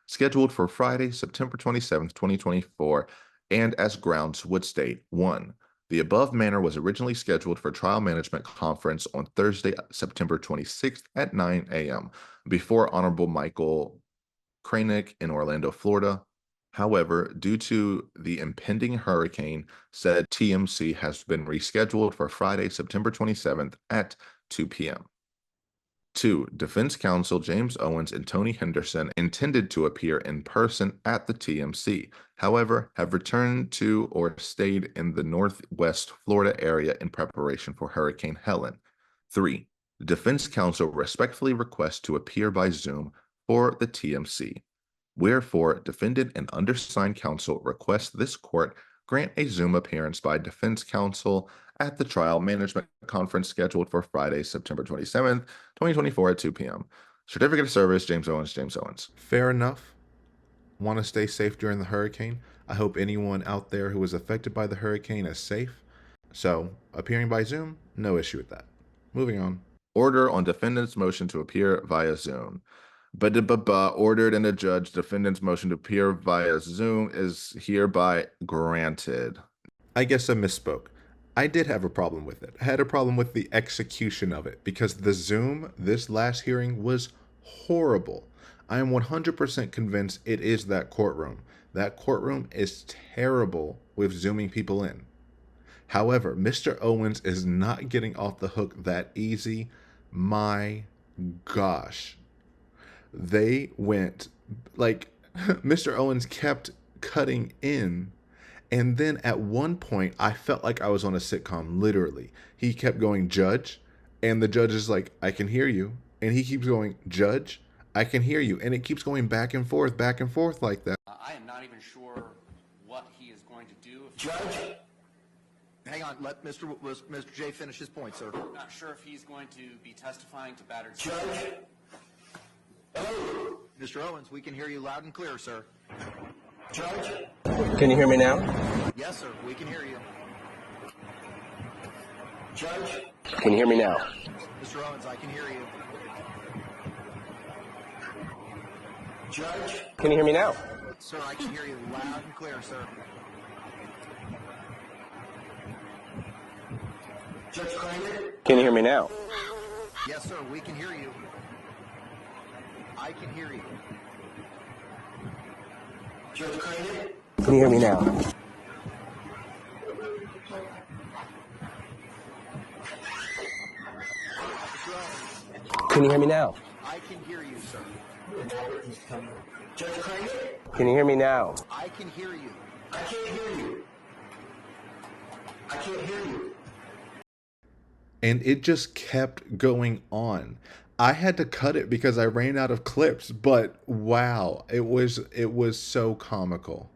September 27th, 2024, and as grounds would state, 1. The above manner was originally scheduled for trial management conference on Thursday, September 26th at 9 a.m. before Honorable Michael Cranick in Orlando, Florida. However, due to the impending hurricane, said TMC has been rescheduled for Friday, September 27th at 2 p.m. 2. Defense counsel James Owens and Tony Henderson intended to appear in person at the TMC, however, have returned to or stayed in the Northwest Florida area in preparation for Hurricane Helen. 3. Defense counsel respectfully requests to appear by Zoom for the TMC. Wherefore, defendant and undersigned counsel request this court grant a Zoom appearance by defense counsel at the trial management conference scheduled for Friday, September 27th, 2024 at 2 p.m. Certificate of service, James Owens. Fair enough. Want to stay safe during the hurricane? I hope anyone out there who was affected by the hurricane is safe. So, appearing by Zoom, no issue with that. Moving on. Order on defendant's motion to appear via Zoom. Ordered and adjudged defendant's motion to appear via Zoom is hereby granted. I guess I misspoke. I did have a problem with it. I had a problem with the execution of it because the Zoom, this last hearing, was horrible. I am 100% convinced it is that courtroom. That courtroom is terrible with Zooming people in. However, Mr. Owens is not getting off the hook that easy. My gosh. They went, Mr. Owens kept cutting in, and then at one point, I felt like I was on a sitcom, literally. He kept going, "Judge," and the judge is like, "I can hear you," and he keeps going, "Judge, I can hear you," and it keeps going back and forth like that. I am not even sure what he is going to do. Judge, hang on, let Mr. J finish his point, sir. I'm not sure if he's going to be testifying to battered... Judge? Hello? Mr. Owens, we can hear you loud and clear, sir. Judge? Can you hear me now? Yes, sir, we can hear you. Judge? Can you hear me now? Mr. Owens, I can hear you. Judge? Can you hear me now? Sir, I can hear you loud and clear, sir. Judge Kramer? Can you hear me now? Yes, sir, we can hear you. I can hear you. Judge Kramer? Can you hear me now? Can you hear me now? I can hear you, sir. Judge Kramer? Can you hear me now? I can hear you. I can't hear you. I can't hear you. And it just kept going on. I had to cut it because I ran out of clips, but wow, it was so comical.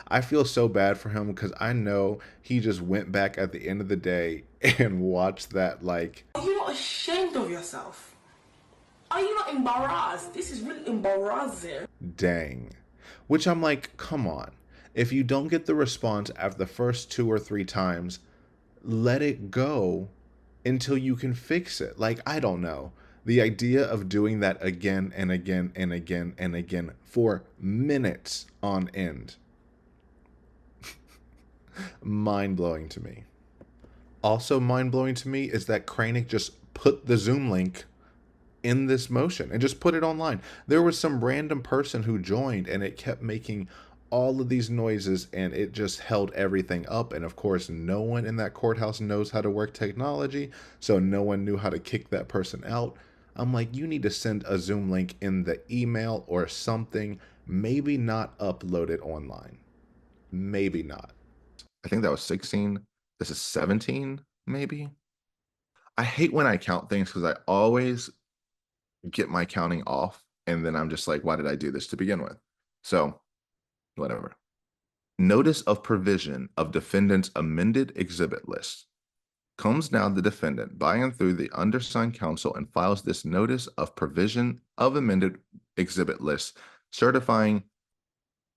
I feel so bad for him because I know he just went back at the end of the day and watched that like... Are you not ashamed of yourself? Are you not embarrassed? This is really embarrassing. Dang. Which I'm like, come on. If you don't get the response after the first 2 or 3 times, let it go until you can fix it. Like, I don't know. The idea of doing that again and again and again and again for minutes on end. Mind-blowing to me. Also mind-blowing to me is that Cranick just put the Zoom link in this motion and just put it online. There was some random person who joined and it kept making all of these noises and it just held everything up. And of course, no one in that courthouse knows how to work technology, so no one knew how to kick that person out. I'm like, you need to send a Zoom link in the email or something. Maybe not upload it online. Maybe not. I think that was 16. This is 17. maybe. I hate when I count things because I always get my counting off, and then I'm just like, why did I do this to begin with? So, whatever. Notice of provision of defendant's amended exhibit list. Comes now the defendant by and through the undersigned counsel and files this notice of provision of amended exhibit list, certifying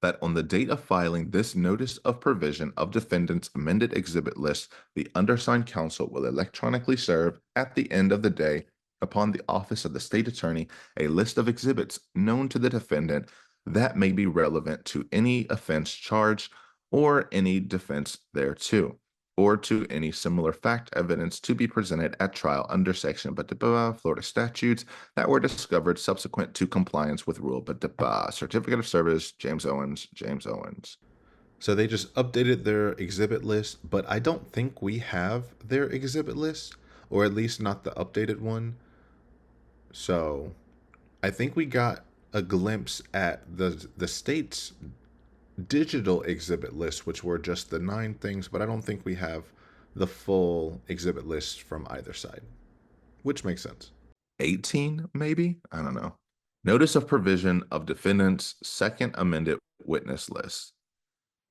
that on the date of filing this notice of provision of defendant's amended exhibit list, the undersigned counsel will electronically serve at the end of the day upon the office of the state attorney a list of exhibits known to the defendant that may be relevant to any offense charged or any defense thereto, or to any similar fact evidence to be presented at trial under section Florida statutes that were discovered subsequent to compliance with rule certificate of service, James Owens. So they just updated their exhibit list, but I don't think we have their exhibit list, or at least not the updated one. So I think we got a glimpse at the state's digital exhibit list, which were just the 9 things, but I don't think we have the full exhibit list from either side, which makes sense. 18, maybe? I don't know. Notice of provision of defendant's second amended witness list.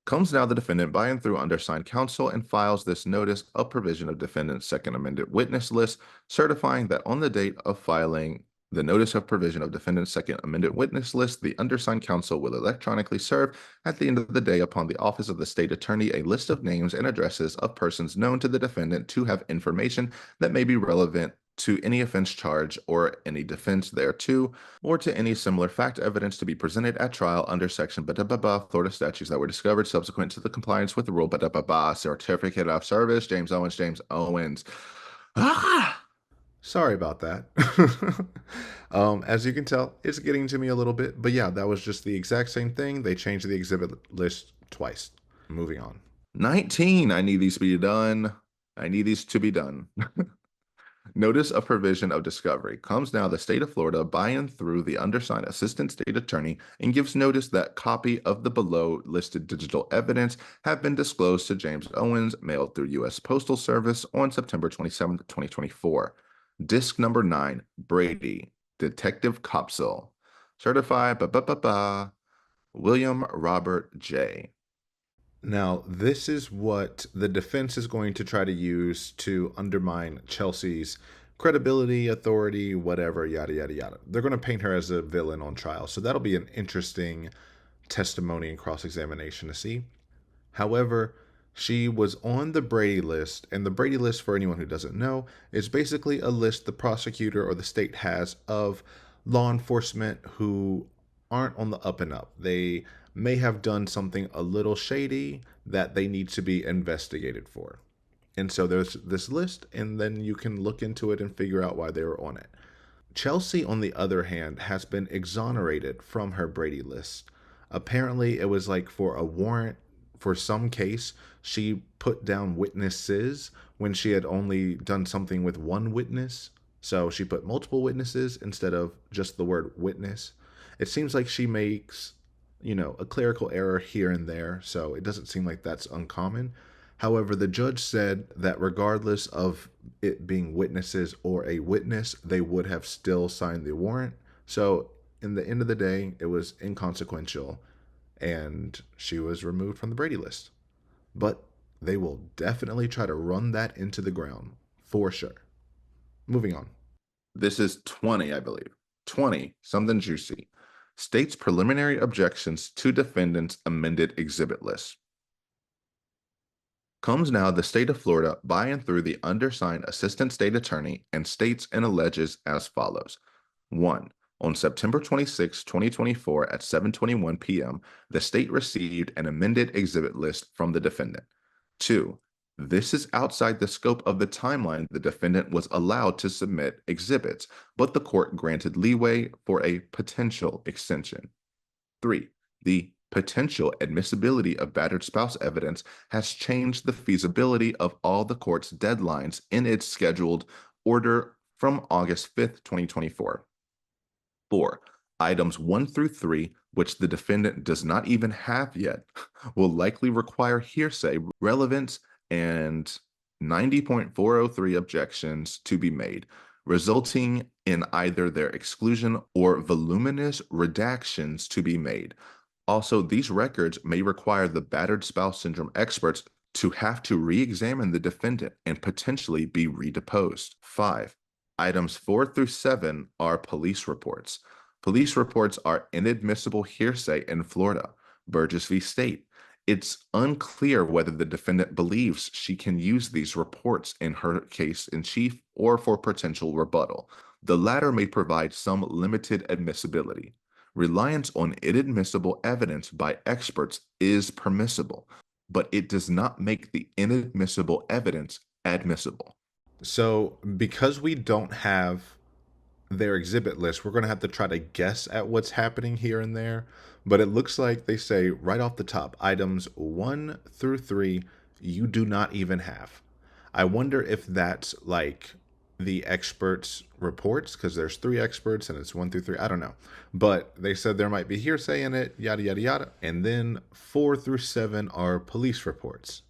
Comes now the defendant by and through undersigned counsel and files this notice of provision of defendant's second amended witness list, certifying that on the date of filing the notice of provision of defendant's second amended witness list, the undersigned counsel will electronically serve at the end of the day upon the office of the state attorney a list of names and addresses of persons known to the defendant to have information that may be relevant to any offense charge or any defense thereto, or to any similar fact evidence to be presented at trial under section Florida statutes that were discovered subsequent to the compliance with the rule certificate of service, James Owens. Sorry about that. As you can tell, it's getting to me a little bit, but yeah, that was just the exact same thing. They changed the exhibit list twice. Moving on. 19. I need these to be done. Notice of provision of discovery. Comes now the state of Florida by and through the undersigned assistant state attorney and gives notice that copy of the below listed digital evidence have been disclosed to James Owens, mailed through U.S. Postal Service on September 27, 2024. Disc number 9, Brady, Detective Copsel. Certified William Robert J. Now, this is what the defense is going to try to use to undermine Chelsea's credibility, authority, whatever, yada, yada, yada. They're going to paint her as a villain on trial. So that'll be an interesting testimony and cross-examination to see. However, she was on the Brady list, and the Brady list, for anyone who doesn't know, is basically a list the prosecutor or the state has of law enforcement who aren't on the up and up. They may have done something a little shady that they need to be investigated for. And so there's this list, and then you can look into it and figure out why they were on it. Chelsea, on the other hand, has been exonerated from her Brady list. Apparently, it was like for a warrant for some case, she put down witnesses when she had only done something with one witness. So she put multiple witnesses instead of just the word witness. It seems like she makes, a clerical error here and there, so it doesn't seem like that's uncommon. However, the judge said that regardless of it being witnesses or a witness, they would have still signed the warrant. So in the end of the day, it was inconsequential, and she was removed from the Brady list. But they will definitely try to run that into the ground, for sure. Moving on. This is 20, I believe. 20, something juicy. State's preliminary objections to defendant's amended exhibit list. Comes now the state of Florida by and through the undersigned assistant state attorney and states and alleges as follows. 1. On September 26, 2024 at 7:21 p.m., the state received an amended exhibit list from the defendant. 2. This is outside the scope of the timeline the defendant was allowed to submit exhibits, but the court granted leeway for a potential extension. 3. The potential admissibility of battered spouse evidence has changed the feasibility of all the court's deadlines in its scheduled order from August 5th, 2024. 4. Items 1 through 3, which the defendant does not even have yet, will likely require hearsay, relevance, and 90.403 objections to be made, resulting in either their exclusion or voluminous redactions to be made. Also, these records may require the battered spouse syndrome experts to have to re-examine the defendant and potentially be redeposed. 5. Items 4 through 7 are police reports. Police reports are inadmissible hearsay in Florida. Burgess v. State. It's unclear whether the defendant believes she can use these reports in her case in chief or for potential rebuttal. The latter may provide some limited admissibility. Reliance on inadmissible evidence by experts is permissible, but it does not make the inadmissible evidence admissible. So, because we don't have their exhibit list, we're going to have to try to guess at what's happening here and there. But it looks like they say right off the top, items 1 through 3, you do not even have. I wonder if that's like the experts' reports, because there's 3 experts and it's 1 through 3. I don't know. But they said there might be hearsay in it, yada, yada, yada. And then 4 through 7 are police reports.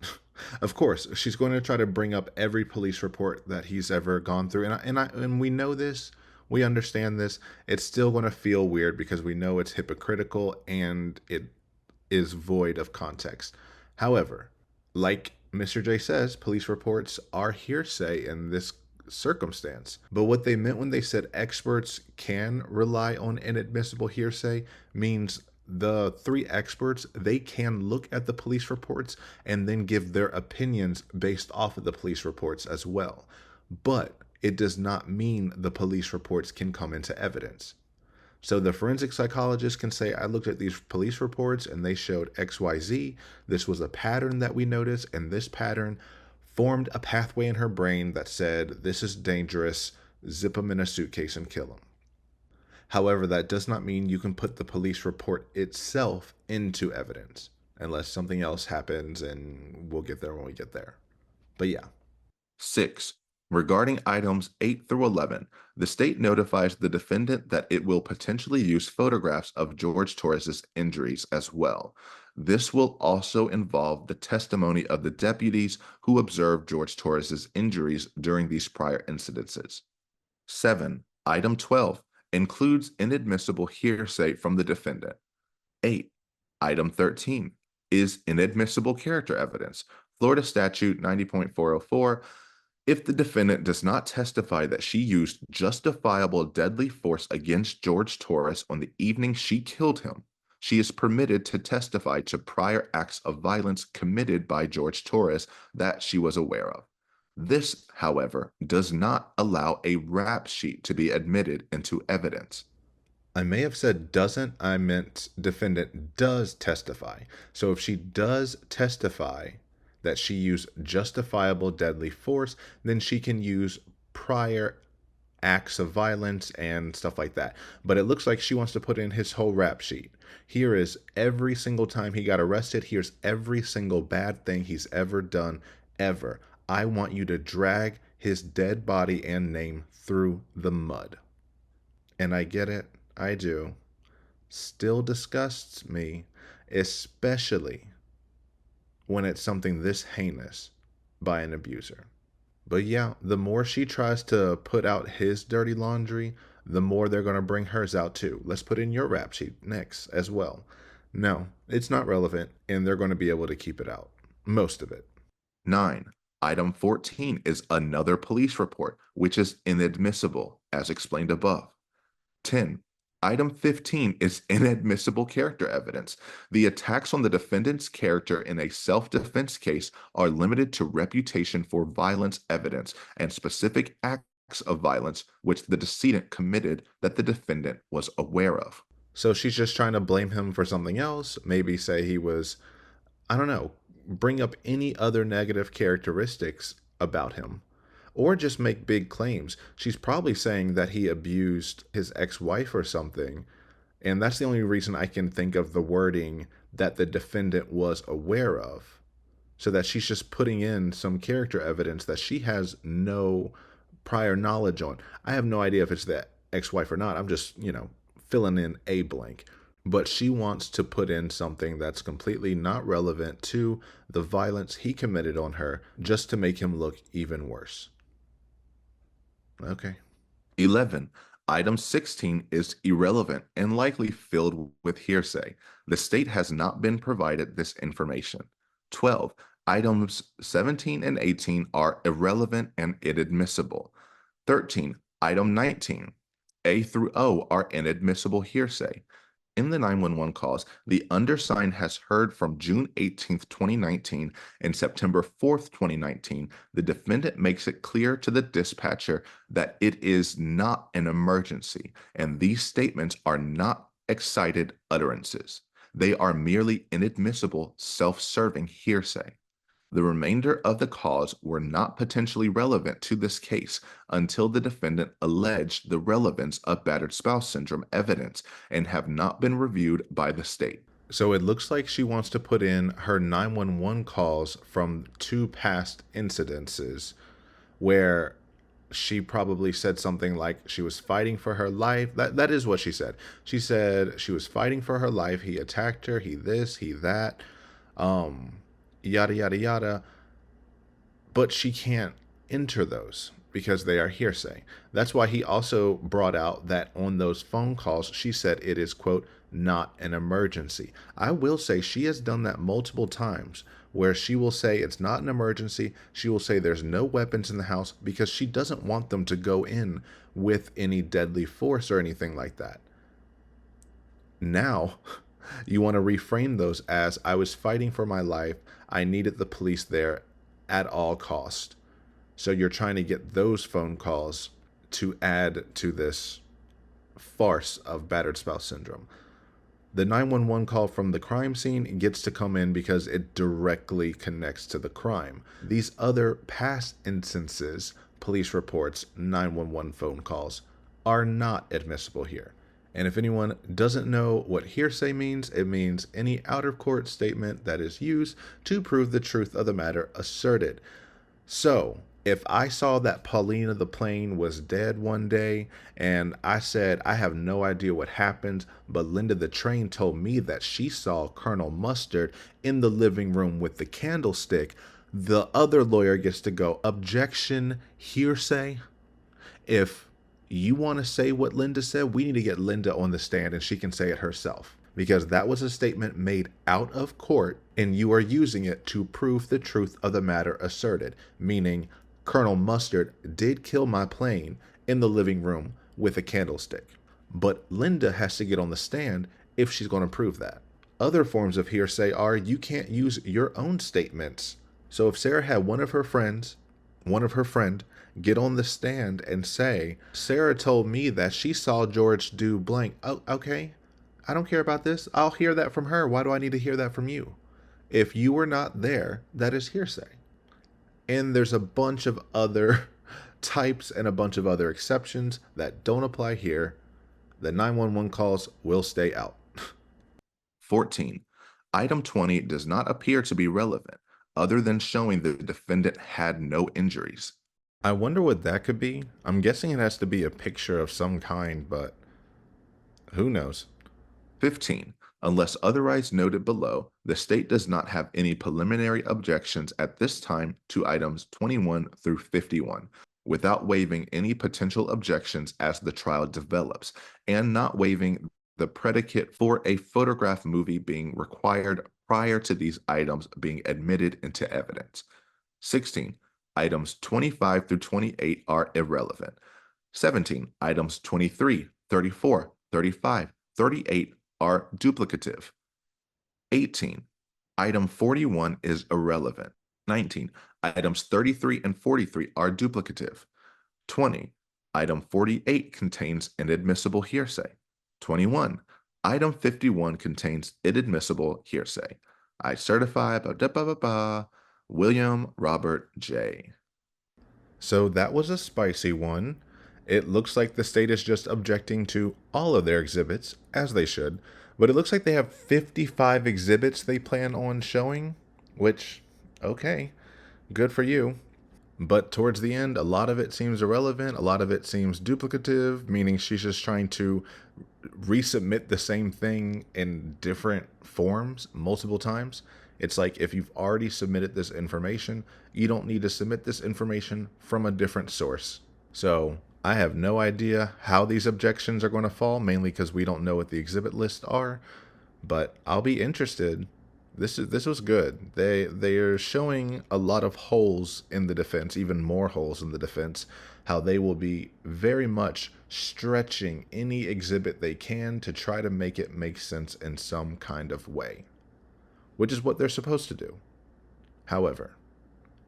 Of course, she's going to try to bring up every police report that he's ever gone through. And we know this. We understand this. It's still going to feel weird because we know it's hypocritical and it is void of context. However, like Mr. J says, police reports are hearsay in this circumstance. But what they meant when they said experts can rely on inadmissible hearsay means the 3 experts, they can look at the police reports and then give their opinions based off of the police reports as well. But it does not mean the police reports can come into evidence. So the forensic psychologist can say, I looked at these police reports and they showed XYZ. This was a pattern that we noticed, and this pattern formed a pathway in her brain that said, this is dangerous, zip him in a suitcase and kill him. However, that does not mean you can put the police report itself into evidence, unless something else happens, and we'll get there when we get there. But yeah. 6. Regarding items 8 through 11, the state notifies the defendant that it will potentially use photographs of George Torres's injuries as well. This will also involve the testimony of the deputies who observed George Torres's injuries during these prior incidences. 7. Item 12 includes inadmissible hearsay from the defendant. 8. Item 13 is inadmissible character evidence. Florida Statute 90.404. If the defendant does not testify that she used justifiable deadly force against George Torres on the evening she killed him, she is permitted to testify to prior acts of violence committed by George Torres that she was aware of. This, however, does not allow a rap sheet to be admitted into evidence. I may have said doesn't, I meant defendant does testify. So if she does testify that she used justifiable deadly force, then she can use prior acts of violence and stuff like that. But it looks like she wants to put in his whole rap sheet. Here is every single time he got arrested. Here's every single bad thing he's ever done, ever. I want you to drag his dead body and name through the mud. And I get it. I do. Still disgusts me, especially when it's something this heinous by an abuser. But yeah, the more she tries to put out his dirty laundry, the more they're going to bring hers out too. Let's put in your rap sheet next as well. No, it's not relevant, and they're going to be able to keep it out. Most of it. 9. Item 14 is another police report, which is inadmissible, as explained above. 10. Item 15 is inadmissible character evidence. The attacks on the defendant's character in a self-defense case are limited to reputation for violence evidence and specific acts of violence which the decedent committed that the defendant was aware of. So she's just trying to blame him for something else. Maybe say he was, I don't know, bring up any other negative characteristics about him. Or just make big claims. She's probably saying that he abused his ex-wife or something. And that's the only reason I can think of the wording that the defendant was aware of. So that she's just putting in some character evidence that she has no prior knowledge on. I have no idea if it's the ex-wife or not. I'm just, filling in a blank. but she wants to put in something that's completely not relevant to the violence he committed on her just to make him look even worse. Okay. 11. Item 16 is irrelevant and likely filled with hearsay. The state has not been provided this information. 12. Items 17 and 18 are irrelevant and inadmissible. 13. Item 19, A through O are inadmissible hearsay. In the 911 calls, the undersigned has heard from June 18th, 2019 and September 4th, 2019, the defendant makes it clear to the dispatcher that it is not an emergency, and these statements are not excited utterances. They are merely inadmissible, self-serving hearsay. The remainder of the calls were not potentially relevant to this case until the defendant alleged the relevance of battered spouse syndrome evidence and have not been reviewed by the state. So it looks like she wants to put in her 911 calls from 2 past incidences where she probably said something like she was fighting for her life. That is what she said. She said she was fighting for her life. He attacked her. He this, he that. Yada, yada, yada. But she can't enter those because they are hearsay. That's why he also brought out that on those phone calls, she said it is, quote, not an emergency. I will say she has done that multiple times where she will say it's not an emergency. She will say there's no weapons in the house because she doesn't want them to go in with any deadly force or anything like that. Now, you want to reframe those as I was fighting for my life. I needed the police there at all cost. So you're trying to get those phone calls to add to this farce of battered spouse syndrome. The 911 call from the crime scene gets to come in because it directly connects to the crime. These other past instances, police reports, 911 phone calls, are not admissible here. And if anyone doesn't know what hearsay means, it means any out-of-court statement that is used to prove the truth of the matter asserted. So, if I saw that Paulina the plane was dead one day, and I said, I have no idea what happened, but Linda the train told me that she saw Colonel Mustard in the living room with the candlestick, the other lawyer gets to go, objection, hearsay. If you want to say what Linda said, we need to get Linda on the stand and she can say it herself. Because that was a statement made out of court and you are using it to prove the truth of the matter asserted. Meaning, Colonel Mustard did kill my plane in the living room with a candlestick. But Linda has to get on the stand if she's going to prove that. Other forms of hearsay are you can't use your own statements. So if Sarah had one of her friend, get on the stand and say, Sarah told me that she saw George do blank. Oh, okay. I don't care about this. I'll hear that from her. Why do I need to hear that from you? If you were not there, that is hearsay. And there's a bunch of other types and a bunch of other exceptions that don't apply here. The 911 calls will stay out. 14. Item 20 does not appear to be relevant, other than showing the defendant had no injuries. I wonder what that could be. I'm guessing it has to be a picture of some kind, but who knows? 15. Unless otherwise noted below, the state does not have any preliminary objections at this time to items 21 through 51, without waiving any potential objections as the trial develops, and not waiving the predicate for a photograph movie being required prior to these items being admitted into evidence. 16. Items 25 through 28 are irrelevant. 17. Items 23, 34, 35, 38 are duplicative. 18. Item 41 is irrelevant. 19. Items 33 and 43 are duplicative. 20. Item 48 contains inadmissible hearsay. 21. Item 51 contains inadmissible hearsay. I certify, William Robert J. So that was a spicy one. It looks like the state is just objecting to all of their exhibits, as they should. But it looks like they have 55 exhibits they plan on showing, which, okay, good for you. But towards the end, a lot of it seems irrelevant. A lot of it seems duplicative, meaning she's just trying to resubmit the same thing in different forms multiple times. It's like, if you've already submitted this information, you don't need to submit this information from a different source. So I have no idea how these objections are going to fall, mainly because we don't know what the exhibit lists are, but I'll be interested. This was good. They are showing a lot of holes in the defense, even more holes in the defense, how they will be very much stretching any exhibit they can to try to make it make sense in some kind of way, which is what they're supposed to do. However,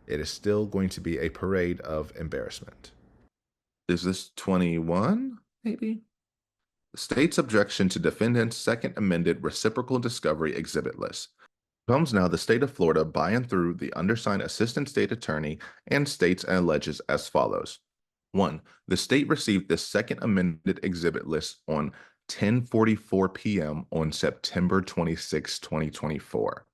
it is still going to be a parade of embarrassment. Is this 21, maybe? The state's objection to defendant's second amended reciprocal discovery exhibit list. Comes now the state of Florida by and through the undersigned assistant state attorney and states and alleges as follows. 1. The state received the second amended exhibit list on 10:44 p.m. on September 26, 2024.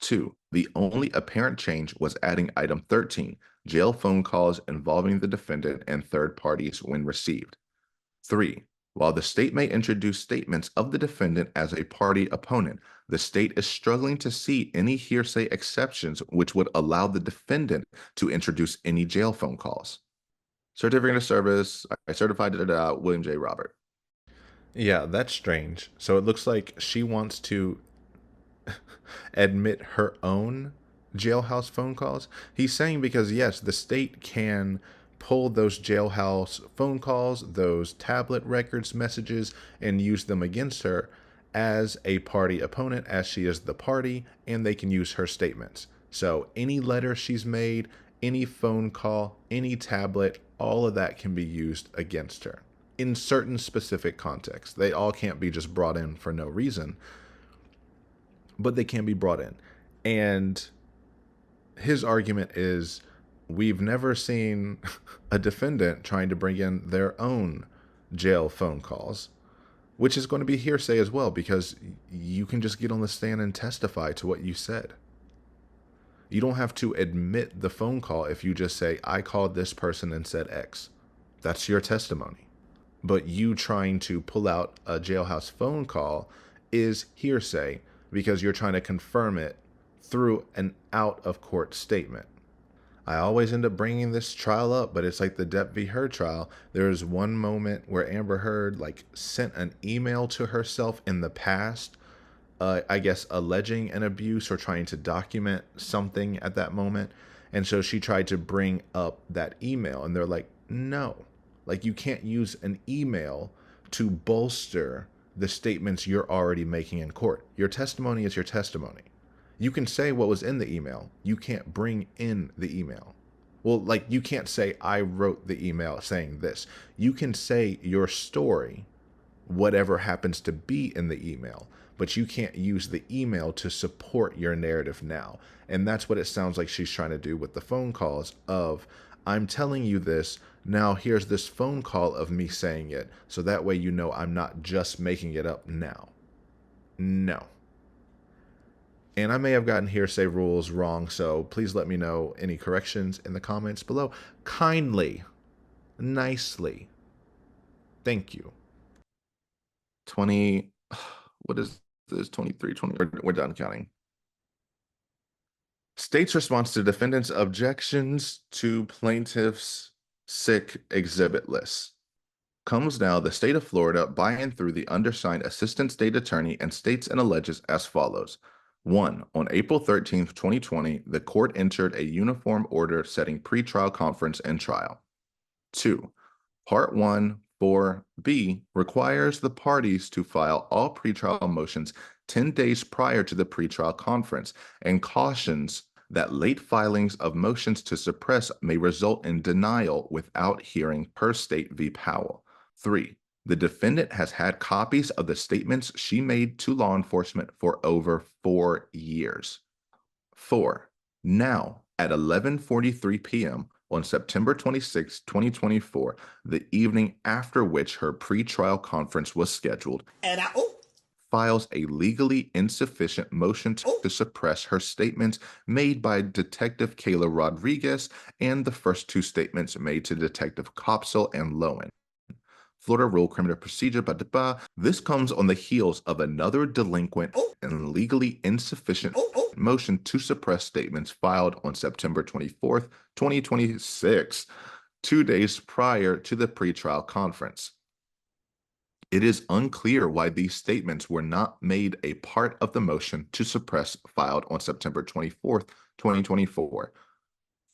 2. The only apparent change was adding item 13, jail phone calls involving the defendant and third parties when received. 3. While the state may introduce statements of the defendant as a party opponent, the state is struggling to see any hearsay exceptions which would allow the defendant to introduce any jail phone calls. Certificate of service, I certified William J. Robert. Yeah, that's strange. So it looks like she wants to admit her own jailhouse phone calls. He's saying because, yes, the state can pull those jailhouse phone calls, those tablet records messages, and use them against her as a party opponent, as she is the party, and they can use her statements. So any letter she's made, any phone call, any tablet, all of that can be used against her in certain specific contexts. They all can't be just brought in for no reason, but they can be brought in. And his argument is, we've never seen a defendant trying to bring in their own jail phone calls, which is going to be hearsay as well, because you can just get on the stand and testify to what you said. You don't have to admit the phone call if you just say, I called this person and said X. That's your testimony. But you trying to pull out a jailhouse phone call is hearsay because you're trying to confirm it through an out-of-court statement. I always end up bringing this trial up, but it's like the Depp v. Heard trial. There was one moment where Amber Heard sent an email to herself in the past, I guess alleging an abuse or trying to document something at that moment. And so she tried to bring up that email, and they're like, no, you can't use an email to bolster the statements you're already making in court. Your testimony is your testimony. You can say what was in the email. You can't bring in the email. Well, you can't say, I wrote the email saying this. You can say your story, whatever happens to be in the email, but you can't use the email to support your narrative now. And that's what it sounds like she's trying to do with the phone calls of, I'm telling you this, now here's this phone call of me saying it, so that way you know I'm not just making it up now. No. And I may have gotten hearsay rules wrong, so please let me know any corrections in the comments below. Kindly. Nicely. Thank you. 20, what is this, 23, 20, we're done counting. State's response to defendant's objections to plaintiff's sick exhibit list. Comes now the state of Florida by and through the undersigned assistant state attorney and states and alleges as follows. 1. On April 13th, 2020, the court entered a uniform order setting pretrial conference and trial. 2. Part 1, 4B requires the parties to file all pretrial motions 10 days prior to the pretrial conference and cautions that late filings of motions to suppress may result in denial without hearing per State v. Powell. 3. The defendant has had copies of the statements she made to law enforcement for over 4 years. 4. Now, at 11:43 p.m. on September 26, 2024, the evening after which her pretrial conference was scheduled. files a legally insufficient motion to suppress her statements made by Detective Kayla Rodriguez and the first two statements made to Detective Copsell and Lowen. Florida Rule Criminal Procedure, this comes on the heels of another delinquent and legally insufficient motion to suppress statements filed on September 24th, 2026, 2 days prior to the pretrial conference. It is unclear why these statements were not made a part of the motion to suppress filed on September 24th, 2024.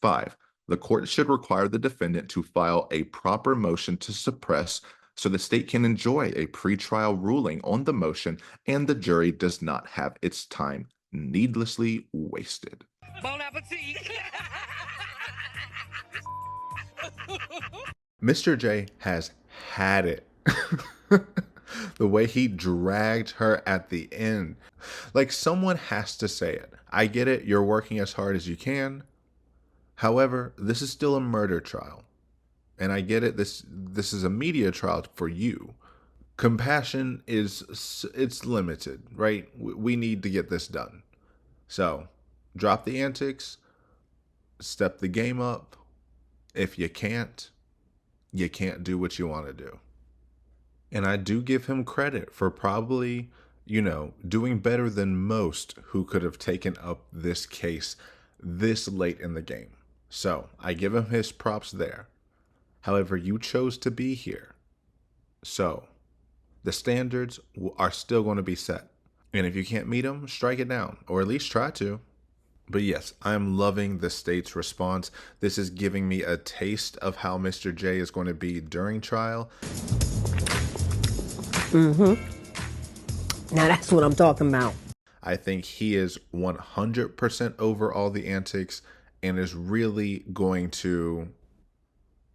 5. The court should require the defendant to file a proper motion to suppress so the state can enjoy a pretrial ruling on the motion and the jury does not have its time needlessly wasted. Bon appetit. Mr. J has had it. The way he dragged her at the end. Like, someone has to say it. I get it. You're working as hard as you can. However, this is still a murder trial. And I get it. This is a media trial for you. Compassion it's limited, right? We need to get this done. So, drop the antics. Step the game up. If you can't do what you want to do. And I do give him credit for probably, doing better than most who could have taken up this case this late in the game. So I give him his props there. However, you chose to be here. So the standards are still going to be set. And if you can't meet them, strike it down, or at least try to. But yes, I'm loving the state's response. This is giving me a taste of how Mr. J is going to be during trial. Now that's what I'm talking about. I think he is 100% over all the antics and is really going to,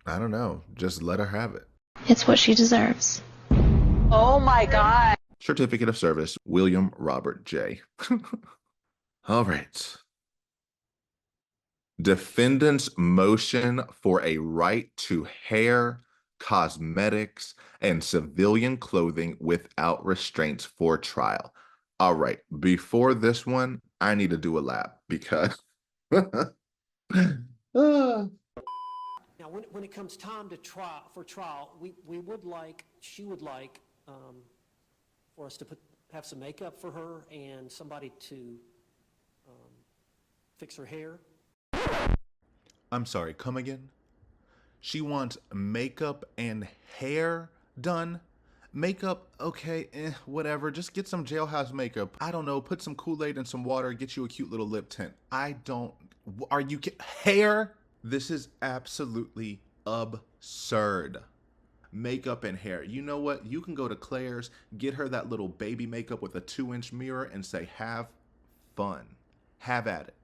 I don't know, just let her have it. It's what she deserves. Oh my God. Certificate of Service, William Robert J. All right. Defendant's motion for a right to hair, cosmetics, and civilian clothing without restraints for trial. All right, before this one, I need to do a lap because Now, when it comes time to trial, she would like for us to have some makeup for her and somebody to fix her hair. I'm sorry, come again? She wants makeup and hair done? Makeup, okay, whatever. Just get some jailhouse makeup. I don't know, put some Kool-Aid in some water, get you a cute little lip tint. Hair? This is absolutely absurd. Makeup and hair. You know what? You can go to Claire's, get her that little baby makeup with a 2-inch mirror and say, have fun. Have at it.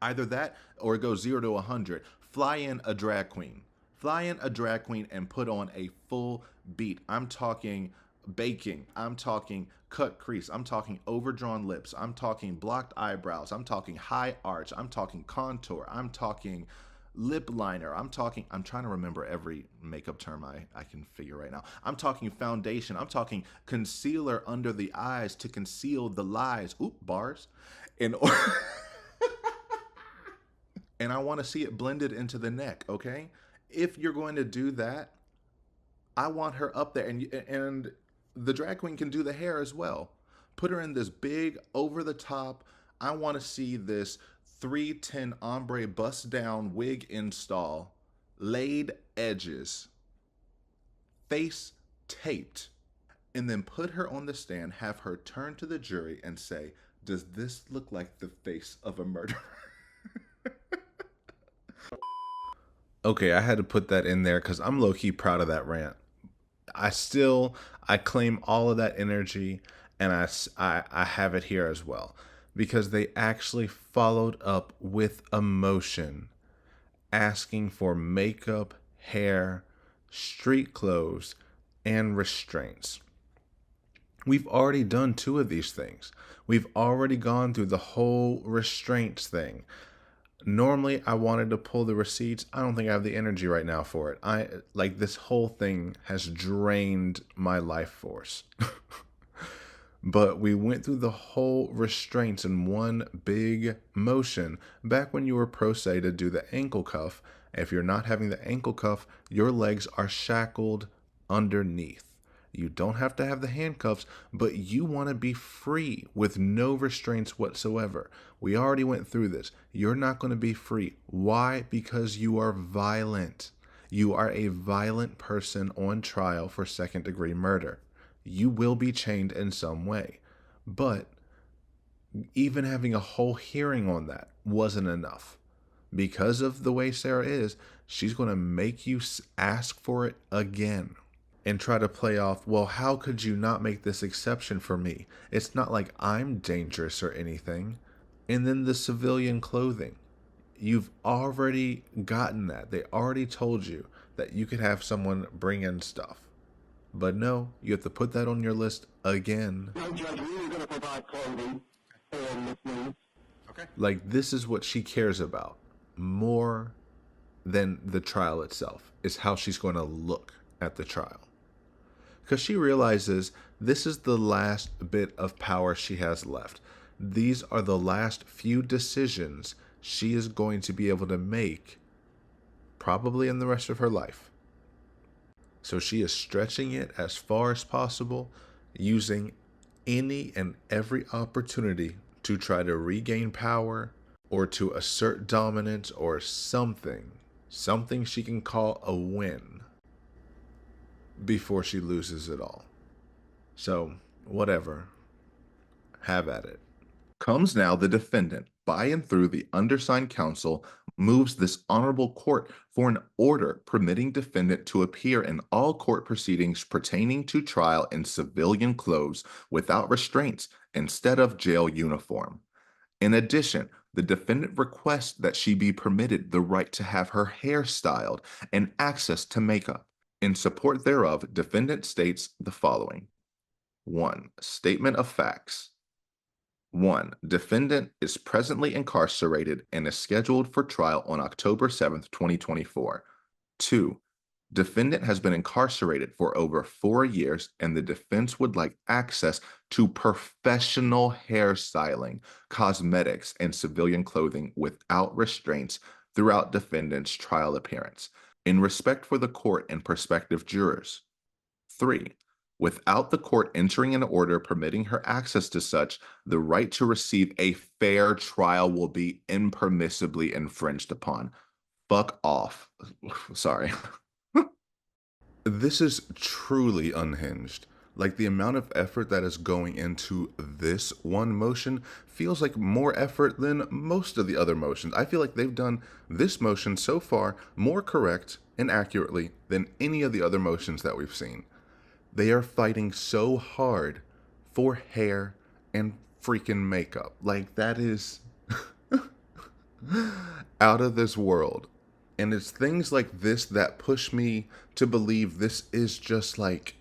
Either that or go 0 to 100. Fly in a drag queen. Fly in a drag queen and put on a full beat. I'm talking baking. I'm talking cut crease. I'm talking overdrawn lips. I'm talking blocked eyebrows. I'm talking high arch. I'm talking contour. I'm talking lip liner. I'm trying to remember every makeup term I can figure right now. I'm talking foundation. I'm talking concealer under the eyes to conceal the lies. Oop, bars. And I want to see it blended into the neck, okay? If you're going to do that, I want her up there. And the drag queen can do the hair as well. Put her in this big, over-the-top, I want to see this 310 ombre bust-down wig install, laid edges, face taped, and then put her on the stand, have her turn to the jury and say, does this look like the face of a murderer? Okay, I had to put that in there because I'm low-key proud of that rant. I claim all of that energy, and I have it here as well. Because they actually followed up with emotion, asking for makeup, hair, street clothes, and restraints. We've already done 2 of these things. We've already gone through the whole restraints thing. Normally, I wanted to pull the receipts. I don't think I have the energy right now for it. This whole thing has drained my life force. But we went through the whole restraints in one big motion back when you were pro se to do the ankle cuff. If you're not having the ankle cuff, your legs are shackled underneath. You don't have to have the handcuffs, but you want to be free with no restraints whatsoever. We already went through this. You're not going to be free. Why? Because you are violent. You are a violent person on trial for second-degree murder. You will be chained in some way. But even having a whole hearing on that wasn't enough. Because of the way Sarah is, she's going to make you ask for it again and try to play off, well, how could you not make this exception for me? It's not like I'm dangerous or anything. And then the civilian clothing. You've already gotten that. They already told you that you could have someone bring in stuff. But no, you have to put that on your list again. No, Judge, we were going to provide clothing for Ms. Lee. Okay. Like, this is what she cares about more than the trial itself, is how she's going to look at the trial. Because she realizes this is the last bit of power she has left. These are the last few decisions she is going to be able to make, probably in the rest of her life. So she is stretching it as far as possible, using any and every opportunity to try to regain power or to assert dominance or something she can call a win before she loses it all. So, whatever. Have at it. Comes now the defendant, by and through the undersigned counsel, moves this honorable court for an order permitting defendant to appear in all court proceedings pertaining to trial in civilian clothes without restraints instead of jail uniform. In addition, the defendant requests that she be permitted the right to have her hair styled and access to makeup. In support thereof, defendant states the following. 1. Statement of facts. 1. Defendant is presently incarcerated and is scheduled for trial on October 7th, 2024. 2. Defendant has been incarcerated for over 4 years and the defense would like access to professional hairstyling, cosmetics, and civilian clothing without restraints throughout defendant's trial appearance, in respect for the court and prospective jurors. 3. Without the court entering an order permitting her access to such, the right to receive a fair trial will be impermissibly infringed upon. Fuck off. Sorry. This is truly unhinged. Like, the amount of effort that is going into this one motion feels like more effort than most of the other motions. I feel like they've done this motion so far more correct and accurately than any of the other motions that we've seen. They are fighting so hard for hair and freaking makeup. Like, that is out of this world. And it's things like this that push me to believe this is just like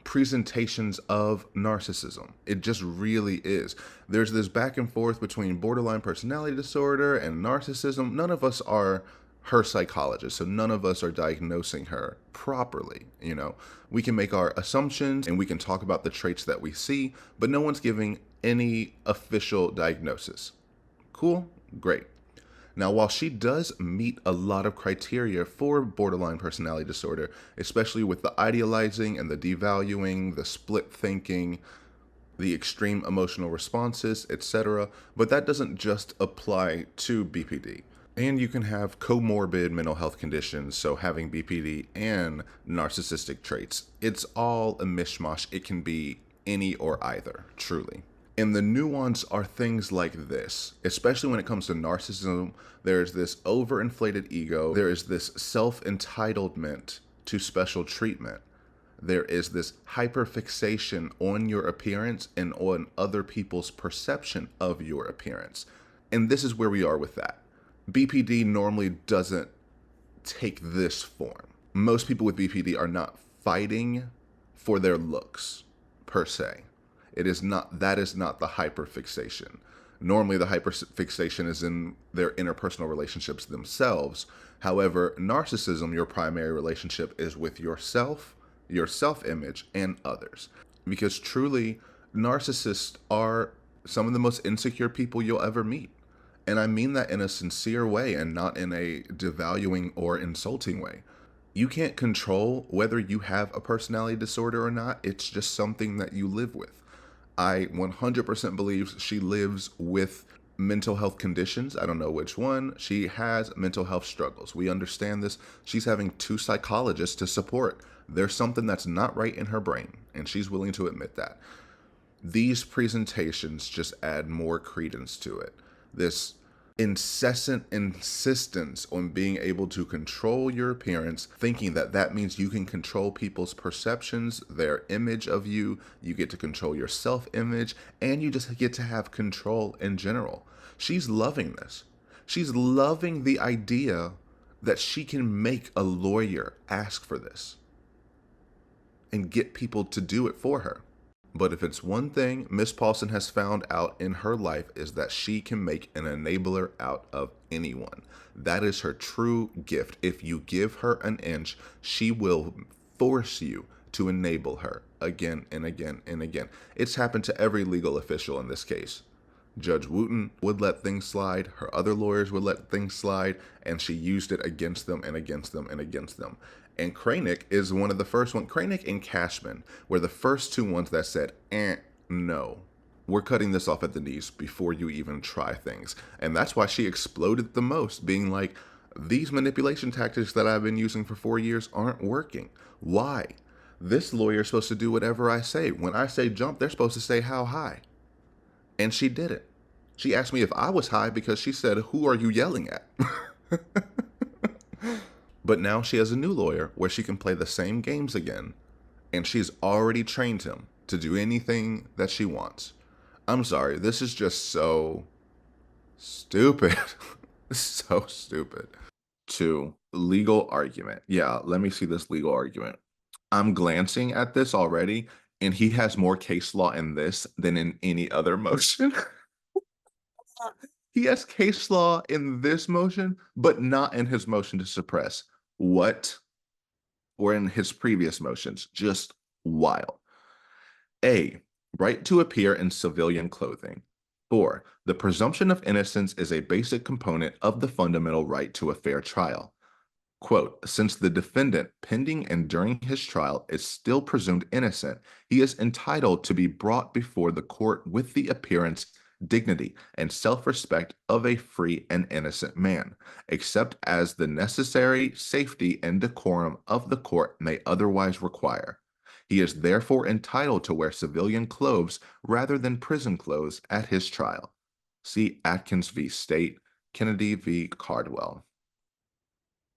presentations of narcissism. It just really is. There's this back and forth between borderline personality disorder and narcissism. None of us are her psychologist, so none of us are diagnosing her properly. You know, we can make our assumptions and we can talk about the traits that we see, but no one's giving any official diagnosis. Cool? Great. Now, while she does meet a lot of criteria for borderline personality disorder, especially with the idealizing and the devaluing, the split thinking, the extreme emotional responses, etc., but that doesn't just apply to BPD. And you can have comorbid mental health conditions, so having BPD and narcissistic traits. It's all a mishmash. It can be any or either, truly. And the nuance are things like this, especially when it comes to narcissism. There's this overinflated ego. There is this self-entitlement to special treatment. There is this hyperfixation on your appearance and on other people's perception of your appearance. And this is where we are with that. BPD normally doesn't take this form. Most people with BPD are not fighting for their looks, per se. That is not the hyperfixation. Normally the hyperfixation is in their interpersonal relationships themselves. However, narcissism, your primary relationship is with yourself, your self-image, and others. Because truly, narcissists are some of the most insecure people you'll ever meet. And I mean that in a sincere way and not in a devaluing or insulting way. You can't control whether you have a personality disorder or not. It's just something that you live with. I 100% believe she lives with mental health conditions. I don't know which one. She has mental health struggles. We understand this. She's having 2 psychologists to support. There's something that's not right in her brain, and she's willing to admit that. These presentations just add more credence to it. This incessant insistence on being able to control your appearance, thinking that that means you can control people's perceptions, their image of you, you get to control your self-image, and you just get to have control in general. She's loving this. She's loving the idea that she can make a lawyer ask for this and get people to do it for her. But if it's one thing Miss Paulson has found out in her life is that she can make an enabler out of anyone. That is her true gift. If you give her an inch, she will force you to enable her again and again and again. It's happened to every legal official in this case. Judge Wooten would let things slide, her other lawyers would let things slide, and she used it against them and against them and against them. And Cranick is one of the first ones. Cranick and Cashman were the first 2 ones that said, no, we're cutting this off at the knees before you even try things. And that's why she exploded the most, being like, these manipulation tactics that I've been using for 4 years aren't working. Why? This lawyer is supposed to do whatever I say. When I say jump, they're supposed to say how high. And she did it. She asked me if I was high because she said, who are you yelling at? But now she has a new lawyer where she can play the same games again, and she's already trained him to do anything that she wants. I'm sorry, this is just so stupid. So stupid. 2, legal argument. Yeah, let me see this legal argument. I'm glancing at this already, and he has more case law in this than in any other motion. He has case law in this motion, but not in his motion to suppress. What? Or in his previous motions. Just wild. A, right to appear in civilian clothing. 4, the presumption of innocence is a basic component of the fundamental right to a fair trial. Quote, since the defendant, pending and during his trial, is still presumed innocent, he is entitled to be brought before the court with the appearance, dignity, and self-respect of a free and innocent man, except as the necessary safety and decorum of the court may otherwise require. He is therefore entitled to wear civilian clothes rather than prison clothes at his trial. See Atkins v. State, Kennedy v. Cardwell.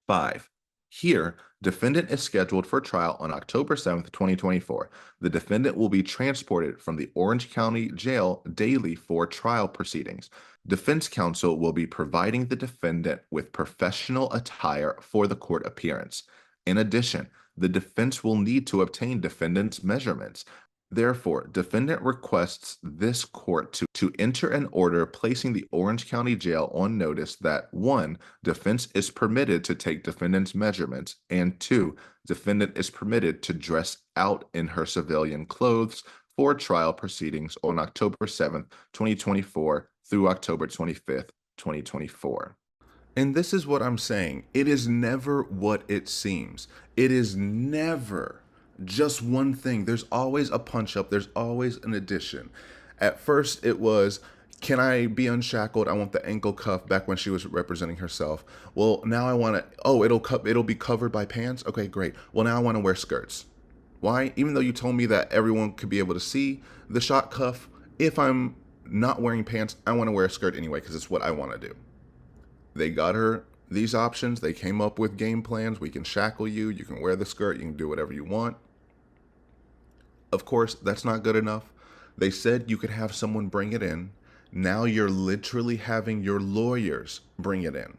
5. Here, defendant is scheduled for trial on October 7th, 2024. The defendant will be transported from the Orange County Jail daily for trial proceedings. Defense counsel will be providing the defendant with professional attire for the court appearance. In addition, the defense will need to obtain defendant's measurements. Therefore, defendant requests this court to enter an order placing the Orange County Jail on notice that 1, defense is permitted to take defendant's measurements, and 2, defendant is permitted to dress out in her civilian clothes for trial proceedings on October 7th, 2024 through October 25th, 2024. And this is what I'm saying. It is never what it seems. It is never just one thing. There's always a punch up. There's always an addition. At first it was, can I be unshackled? I want the ankle cuff back when she was representing herself. Well, now I want to, it'll be covered by pants. Okay, great. Well, now I want to wear skirts. Why? Even though you told me that everyone could be able to see the shot cuff, if I'm not wearing pants, I want to wear a skirt anyway because it's what I want to do. They got her these options. They came up with game plans. We can shackle you. You can wear the skirt. You can do whatever you want. Of course, that's not good enough. They said you could have someone bring it in. Now you're literally having your lawyers bring it in.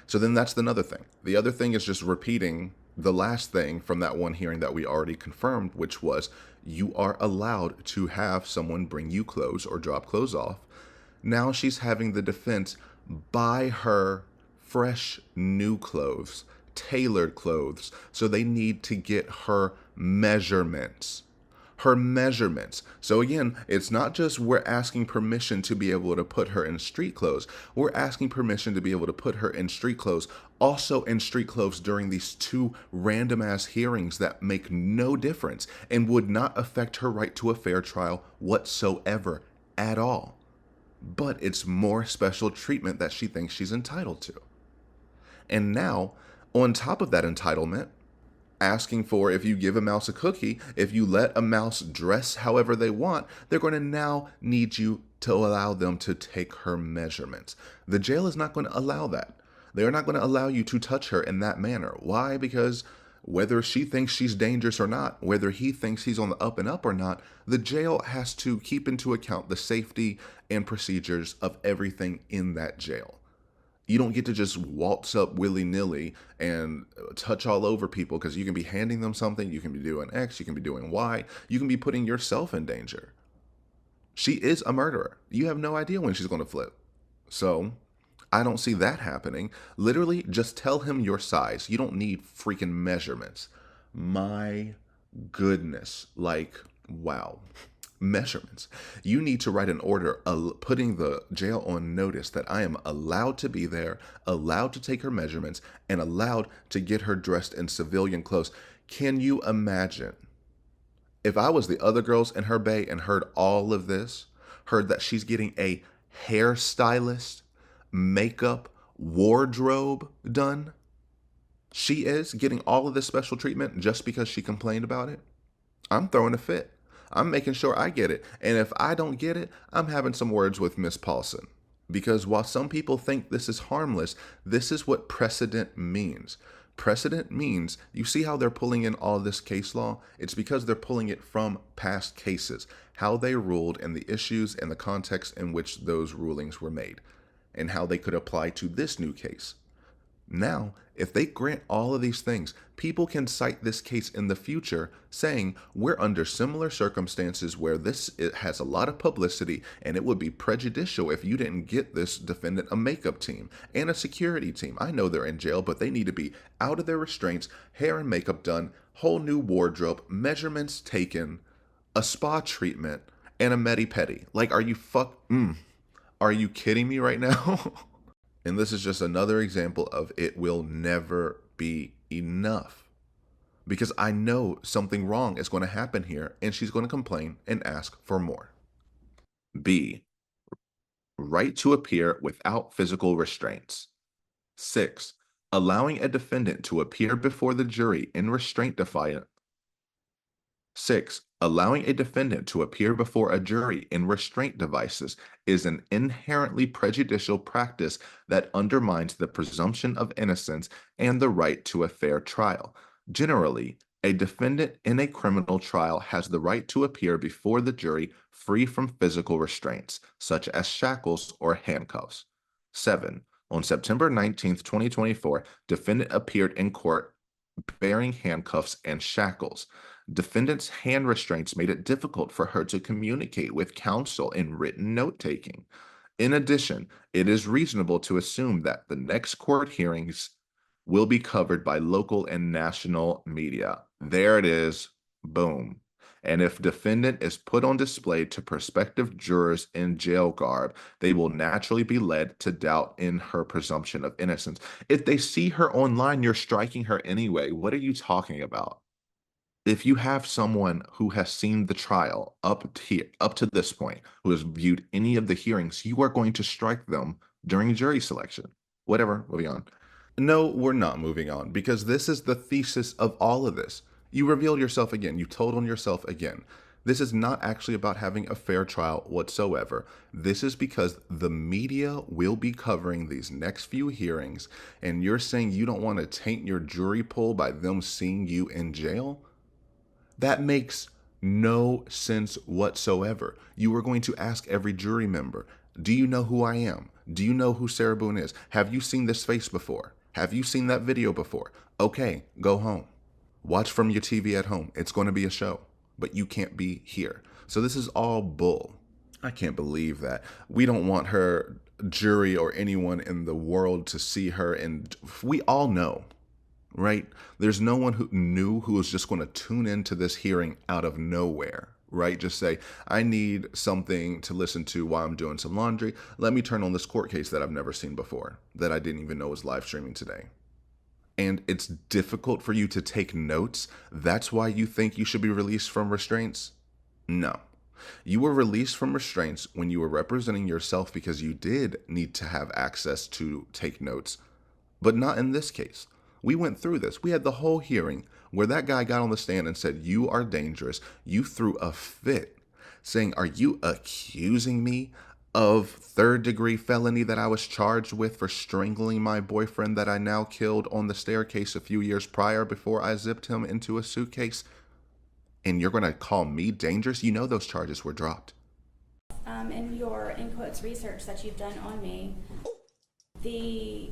So then that's another thing. The other thing is just repeating the last thing from that one hearing that we already confirmed, which was you are allowed to have someone bring you clothes or drop clothes off. Now she's having the defense buy her fresh new clothes, tailored clothes. So they need to get her measurements. Her measurements. So again, it's not just we're asking permission to be able to put her in street clothes. We're asking permission to be able to put her in street clothes, also in street clothes during these 2 random ass hearings that make no difference and would not affect her right to a fair trial whatsoever at all. But it's more special treatment that she thinks she's entitled to. And now, on top of that entitlement, asking for, if you give a mouse a cookie, if you let a mouse dress however they want, they're going to now need you to allow them to take her measurements. The jail is not going to allow that. They're not going to allow you to touch her in that manner. Why? Because whether she thinks she's dangerous or not, whether he thinks he's on the up and up or not, the jail has to keep into account the safety and procedures of everything in that jail. You don't get to just waltz up willy-nilly and touch all over people, because you can be handing them something, you can be doing X, you can be doing Y, you can be putting yourself in danger. She is a murderer. You have no idea when she's going to flip. So I don't see that happening. Literally, just tell him your size. You don't need freaking measurements. My goodness. Like, wow. Measurements. You need to write an order putting the jail on notice that I am allowed to be there, allowed to take her measurements, and allowed to get her dressed in civilian clothes. Can you imagine if I was the other girls in her bay and heard all of this, heard that she's getting a hairstylist, makeup, wardrobe done? She is getting all of this special treatment just because she complained about it? I'm throwing a fit. I'm making sure I get it. And if I don't get it, I'm having some words with Miss Paulson. Because while some people think this is harmless, this is what precedent means. Precedent means, you see how they're pulling in all this case law? It's because they're pulling it from past cases, how they ruled and the issues and the context in which those rulings were made, and how they could apply to this new case. Now, if they grant all of these things, people can cite this case in the future saying we're under similar circumstances where it has a lot of publicity, and it would be prejudicial if you didn't get this defendant a makeup team and a security team. I know they're in jail, but they need to be out of their restraints, hair and makeup done, whole new wardrobe, measurements taken, a spa treatment, and a medi-pedi. Like, are you kidding me right now? And this is just another example of it will never be enough. Because I know something wrong is going to happen here, and she's going to complain and ask for more. B, right to appear without physical restraints. 6, allowing a defendant to appear before the jury in restraint defiant. 6, allowing a defendant to appear before a jury in restraint devices is an inherently prejudicial practice that undermines the presumption of innocence and the right to a fair trial. Generally, a defendant in a criminal trial has the right to appear before the jury free from physical restraints, such as shackles or handcuffs. 7, on September 19, 2024, defendant appeared in court bearing handcuffs and shackles. Defendant's hand restraints made it difficult for her to communicate with counsel in written note-taking. In addition, it is reasonable to assume that the next court hearings will be covered by local and national media. There it is. Boom. And if defendant is put on display to prospective jurors in jail garb, they will naturally be led to doubt in her presumption of innocence. If they see her online, you're striking her anyway. What are you talking about? If you have someone who has seen the trial up to this point, who has viewed any of the hearings, you are going to strike them during jury selection. Whatever, moving on. No, we're not moving on, because this is the thesis of all of this. You revealed yourself again. You told on yourself again. This is not actually about having a fair trial whatsoever. This is because the media will be covering these next few hearings, and you're saying you don't want to taint your jury pool by them seeing you in jail? That makes no sense whatsoever. You are going to ask every jury member, do you know who I am? Do you know who Sarah Boone is? Have you seen this face before? Have you seen that video before? Okay, go home. Watch from your TV at home. It's going to be a show, but you can't be here. So this is all bull. I can't believe that. We don't want her jury or anyone in the world to see her. And we all know right? There's no one who knew who was just going to tune into this hearing out of nowhere, right? Just say, I need something to listen to while I'm doing some laundry. Let me turn on this court case that I've never seen before, that I didn't even know was live streaming today. And it's difficult for you to take notes. That's why you think you should be released from restraints? No. You were released from restraints when you were representing yourself because you did need to have access to take notes, but not in this case. We went through this. We had the whole hearing where that guy got on the stand and said, you are dangerous. You threw a fit saying, are you accusing me of third-degree felony that I was charged with for strangling my boyfriend that I now killed on the staircase a few years prior before I zipped him into a suitcase? And you're going to call me dangerous? You know those charges were dropped. In your, in quotes, research that you've done on me, the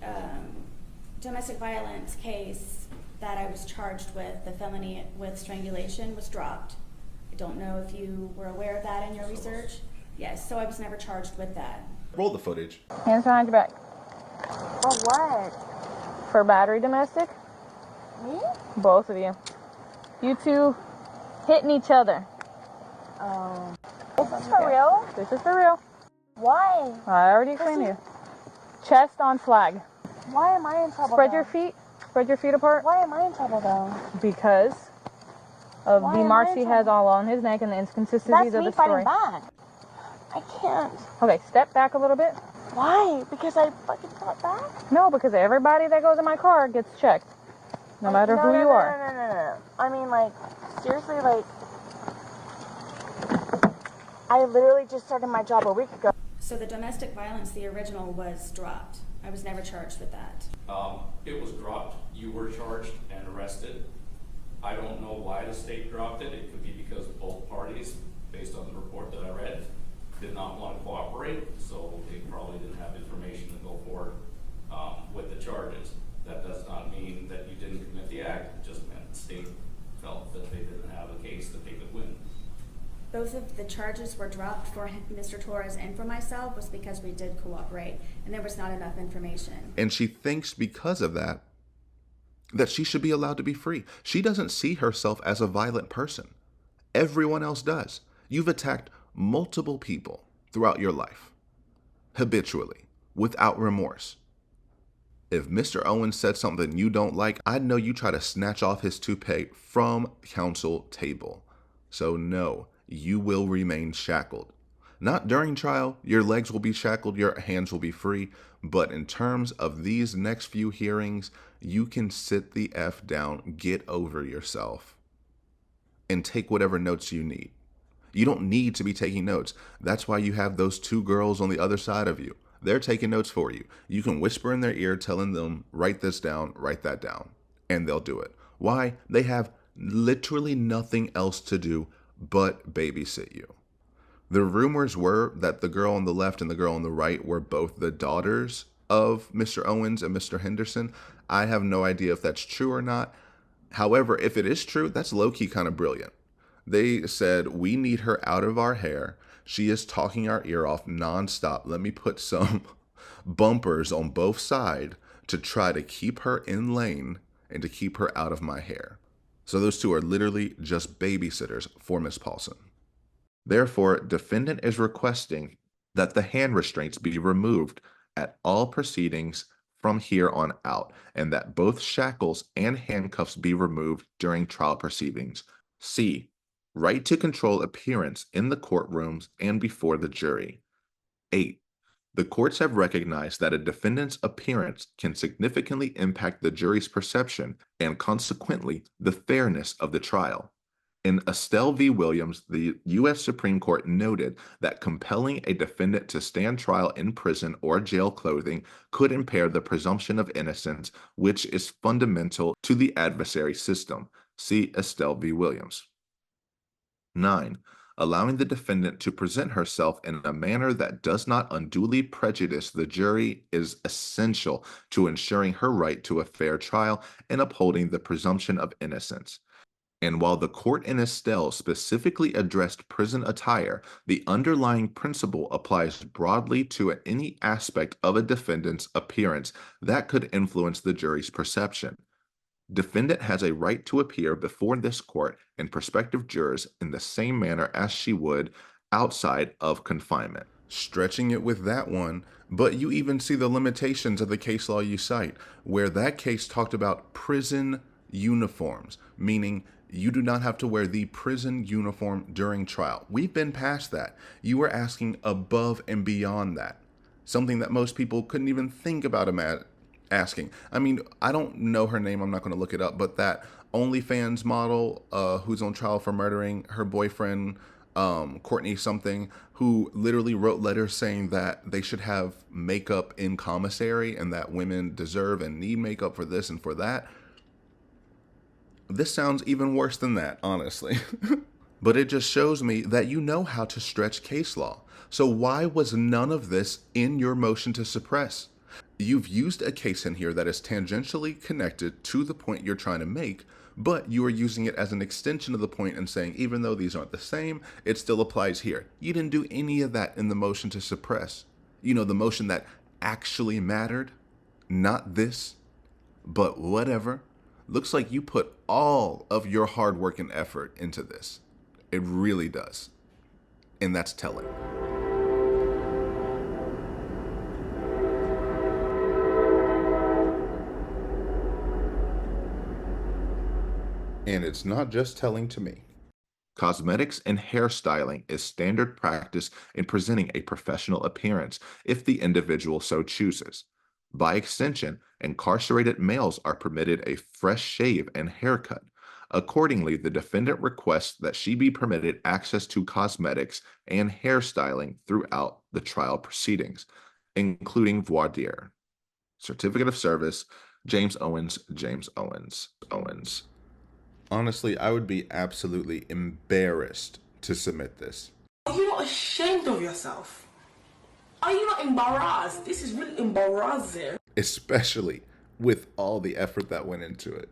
domestic violence case that I was charged with, the felony with strangulation, was dropped. I don't know if you were aware of that in your research. Yes, so I was never charged with that. Roll the footage. Hands behind your back. For what? For battery domestic? Me? Both of you. You two hitting each other. Oh. Is this for real? This is for real. Why? I already explained to you. Chest on flag. Why am I in trouble? Spread though? your feet. Spread your feet apart. Why am I in trouble though? Because of Why the am marks I in he has trouble? all on his neck and the inconsistencies That's of me the story. fighting back. I can't. Okay, step back a little bit. Why? Because I fucking fought back? No, because everybody that goes in my car gets checked. No matter who you are. No. I mean, like, seriously, like, I literally just started my job a week ago. So the domestic violence, the original, was dropped. I was never charged with that. It was dropped. You were charged and arrested. I don't know why the state dropped it. It could be because both parties, based on the report that I read, did not want to cooperate, so they probably didn't have information to go forward with the charges. That does not mean that you didn't commit the act. It just meant the state felt that they didn't have a case that they could win. Both of the charges were dropped for Mr. Torres and for myself was because we did cooperate and there was not enough information. And she thinks because of that she should be allowed to be free. She doesn't see herself as a violent person. Everyone else does. You've attacked multiple people throughout your life, habitually, without remorse. If Mr. Owens said something you don't like, I'd know you try to snatch off his toupee from counsel table. So no, you will remain shackled. Not during trial, your legs will be shackled, your hands will be free, but in terms of these next few hearings, you can sit the F down, get over yourself, and take whatever notes you need. You don't need to be taking notes. That's why you have those two girls on the other side of you. They're taking notes for you. You can whisper in their ear telling them, write this down, write that down, and they'll do it. Why? They have literally nothing else to do but babysit you. The rumors were that the girl on the left and the girl on the right were both the daughters of Mr. Owens and Mr. Henderson. I have no idea if that's true or not. However, if it is true, that's low-key kind of brilliant. They said, we need her out of our hair. She is talking our ear off nonstop. Let me put some bumpers on both sides to try to keep her in lane and to keep her out of my hair. So those two are literally just babysitters for Miss Paulson. Therefore, defendant is requesting that the hand restraints be removed at all proceedings from here on out, and that both shackles and handcuffs be removed during trial proceedings. C. Right to control appearance in the courtrooms and before the jury. 8. The courts have recognized that a defendant's appearance can significantly impact the jury's perception and consequently the fairness of the trial. In Estelle v. Williams, the U.S. Supreme Court noted that compelling a defendant to stand trial in prison or jail clothing could impair the presumption of innocence, which is fundamental to the adversary system. See Estelle v. Williams. 9. Allowing the defendant to present herself in a manner that does not unduly prejudice the jury is essential to ensuring her right to a fair trial and upholding the presumption of innocence. And while the court in Estelle specifically addressed prison attire, the underlying principle applies broadly to any aspect of a defendant's appearance that could influence the jury's perception. Defendant has a right to appear before this court and prospective jurors in the same manner as she would outside of confinement. Stretching it with that one, but you even see the limitations of the case law you cite, where that case talked about prison uniforms, meaning you do not have to wear the prison uniform during trial. We've been past that. You are asking above and beyond that, something that most people couldn't even think about asking. I mean, I don't know her name, I'm not going to look it up, but that OnlyFans model who's on trial for murdering her boyfriend, Courtney something, who literally wrote letters saying that they should have makeup in commissary and that women deserve and need makeup for this and for that. This sounds even worse than that, honestly. But it just shows me that you know how to stretch case law. So why was none of this in your motion to suppress? You've used a case in here that is tangentially connected to the point you're trying to make, but you are using it as an extension of the point and saying, even though these aren't the same, it still applies here. You didn't do any of that in the motion to suppress. You know, the motion that actually mattered, not this, but whatever. Looks like you put all of your hard work and effort into this. It really does. And that's telling. And it's not just telling to me. Cosmetics and hairstyling is standard practice in presenting a professional appearance if the individual so chooses. By extension, incarcerated males are permitted a fresh shave and haircut. Accordingly, the defendant requests that she be permitted access to cosmetics and hairstyling throughout the trial proceedings, including voir dire. Certificate of Service, James Owens. Honestly, I would be absolutely embarrassed to submit this. Are you not ashamed of yourself? Are you not embarrassed? This is really embarrassing. Especially with all the effort that went into it.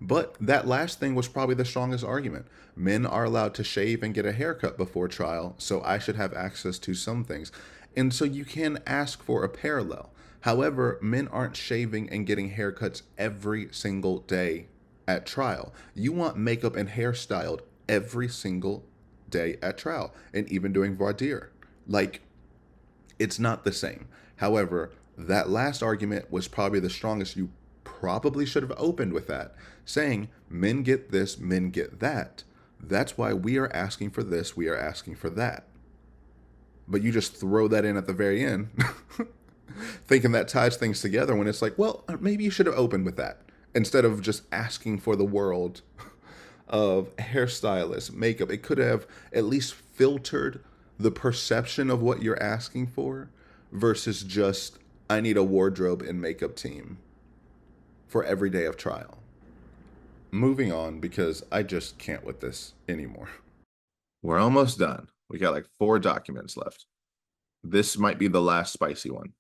But that last thing was probably the strongest argument. Men are allowed to shave and get a haircut before trial, so I should have access to some things. And so you can ask for a parallel. However, men aren't shaving and getting haircuts every single day at trial. You want makeup and hair styled every single day at trial, and even doing voir dire. Like, it's not the same. However, that last argument was probably the strongest. You probably should have opened with that, saying men get this, men get that. That's why we are asking for this, we are asking for that. But you just throw that in at the very end, thinking that ties things together, when it's like, well, maybe you should have opened with that, instead of just asking for the world of hairstylists, makeup. It could have at least filtered the perception of what you're asking for versus just, I need a wardrobe and makeup team for every day of trial. Moving on, because I just can't with this anymore. We're almost done. We got like 4 documents left. This might be the last spicy one.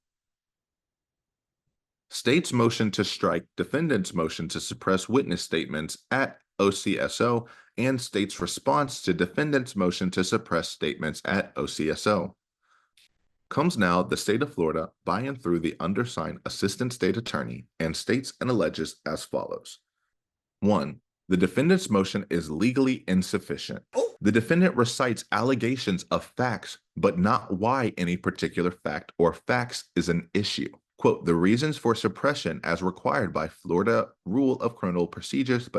State's motion to strike defendant's motion to suppress witness statements at OCSO and state's response to defendant's motion to suppress statements at OCSO. Comes now the state of Florida by and through the undersigned assistant state attorney and states and alleges as follows. 1. The defendant's motion is legally insufficient. The defendant recites allegations of facts, but not why any particular fact or facts is an issue. Quote, the reasons for suppression as required by Florida Rule of Criminal Procedures,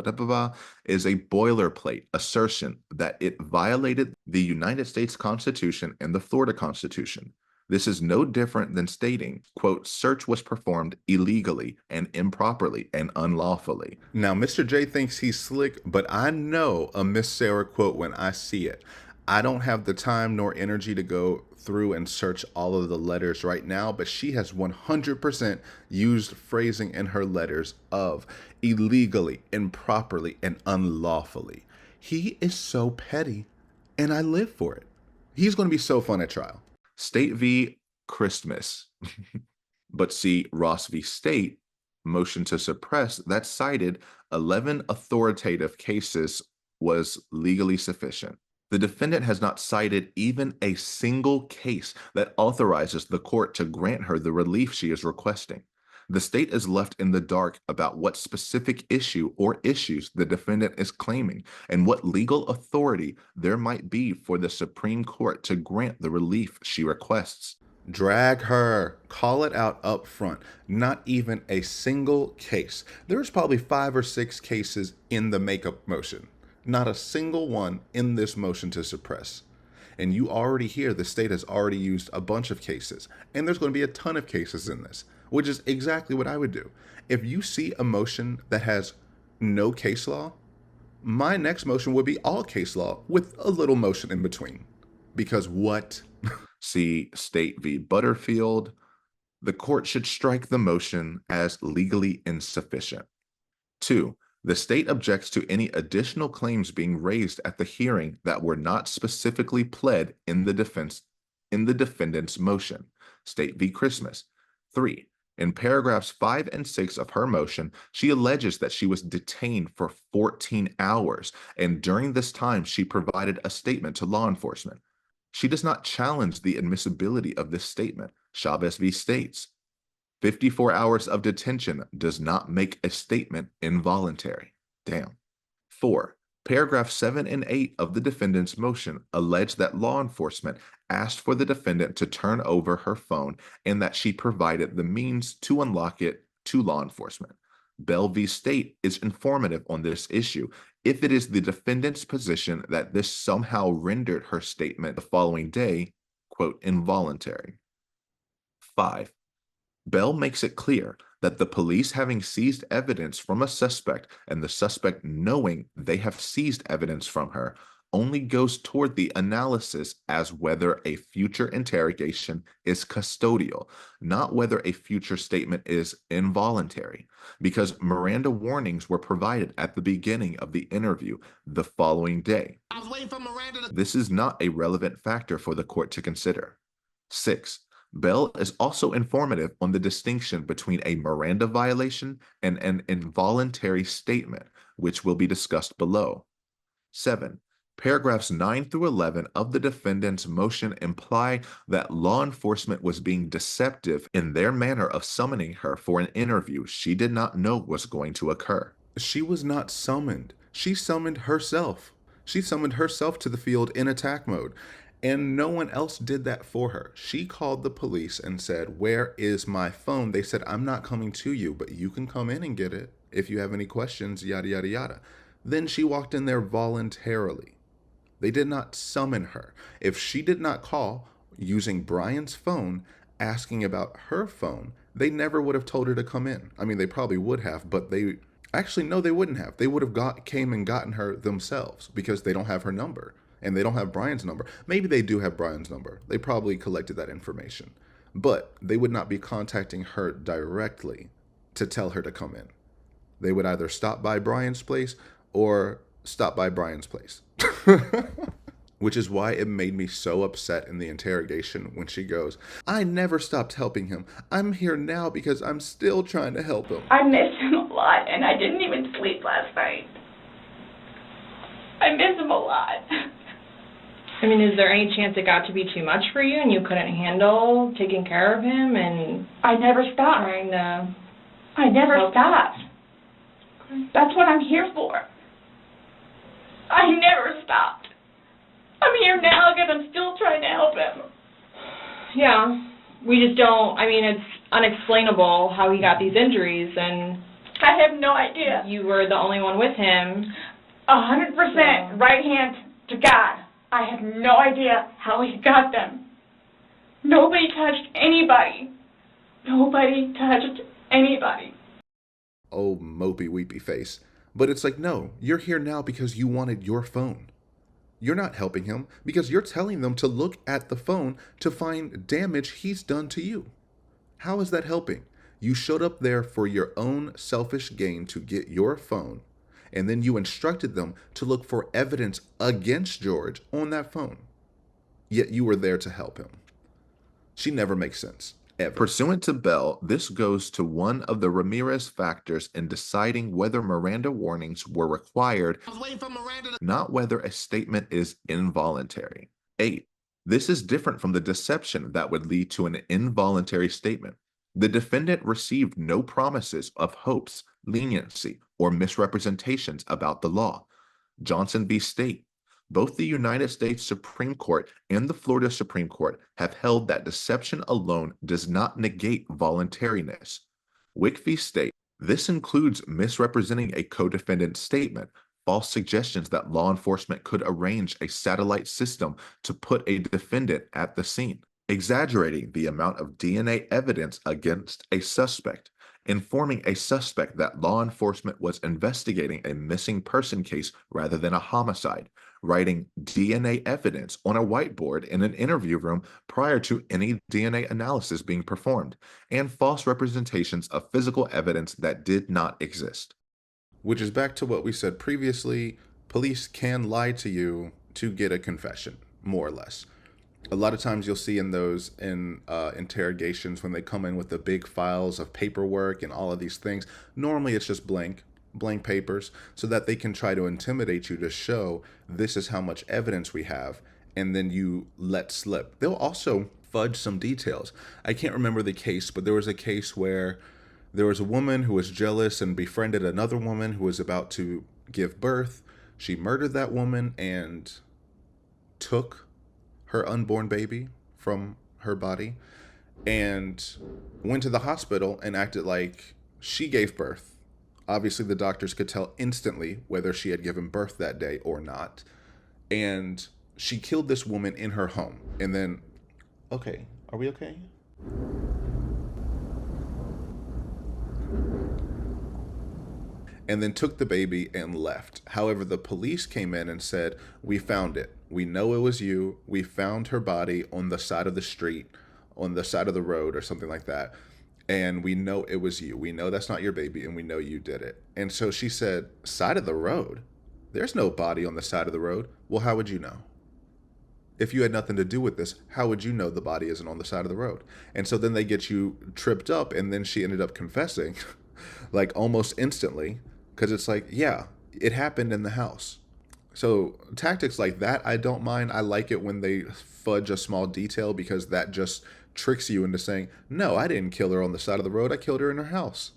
is a boilerplate assertion that it violated the United States Constitution and the Florida Constitution. This is no different than stating, quote, search was performed illegally and improperly and unlawfully. Now, Mr. J thinks he's slick, but I know a Ms.Sarah quote when I see it. I don't have the time nor energy to go through and search all of the letters right now, but she has 100% used phrasing in her letters of illegally, improperly, and unlawfully. He is so petty, and I live for it. He's going to be so fun at trial. State v. Christmas. But see Ross v. State, motion to suppress, that cited 11 authoritative cases was legally sufficient. The defendant has not cited even a single case that authorizes the court to grant her the relief she is requesting. The state is left in the dark about what specific issue or issues the defendant is claiming and what legal authority there might be for the Supreme Court to grant the relief she requests. Drag her. Call it out up front. Not even a single case. There's probably 5 or 6 cases in the makeup motion. Not a single one in this motion to suppress. And you already hear the state has already used a bunch of cases. And there's going to be a ton of cases in this, which is exactly what I would do. If you see a motion that has no case law, my next motion would be all case law with a little motion in between. Because what? See State v. Butterfield. The court should strike the motion as legally insufficient. 2. The state objects to any additional claims being raised at the hearing that were not specifically pled in the defendant's motion. State v. Christmas. 3. In paragraphs 5 and 6 of her motion, she alleges that she was detained for 14 hours, and during this time she provided a statement to law enforcement. She does not challenge the admissibility of this statement. Chavez v. states, 54 hours of detention does not make a statement involuntary. Damn. 4. Paragraph 7 and 8 of the defendant's motion allege that law enforcement asked for the defendant to turn over her phone and that she provided the means to unlock it to law enforcement. Bell v. State is informative on this issue if it is the defendant's position that this somehow rendered her statement the following day, quote, involuntary. 5. Bell makes it clear that the police having seized evidence from a suspect and the suspect knowing they have seized evidence from her only goes toward the analysis as whether a future interrogation is custodial, not whether a future statement is involuntary, because Miranda warnings were provided at the beginning of the interview the following day. I was waiting for Miranda to... This is not a relevant factor for the court to consider. 6. Bell is also informative on the distinction between a Miranda violation and an involuntary statement, which will be discussed below. 7. Paragraphs 9 through 11 of the defendant's motion imply that law enforcement was being deceptive in their manner of summoning her for an interview she did not know was going to occur. She was not summoned. She summoned herself. She summoned herself to the field in attack mode. And no one else did that for her. She called the police and said, "Where is my phone?" They said, "I'm not coming to you, but you can come in and get it if you have any questions, yada, yada, yada." Then she walked in there voluntarily. They did not summon her. If she did not call using Brian's phone, asking about her phone, they never would have told her to come in. I mean, they probably would have, but they wouldn't have. They would have came and gotten her themselves because they don't have her number. And they don't have Brian's number. Maybe they do have Brian's number. They probably collected that information. But they would not be contacting her directly to tell her to come in. They would either stop by Brian's place or stop by Brian's place. Which is why it made me so upset in the interrogation when she goes, "I never stopped helping him. I'm here now because I'm still trying to help him." I miss him a lot, and I didn't even sleep last night. I miss him a lot. I mean, is there any chance it got to be too much for you and you couldn't handle taking care of him and... I never stopped. Trying to... I never stopped. That's what I'm here for. I never stopped. I'm here now because I'm still trying to help him. Yeah, we just don't, I mean, it's unexplainable how he got these injuries, and... I have no idea. You were the only one with him. 100% right hand to God. I have no idea how he got them. Nobody touched anybody. Nobody touched anybody. Oh, mopey weepy face. But it's like, no, you're here now because you wanted your phone. You're not helping him because you're telling them to look at the phone to find damage he's done to you. How is that helping? You showed up there for your own selfish gain to get your phone, and then you instructed them to look for evidence against George on that phone. Yet you were there to help him. She never makes sense, ever. Pursuant to Bell, this goes to one of the Ramirez factors in deciding whether Miranda warnings were required, not whether a statement is involuntary. 8. This is different from the deception that would lead to an involuntary statement. The defendant received no promises of hopes, leniency, or misrepresentations about the law. Johnson v. State. Both the United States Supreme Court and the Florida Supreme Court have held that deception alone does not negate voluntariness. Wick v. State. This includes misrepresenting a co-defendant's statement, false suggestions that law enforcement could arrange a satellite system to put a defendant at the scene, exaggerating the amount of DNA evidence against a suspect, informing a suspect that law enforcement was investigating a missing person case rather than a homicide, writing DNA evidence on a whiteboard in an interview room prior to any DNA analysis being performed, and false representations of physical evidence that did not exist. Which is back to what we said previously. Police can lie to you to get a confession, more or less. A lot of times you'll see in those interrogations when they come in with the big files of paperwork and all of these things, normally it's just blank papers, so that they can try to intimidate you to show this is how much evidence we have, and then you let slip. They'll also fudge some details. I can't remember the case, but there was a case where there was a woman who was jealous and befriended another woman who was about to give birth. She murdered that woman and took her unborn baby from her body and went to the hospital and acted like she gave birth. Obviously, the doctors could tell instantly whether she had given birth that day or not. And she killed this woman in her home. And then, okay, are we okay? And then took the baby and left. However, the police came in and said, we found it. We know it was you. We found her body on the side of the street, on the side of the road or something like that. And we know it was you. We know that's not your baby, and we know you did it. And so she said, side of the road? There's no body on the side of the road. Well, how would you know? If you had nothing to do with this, how would you know the body isn't on the side of the road? And so then they get you tripped up, and then she ended up confessing, like almost instantly, because it's like, yeah, it happened in the house. So tactics like that, I don't mind. I like it when they fudge a small detail, because that just tricks you into saying, no, I didn't kill her on the side of the road. I killed her in her house.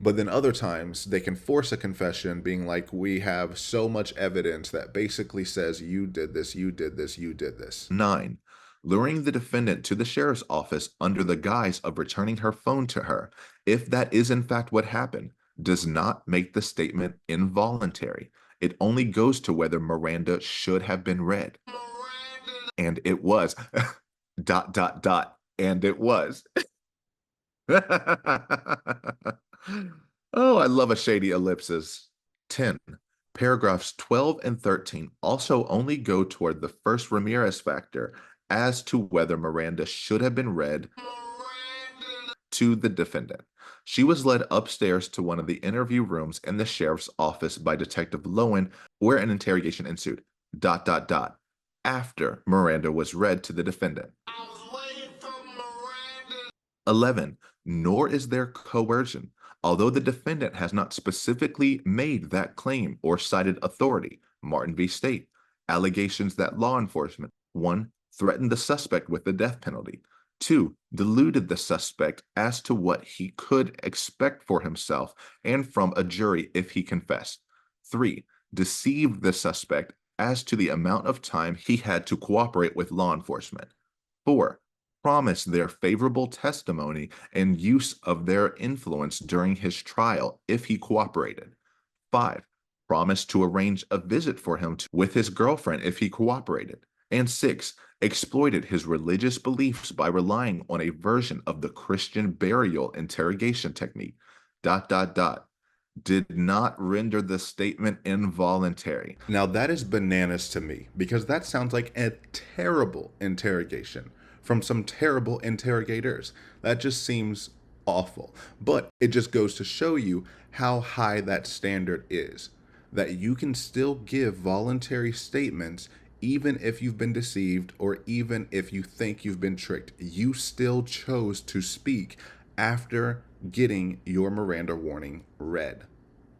But then other times they can force a confession, being like, we have so much evidence that basically says you did this, you did this, you did this. 9. Luring the defendant to the sheriff's office under the guise of returning her phone to her, if that is in fact what happened, does not make the statement involuntary. It only goes to whether Miranda should have been read. And it was. ... And it was. Oh, I love a shady ellipsis. 10. Paragraphs 12 and 13 also only go toward the first Ramirez factor as to whether Miranda should have been read to the defendant. She was led upstairs to one of the interview rooms in the sheriff's office by Detective Lowen, where an interrogation ensued. ... After Miranda was read to the defendant. 11. Nor is there coercion, although the defendant has not specifically made that claim or cited authority. Martin v. State. Allegations that law enforcement, 1. Threatened the suspect with the death penalty. 2. Deluded the suspect as to what he could expect for himself and from a jury if he confessed. 3. Deceived the suspect as to the amount of time he had to cooperate with law enforcement. 4. Promised their favorable testimony and use of their influence during his trial if he cooperated. 5. Promised to arrange a visit for him with his girlfriend if he cooperated. And 6. Exploited his religious beliefs by relying on a version of the Christian burial interrogation technique. ... Did not render the statement involuntary. Now that is bananas to me, because that sounds like a terrible interrogation from some terrible interrogators. That just seems awful. But it just goes to show you how high that standard is, that you can still give voluntary statements even if you've been deceived or even if you think you've been tricked. You still chose to speak after getting your Miranda warning read.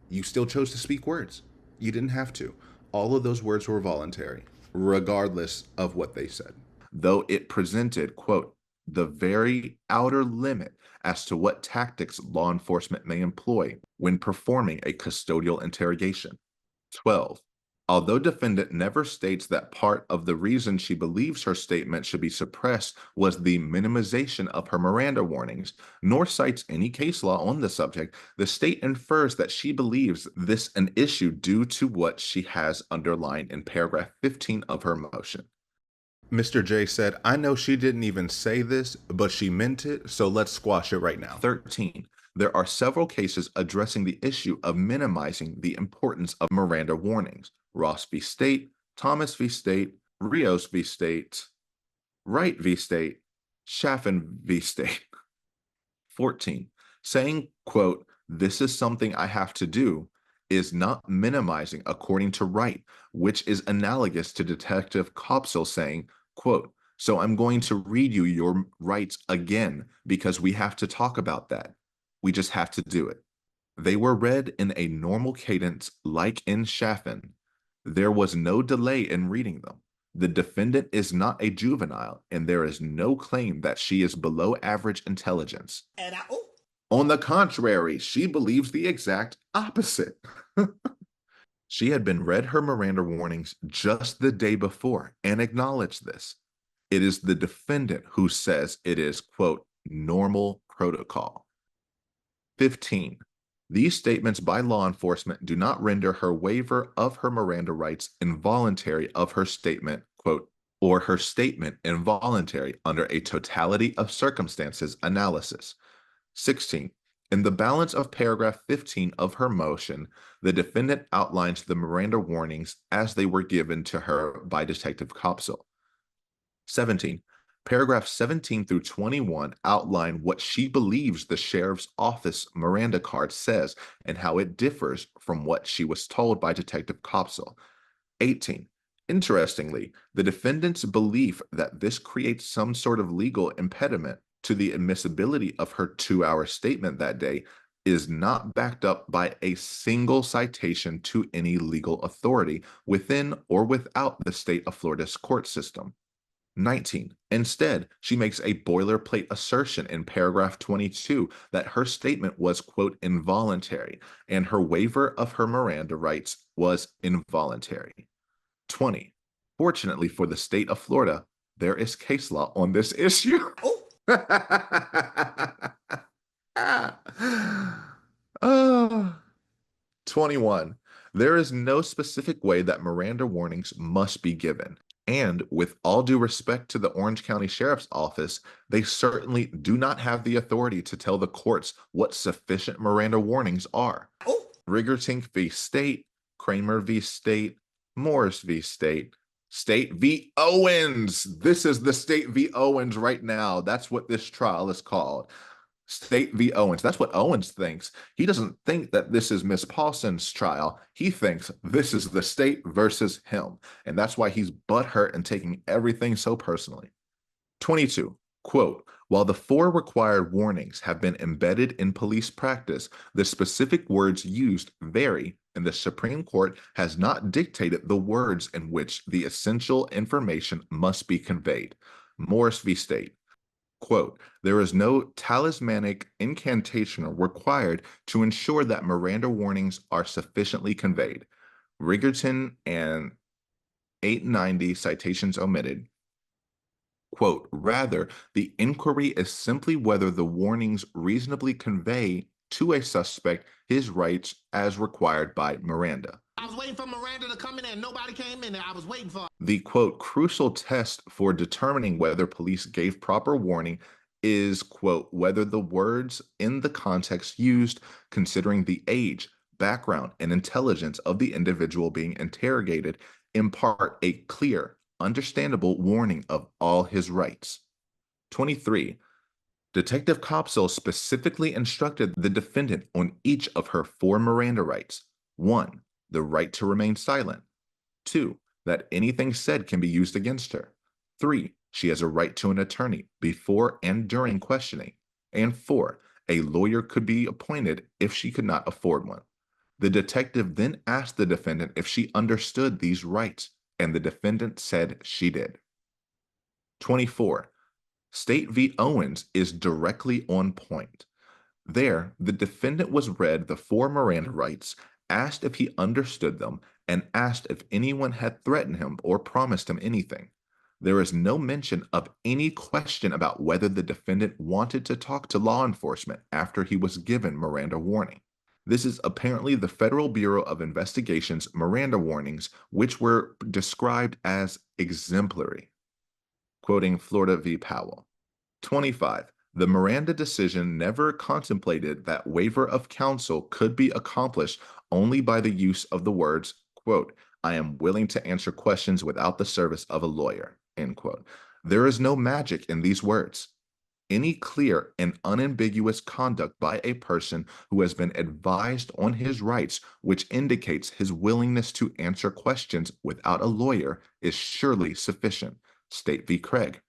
You still chose to speak words. You didn't have to. All of those words were voluntary, regardless of what they said. Though it presented, quote, the very outer limit as to what tactics law enforcement may employ when performing a custodial interrogation. 12. Although defendant never states that part of the reason she believes her statement should be suppressed was the minimization of her Miranda warnings, nor cites any case law on the subject, the state infers that she believes this an issue due to what she has underlined in paragraph 15 of her motion. Mr. J said, I know she didn't even say this, but she meant it, so let's squash it right now. 13. There are several cases addressing the issue of minimizing the importance of Miranda warnings. Ross v. State, Thomas v. State, Rios v. State, Wright v. State, Chaffin v. State. 14. Saying, quote, this is something I have to do, is not minimizing according to Wright, which is analogous to Detective Copsell saying, quote, so I'm going to read you your rights again because we have to talk about that. We just have to do it. They were read in a normal cadence like in Chaffin. There was no delay in reading them. The defendant is not a juvenile, and there is no claim that she is below average intelligence. On the contrary, she believes the exact opposite. She had been read her Miranda warnings just the day before and acknowledged this. It is the defendant who says it is, quote, normal protocol. 15. These statements by law enforcement do not render her waiver of her Miranda rights involuntary of her statement, quote, or her statement involuntary under a totality of circumstances analysis. 16. In the balance of paragraph 15 of her motion, the defendant outlines the Miranda warnings as they were given to her by Detective Copsell. 17. Paragraph 17 through 21 outline what she believes the sheriff's office Miranda card says and how it differs from what she was told by Detective Copsell. 18. Interestingly, the defendant's belief that this creates some sort of legal impediment to the admissibility of her 2-hour statement that day is not backed up by a single citation to any legal authority within or without the state of Florida's court system. 19. Instead, she makes a boilerplate assertion in paragraph 22 that her statement was, quote, involuntary, and her waiver of her Miranda rights was involuntary. 20. Fortunately for the state of Florida, there is case law on this issue. 21. There is no specific way that Miranda warnings must be given. And with all due respect to the Orange County Sheriff's Office, they certainly do not have the authority to tell the courts what sufficient Miranda warnings are. Rigertink v. State, Kramer v. State, Morris v. State, State v. Owens. This is the State v. Owens right now. That's what this trial is called. State v. Owens. That's what Owens thinks. He doesn't think that this is Miss Paulson's trial. He thinks this is the state versus him. And that's why he's butthurt and taking everything so personally. 22. Quote, while the 4 required warnings have been embedded in police practice, the specific words used vary, and the Supreme Court has not dictated the words in which the essential information must be conveyed. Morris v. State. Quote, there is no talismanic incantation required to ensure that Miranda warnings are sufficiently conveyed. Rigerton and 890 citations omitted. Quote, rather, the inquiry is simply whether the warnings reasonably convey to a suspect his rights as required by Miranda. I was waiting for Miranda to come in and nobody came in there. I was waiting for. The, quote, crucial test for determining whether police gave proper warning is, quote, whether the words in the context used, considering the age, background, and intelligence of the individual being interrogated, impart a clear, understandable warning of all his rights. 23. Detective Copsell specifically instructed the defendant on each of her 4 Miranda rights. 1. The right to remain silent. 2. That anything said can be used against her. 3. She has a right to an attorney before and during questioning. And 4. A lawyer could be appointed if she could not afford one. The detective then asked the defendant if she understood these rights, and the defendant said she did. 24. State v. Owens is directly on point. There, the defendant was read the 4 Miranda rights, asked if he understood them, and asked if anyone had threatened him or promised him anything. There is no mention of any question about whether the defendant wanted to talk to law enforcement after he was given Miranda warning. This is apparently the Federal Bureau of Investigation's Miranda warnings, which were described as exemplary. Quoting Florida v. Powell. 25. The Miranda decision never contemplated that waiver of counsel could be accomplished only by the use of the words, quote, I am willing to answer questions without the service of a lawyer, end quote. There is no magic in these words. Any clear and unambiguous conduct by a person who has been advised on his rights, which indicates his willingness to answer questions without a lawyer, is surely sufficient. State v. Craig.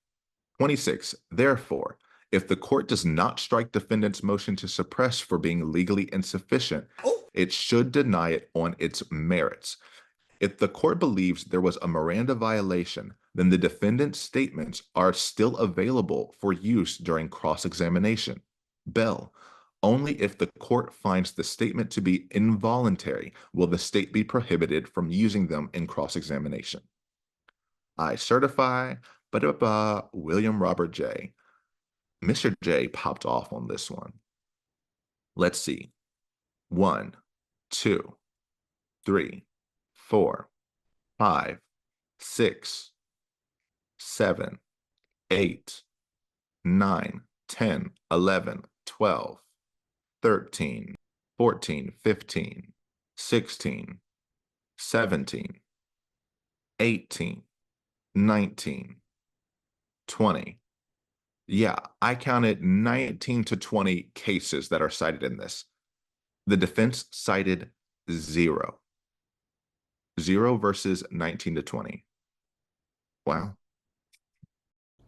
26. Therefore, if the court does not strike defendant's motion to suppress for being legally insufficient, it should deny it on its merits. If the court believes there was a Miranda violation, then the defendant's statements are still available for use during cross-examination. Bell. Only if the court finds the statement to be involuntary will the state be prohibited from using them in cross-examination. I certify, William Robert J. Mr. J popped off on this one. Let's see. 1, 2, 3, 4, 5, 6, 7, 8, 9, 10, 11, 12, 13, 14, 15, 16, 17, 18, 19, 20. Yeah, I counted 19 to 20 cases that are cited in this. The defense cited 0. 0 versus 19 to 20. Wow.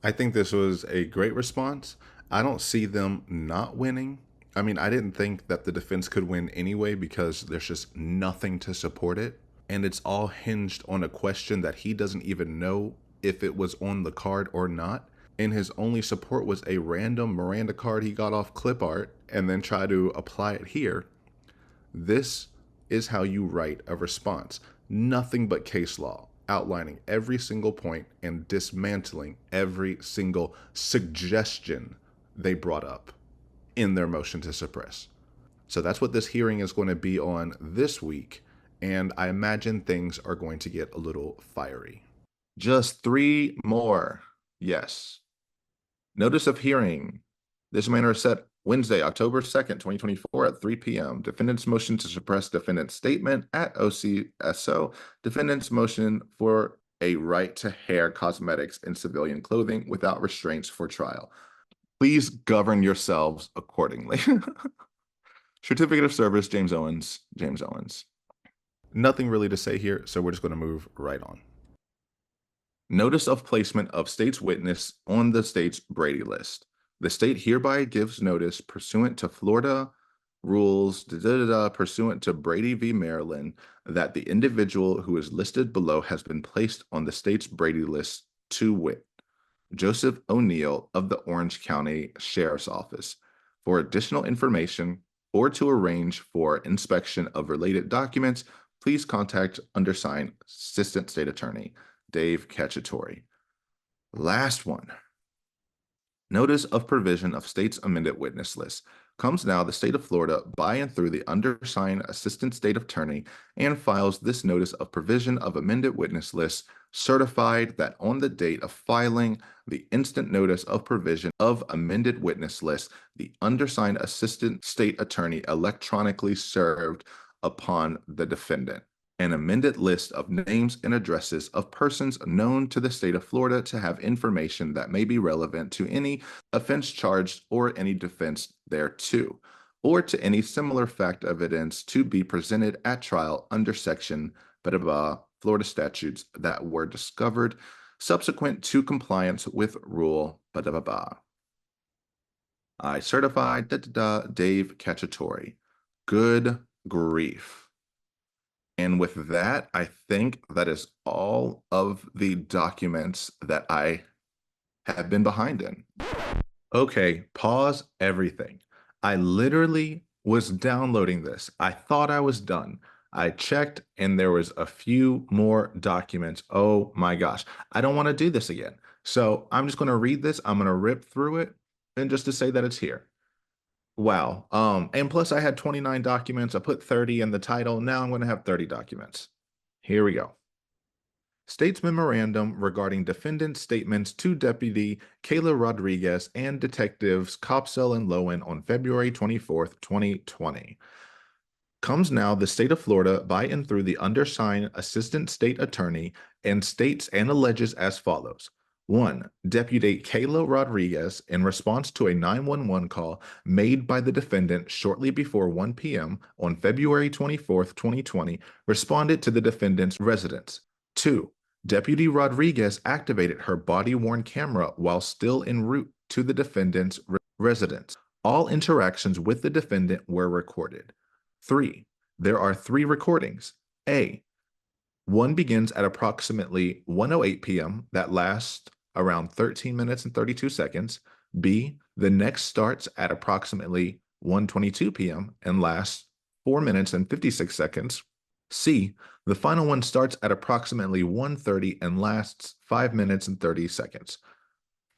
I think this was a great response. I don't see them not winning. I mean, I didn't think that the defense could win anyway because there's just nothing to support it. And it's all hinged on a question that he doesn't even know if it was on the card or not. And his only support was a random Miranda card he got off clip art and then try to apply it here. This is how you write a response. Nothing but case law, outlining every single point and dismantling every single suggestion they brought up in their motion to suppress. So that's what this hearing is going to be on this week, and I imagine things are going to get a little fiery. Just 3 more. Yes. Notice of hearing. This matter is set Wednesday, October 2nd, 2024 at 3 p.m. Defendant's motion to suppress defendant's statement at OCSO. Defendant's motion for a right to hair, cosmetics, and civilian clothing without restraints for trial. Please govern yourselves accordingly. Certificate of Service, James Owens. James Owens. Nothing really to say here, so we're just going to move right on. Notice of placement of state's witness on the state's Brady list. The state hereby gives notice pursuant to Florida rules, pursuant to Brady v. Maryland, that the individual who is listed below has been placed on the state's Brady list to wit, Joseph O'Neill of the Orange County Sheriff's Office. For additional information or to arrange for inspection of related documents, please contact undersigned Assistant State Attorney Dave Cacciatore. Last one. Notice of provision of state's amended witness list. Comes now the state of Florida by and through the undersigned Assistant State Attorney and files this notice of provision of amended witness list certified that on the date of filing the instant notice of provision of amended witness list, the undersigned Assistant State Attorney electronically served upon the defendant an amended list of names and addresses of persons known to the state of Florida to have information that may be relevant to any offense charged or any defense thereto, or to any similar fact evidence to be presented at trial under section Florida statutes that were discovered subsequent to compliance with rule I certify Dave Cacciatore. Good grief. And with that, I think that is all of the documents that I have been behind in. Okay, pause everything. I literally was downloading this. I thought I was done. I checked and there was a few more documents. Oh my gosh. I don't want to do this again. So I'm just going to read this. I'm going to rip through it and just to say that it's here. Wow. And plus I had 29 documents. I put 30 in the title. Now I'm going to have 30 documents. Here we go. State's memorandum regarding defendant statements to Deputy Kayla Rodriguez and Detectives Copsell and Lowen on February 24th, 2020. Comes now the state of Florida by and through the undersigned Assistant State Attorney and states and alleges as follows. 1. Deputy Kayla Rodriguez, in response to a 911 call made by the defendant shortly before 1 p.m. on February 24th, 2020, responded to the defendant's residence. 2. Deputy Rodriguez activated her body-worn camera while still en route to the defendant's residence. All interactions with the defendant were recorded. 3. There are 3 recordings. A. One begins at approximately 1:08 p.m. that lasts around 13 minutes and 32 seconds. B. The next starts at approximately 1:22 p.m. and lasts 4 minutes and 56 seconds. C. The final one starts at approximately 1:30 and lasts 5 minutes and 30 seconds.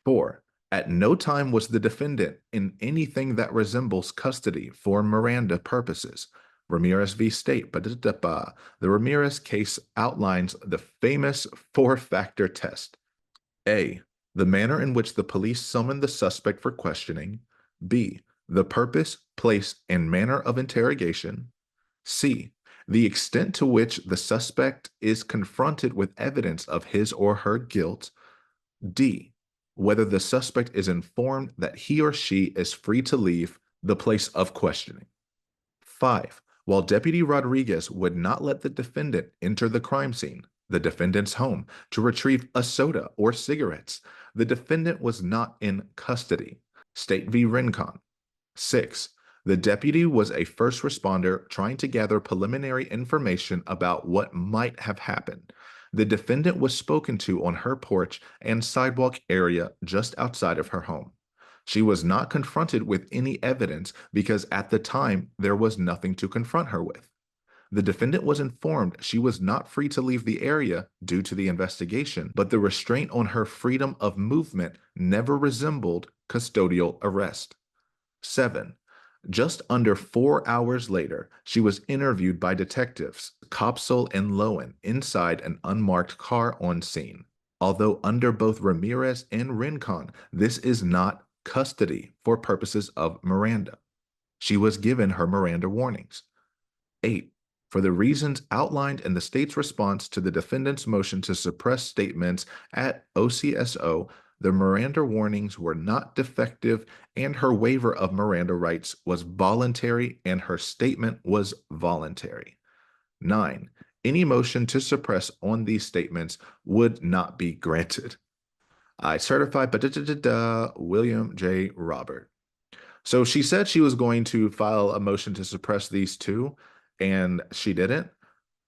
4. At no time was the defendant in anything that resembles custody for Miranda purposes. Ramirez v. State, the Ramirez case outlines the famous 4-factor test. A. The manner in which the police summoned the suspect for questioning. B. The purpose, place, and manner of interrogation. C. The extent to which the suspect is confronted with evidence of his or her guilt. D. Whether the suspect is informed that he or she is free to leave the place of questioning. 5. While Deputy Rodriguez would not let the defendant enter the crime scene, the defendant's home, to retrieve a soda or cigarettes, the defendant was not in custody. State v. Rincon. 6. The deputy was a first responder trying to gather preliminary information about what might have happened. The defendant was spoken to on her porch and sidewalk area just outside of her home. She was not confronted with any evidence because at the time there was nothing to confront her with. The defendant was informed she was not free to leave the area due to the investigation, but the restraint on her freedom of movement never resembled custodial arrest. 7. Just under 4 hours later, she was interviewed by detectives Copsell and Lowen inside an unmarked car on scene. Although under both Ramirez and Rincon, this is not custody for purposes of Miranda. She was given her Miranda warnings. 8. For the reasons outlined in the state's response to the defendant's motion to suppress statements at OCSO, the Miranda warnings were not defective and her waiver of Miranda rights was voluntary and her statement was voluntary. 9. Any motion to suppress on these statements would not be granted. I certify William J. Robert. So she said she was going to file a motion to suppress these two, and she didn't.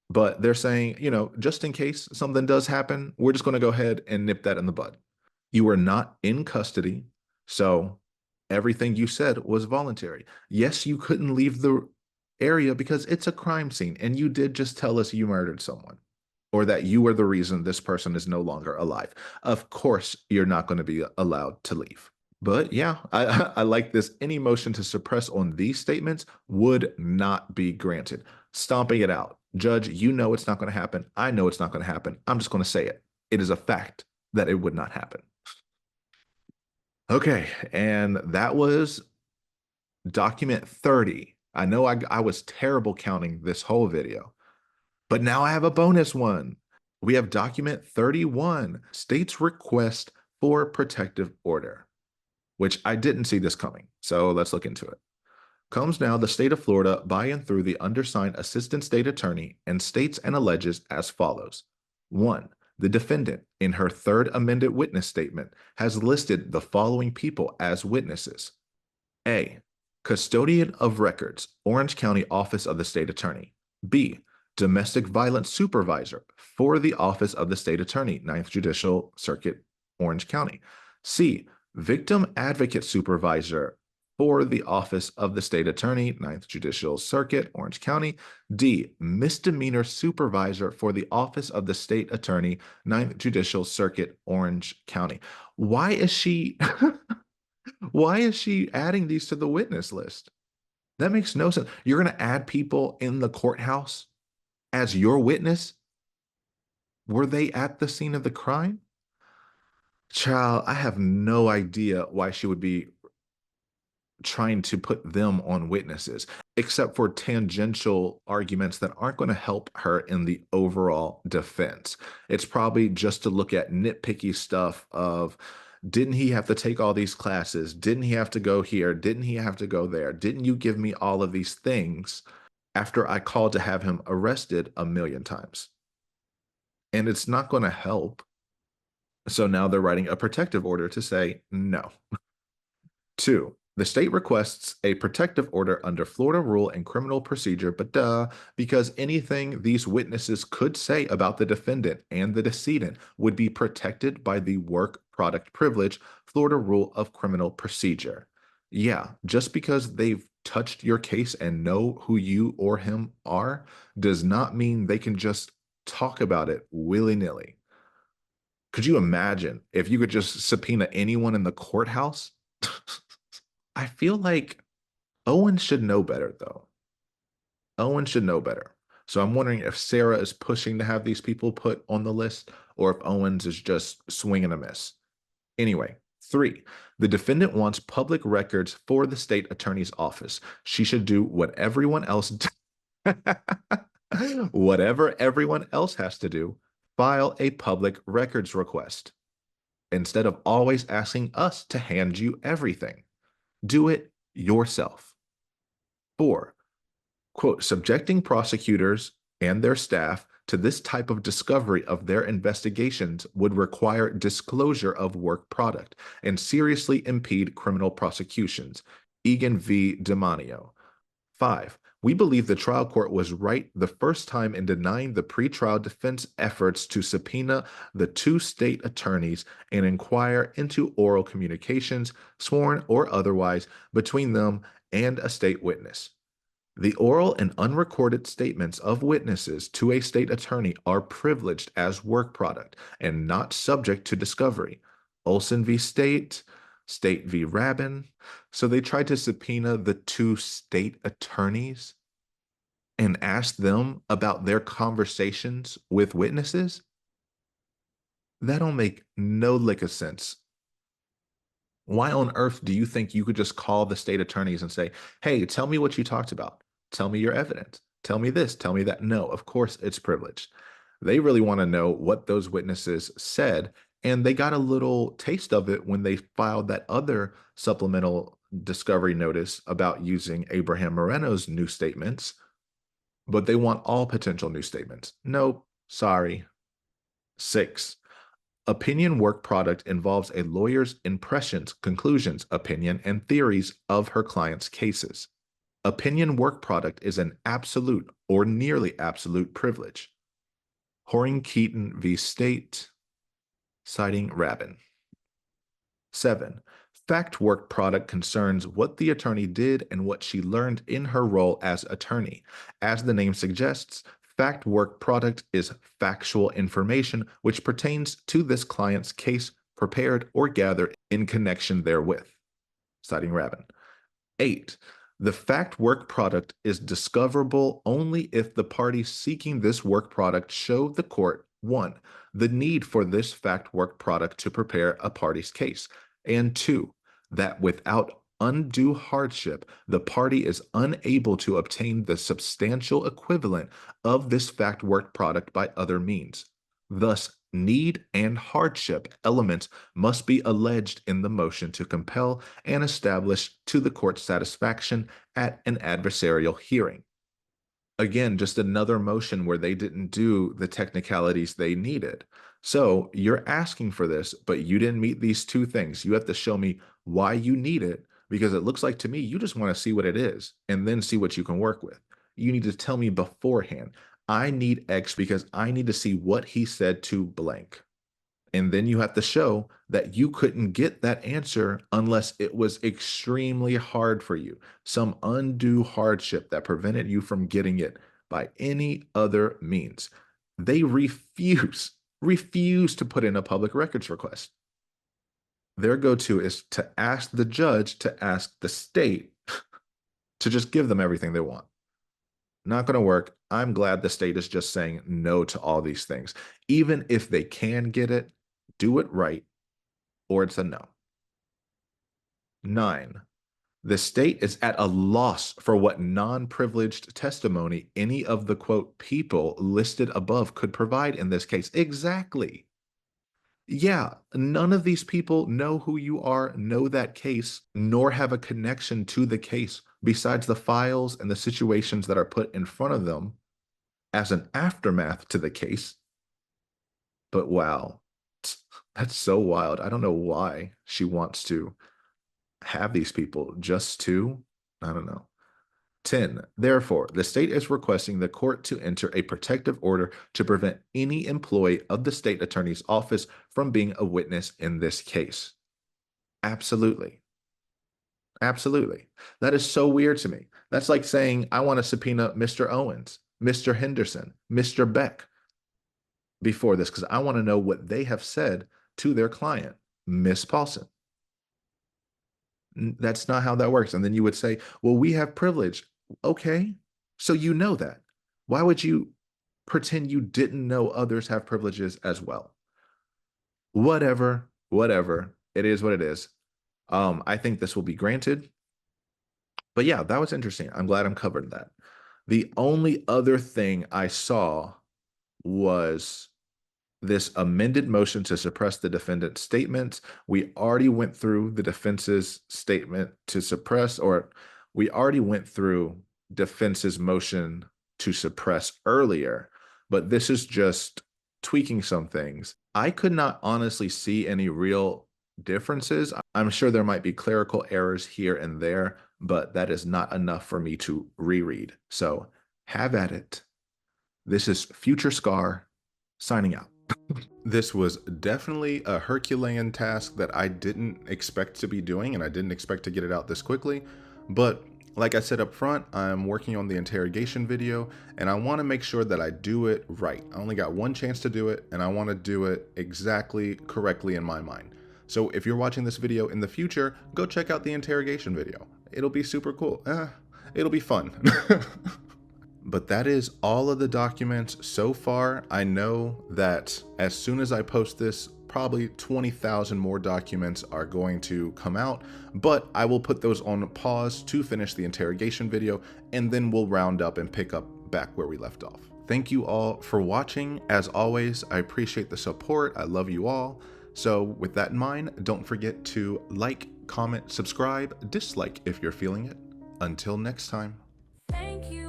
But they're saying, just in case something does happen, we're just going to go ahead and nip that in the bud. You were not in custody, so everything you said was voluntary. Yes, you couldn't leave the area because it's a crime scene, and you did just tell us you murdered someone, or that you were the reason this person is no longer alive. Of course, you're not going to be allowed to leave. But yeah, I like this. Any motion to suppress on these statements would not be granted. Stomping it out. Judge, you know it's not going to happen. I know it's not going to happen. I'm just going to say it. It is a fact that it would not happen. Okay, and that was document 30. I know I was terrible counting this whole video, but now I have a bonus one. We have document 31, state's request for protective order, which I didn't see this coming, so let's look into it. Comes now the state of Florida by and through the undersigned assistant state attorney and states and alleges as follows. 1. The defendant, in her third amended witness statement, has listed the following people as witnesses. A. Custodian of Records, Orange County Office of the State Attorney. B. Domestic Violence Supervisor for the Office of the State Attorney, 9th Judicial Circuit, Orange County. C, victim advocate supervisor for the Office of the State Attorney, 9th Judicial Circuit, Orange County. D, misdemeanor supervisor for the Office of the State Attorney, 9th Judicial Circuit, Orange County. Why is she why is she adding these to the witness list? That makes no sense. You're going to add people in the courthouse as your witness? Were they at the scene of the crime? Child, I have no idea why she would be trying to put them on witnesses, except for tangential arguments that aren't going to help her in the overall defense. It's probably just to look at nitpicky stuff of, didn't he have to take all these classes? Didn't he have to go here? Didn't he have to go there? Didn't you give me all of these things after I called to have him arrested a million times? And it's not going to help. So now they're writing a protective order to say no. 2, the state requests a protective order under Florida rule and criminal procedure, but because anything these witnesses could say about the defendant and the decedent would be protected by the work product privilege, Florida rule of criminal procedure. Yeah, just because they've touched your case and know who you or him are does not mean they can just talk about it willy-nilly. Could you imagine if you could just subpoena anyone in the courthouse? I feel like Owen should know better, though. Owen should know better. So I'm wondering if Sarah is pushing to have these people put on the list, or if Owens is just swinging a miss. Anyway, 3, the defendant wants public records for the state attorney's office. She should do what everyone else whatever everyone else has to do, file a public records request. Instead of always asking us to hand you everything, do it yourself. 4, quote, subjecting prosecutors and their staff to this type of discovery of their investigations would require disclosure of work product and seriously impede criminal prosecutions. Egan v. Demanio. 5, we believe the trial court was right the first time in denying the pretrial defense efforts to subpoena the 2 state attorneys and inquire into oral communications, sworn or otherwise, between them and a state witness. The oral and unrecorded statements of witnesses to a state attorney are privileged as work product and not subject to discovery. Olson v. State, State v. Rabin. So they tried to subpoena the 2 state attorneys and ask them about their conversations with witnesses? That don't make no lick of sense. Why on earth do you think you could just call the state attorneys and say, hey, tell me what you talked about. Tell me your evidence. Tell me this, tell me that. No, of course it's privileged. They really want to know what those witnesses said, and they got a little taste of it when they filed that other supplemental discovery notice about using Abraham Moreno's new statements, but they want all potential new statements. Nope, sorry. 6, opinion work product involves a lawyer's impressions, conclusions, opinion, and theories of her client's cases. Opinion work product is an absolute or nearly absolute privilege. Horing-Keaton v. State, citing Rabin. 7, fact work product concerns what the attorney did and what she learned in her role as attorney. As the name suggests, fact work product is factual information which pertains to this client's case prepared or gathered in connection therewith. Citing Rabin. 8, the fact work product is discoverable only if the parties seeking this work product show the court 1, the need for this fact work product to prepare a party's case, and 2, that without undue hardship, the party is unable to obtain the substantial equivalent of this fact work product by other means. Thus, need and hardship elements must be alleged in the motion to compel and establish to the court's satisfaction at an adversarial hearing. Again, just another motion where they didn't do the technicalities they needed. So you're asking for this, but you didn't meet these 2 things. You have to show me why you need it, because it looks like to me you just want to see what it is and then see what you can work with. You need to tell me beforehand, I need X because I need to see what he said to blank. And then you have to show that you couldn't get that answer unless it was extremely hard for you, some undue hardship that prevented you from getting it by any other means. They refuse to put in a public records request. Their go-to is to ask the judge to ask the state to just give them everything they want. Not going to work. I'm glad the state is just saying no to all these things. Even if they can get it, do it right, or it's a no. 9, the state is at a loss for what non-privileged testimony any of the, quote, people listed above could provide in this case. Exactly. Yeah, none of these people know who you are, know that case, nor have a connection to the case besides the files and the situations that are put in front of them as an aftermath to the case. But wow, that's so wild. I don't know why she wants to have these people just to, I don't know. 10, therefore, the state is requesting the court to enter a protective order to prevent any employee of the state attorney's office from being a witness in this case. Absolutely. Absolutely. That is so weird to me. That's like saying, I want to subpoena Mr. Owens, Mr. Henderson, Mr. Beck before this, because I want to know what they have said to their client, Miss Paulson. That's not how that works. And then you would say, well, we have privilege. Okay, so you know that. Why would you pretend you didn't know others have privileges as well? Whatever. It is what it is. I think this will be granted. But yeah, that was interesting. I'm glad I'm covered that. The only other thing I saw was this amended motion to suppress the defendant's statements. We already went through the defense's statement to suppress, or we already went through defense's motion to suppress earlier, but this is just tweaking some things. I could not honestly see any real differences. I'm sure there might be clerical errors here and there, but that is not enough for me to reread. So have at it. This is Future Scar signing out. This was definitely a Herculean task that I didn't expect to be doing, and I didn't expect to get it out this quickly. But like I said up front, I'm working on the interrogation video, and I want to make sure that I do it right. I only got one chance to do it, and I want to do it exactly correctly in my mind. So if you're watching this video in the future, go check out the interrogation video. It'll be super cool. It'll be fun. But that is all of the documents so far. I know that as soon as I post this, probably 20,000 more documents are going to come out, but I will put those on pause to finish the interrogation video, and then we'll round up and pick up back where we left off. Thank you all for watching. As always, I appreciate the support. I love you all. So with that in mind, don't forget to like, comment, subscribe, dislike if you're feeling it. Until next time. Thank you.